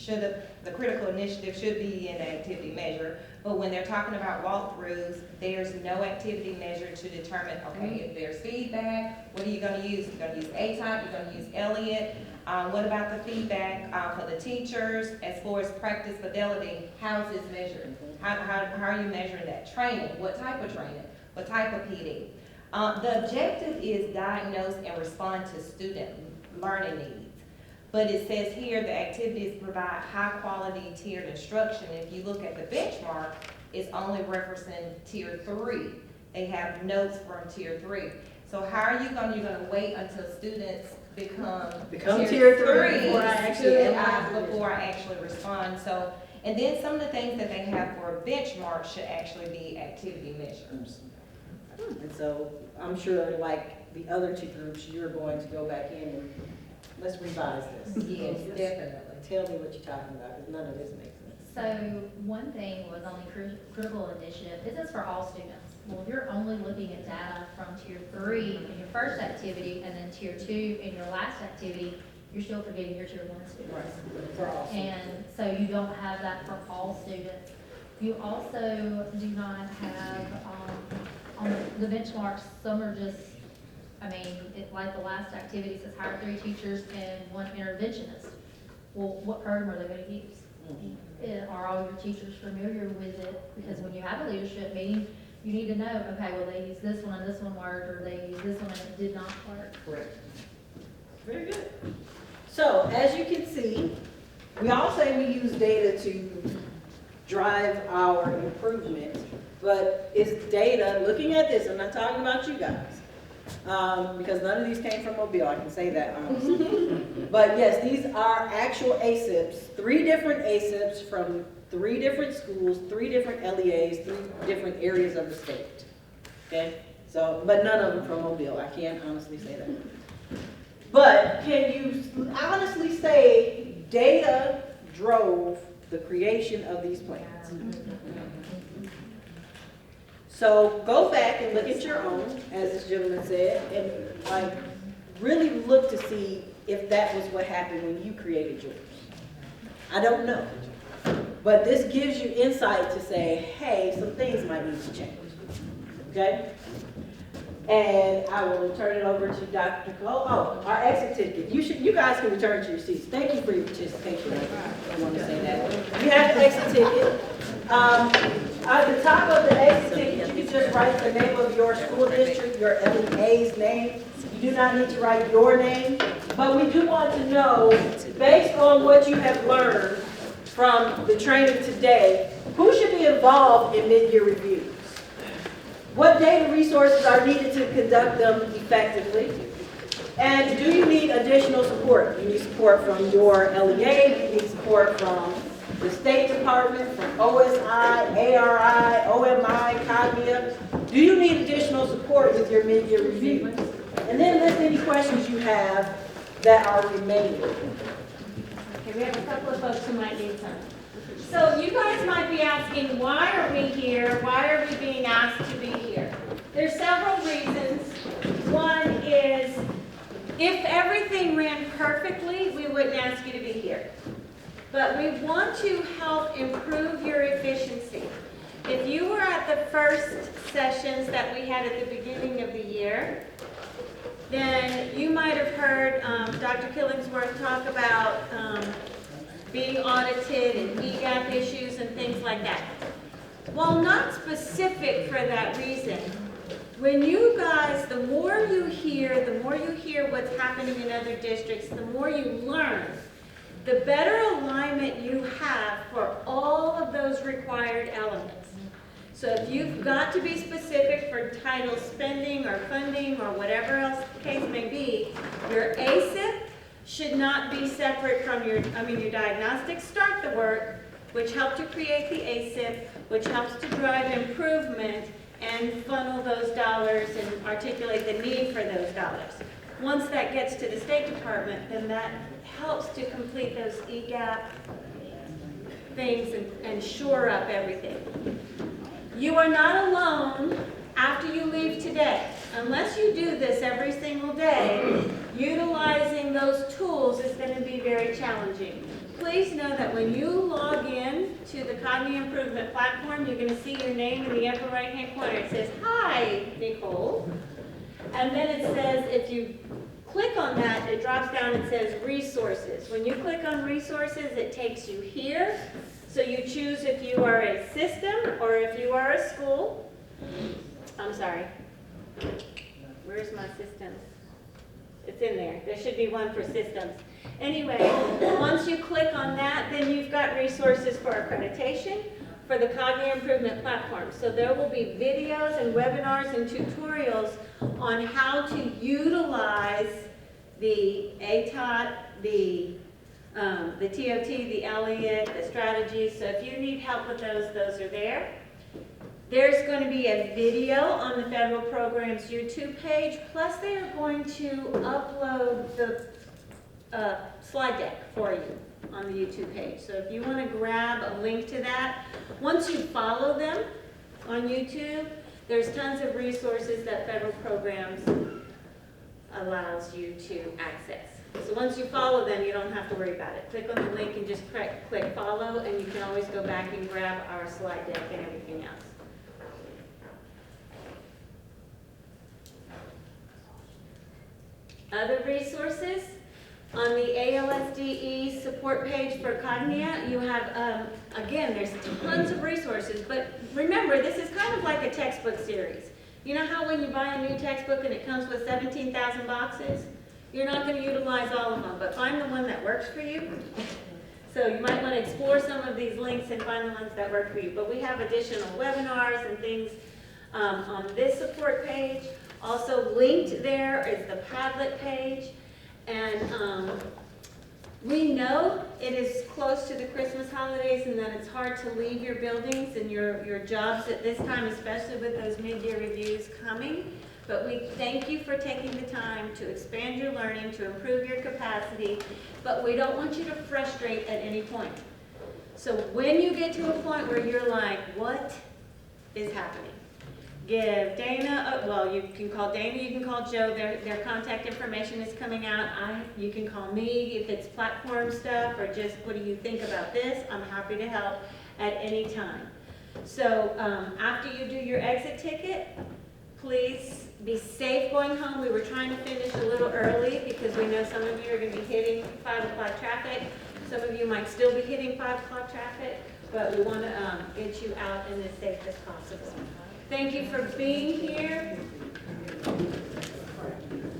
the critical initiative should be in the activity measure, but when they're talking about walkthroughs, there's no activity measure to determine, okay, if there's feedback, what are you gonna use? You're gonna use ACIP, you're gonna use Elliott. What about the feedback for the teachers as far as practice fidelity? How is this measured? How are you measuring that? Training, what type of training? What type of PD? The objective is diagnose and respond to student learning needs. But it says here the activities provide high quality tiered instruction. If you look at the benchmark, it's only referencing tier 3. They have notes from tier 3. So how are you're gonna wait until students become tier 3 before I actually respond? So, and then some of the things that they have for a benchmark should actually be activity measures. And so I'm sure like the other 2 groups, you're going to go back in and let's revise this. Yes, definitely. Tell me what you're talking about, because none of this makes sense. So one thing was on the critical initiative, this is for all students. Well, if you're only looking at data from tier 3 in your first activity and then tier 2 in your last activity, you're still forgetting your tier 1 students. For all students. And so you don't have that for all students. You also do not have, on the benchmarks, some are just, I mean, like the last activity says hire 3 teachers and 1 interventionist. Well, what program are they gonna use? Are all your teachers familiar with it? Because when you have a leadership meeting, you need to know, okay, well, they use this one and this one worked, or they use this one and it did not work. Correct. Very good. So, as you can see, we all say we use data to drive our improvement, but it's data, looking at this, I'm not talking about you guys, because none of these came from Mobile, I can say that honestly. But yes, these are actual ACIPs, 3 different ACIPs from 3 different schools, 3 different LEAs, 3 different areas of the state. Okay? So, but none of them from Mobile, I can't honestly say that. But can you honestly say data drove the creation of these plans? So go back and look at your own, as this gentleman said, and like really look to see if that was what happened when you created yours. I don't know. But this gives you insight to say, hey, some things might need to change. Okay? And I will turn it over to Dr. Cole. Oh, our exit ticket. You guys can return to your seats. Thank you for your participation. I want to say that. You have the exit ticket. At the top of the exit ticket, you can just write the name of your school district, your LEA's name. You do not need to write your name. But we do want to know, based on what you have learned from the training today, who should be involved in mid-year reviews? What data resources are needed to conduct them effectively? And do you need additional support? You need support from your LEA, you need support from the State Department, from OSI, ARI, OMI, COGNIA. Do you need additional support with your mid-year review? And then list any questions you have that are remaining. Okay, we have a couple of folks who might need some. So you guys might be asking, why are we here? Why are we being asked to be here? There's several reasons. One is, if everything ran perfectly, we wouldn't ask you to be here. But we want to help improve your efficiency. If you were at the first sessions that we had at the beginning of the year, then you might have heard Dr. Killingsworth talk about being audited and EGAP issues and things like that. While not specific for that reason, when you guys, the more you hear what's happening in other districts, the more you learn, the better alignment you have for all of those required elements. So if you've got to be specific for title spending or funding or whatever else the case may be, your ACIP should not be separate from your diagnostics start the work, which help to create the ACIP, which helps to drive improvement and funnel those dollars and articulate the need for those dollars. Once that gets to the State Department, then that helps to complete those EGAP things and shore up everything. You are not alone after you leave today. Unless you do this every single day, utilizing those tools is going to be very challenging. Please know that when you log in to the Cognitive Improvement Platform, you're going to see your name in the upper right-hand corner. It says, "Hi, Nicole." And then it says, if you click on that, it drops down and says resources. When you click on resources, it takes you here. So you choose if you are a system or if you are a school. I'm sorry. Where's my systems? It's in there. There should be one for systems. Anyway, once you click on that, then you've got resources for accreditation for the Cognitive Improvement Platform. So there will be videos and webinars and tutorials on how to utilize the ATOT, the TOT, the Elliott, the strategies. So if you need help with those are there. There's going to be a video on the federal program's YouTube page, plus they are going to upload the slide deck for you on the YouTube page. So if you want to grab a link to that, once you follow them on YouTube, there's tons of resources that federal programs allows you to access. So once you follow them, you don't have to worry about it. Click on the link and just click follow, and you can always go back and grab our slide deck and everything else. Other resources, on the ALSDE support page for Cognia, you have, again, there's tons of resources, but remember, this is kind of like a textbook series. You know how when you buy a new textbook and it comes with 17,000 boxes? You're not going to utilize all of them, but find the one that works for you. So you might want to explore some of these links and find the ones that work for you. But we have additional webinars and things on this support page. Also linked there is the Padlet page. And we know it is close to the Christmas holidays and that it's hard to leave your buildings and your jobs at this time, especially with those mid-year reviews coming. But we thank you for taking the time to expand your learning, to improve your capacity, but we don't want you to frustrate at any point. So when you get to a point where you're like, what is happening? Give Dana, well, you can call Dana, you can call Joe, their contact information is coming out. You can call me if it's platform stuff or just what do you think about this? I'm happy to help at any time. So after you do your exit ticket, please be safe going home. We were trying to finish a little early because we know some of you are going to be hitting 5 o'clock traffic. Some of you might still be hitting 5 o'clock traffic, but we want to get you out in as safe as possible. Thank you for being here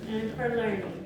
and for learning.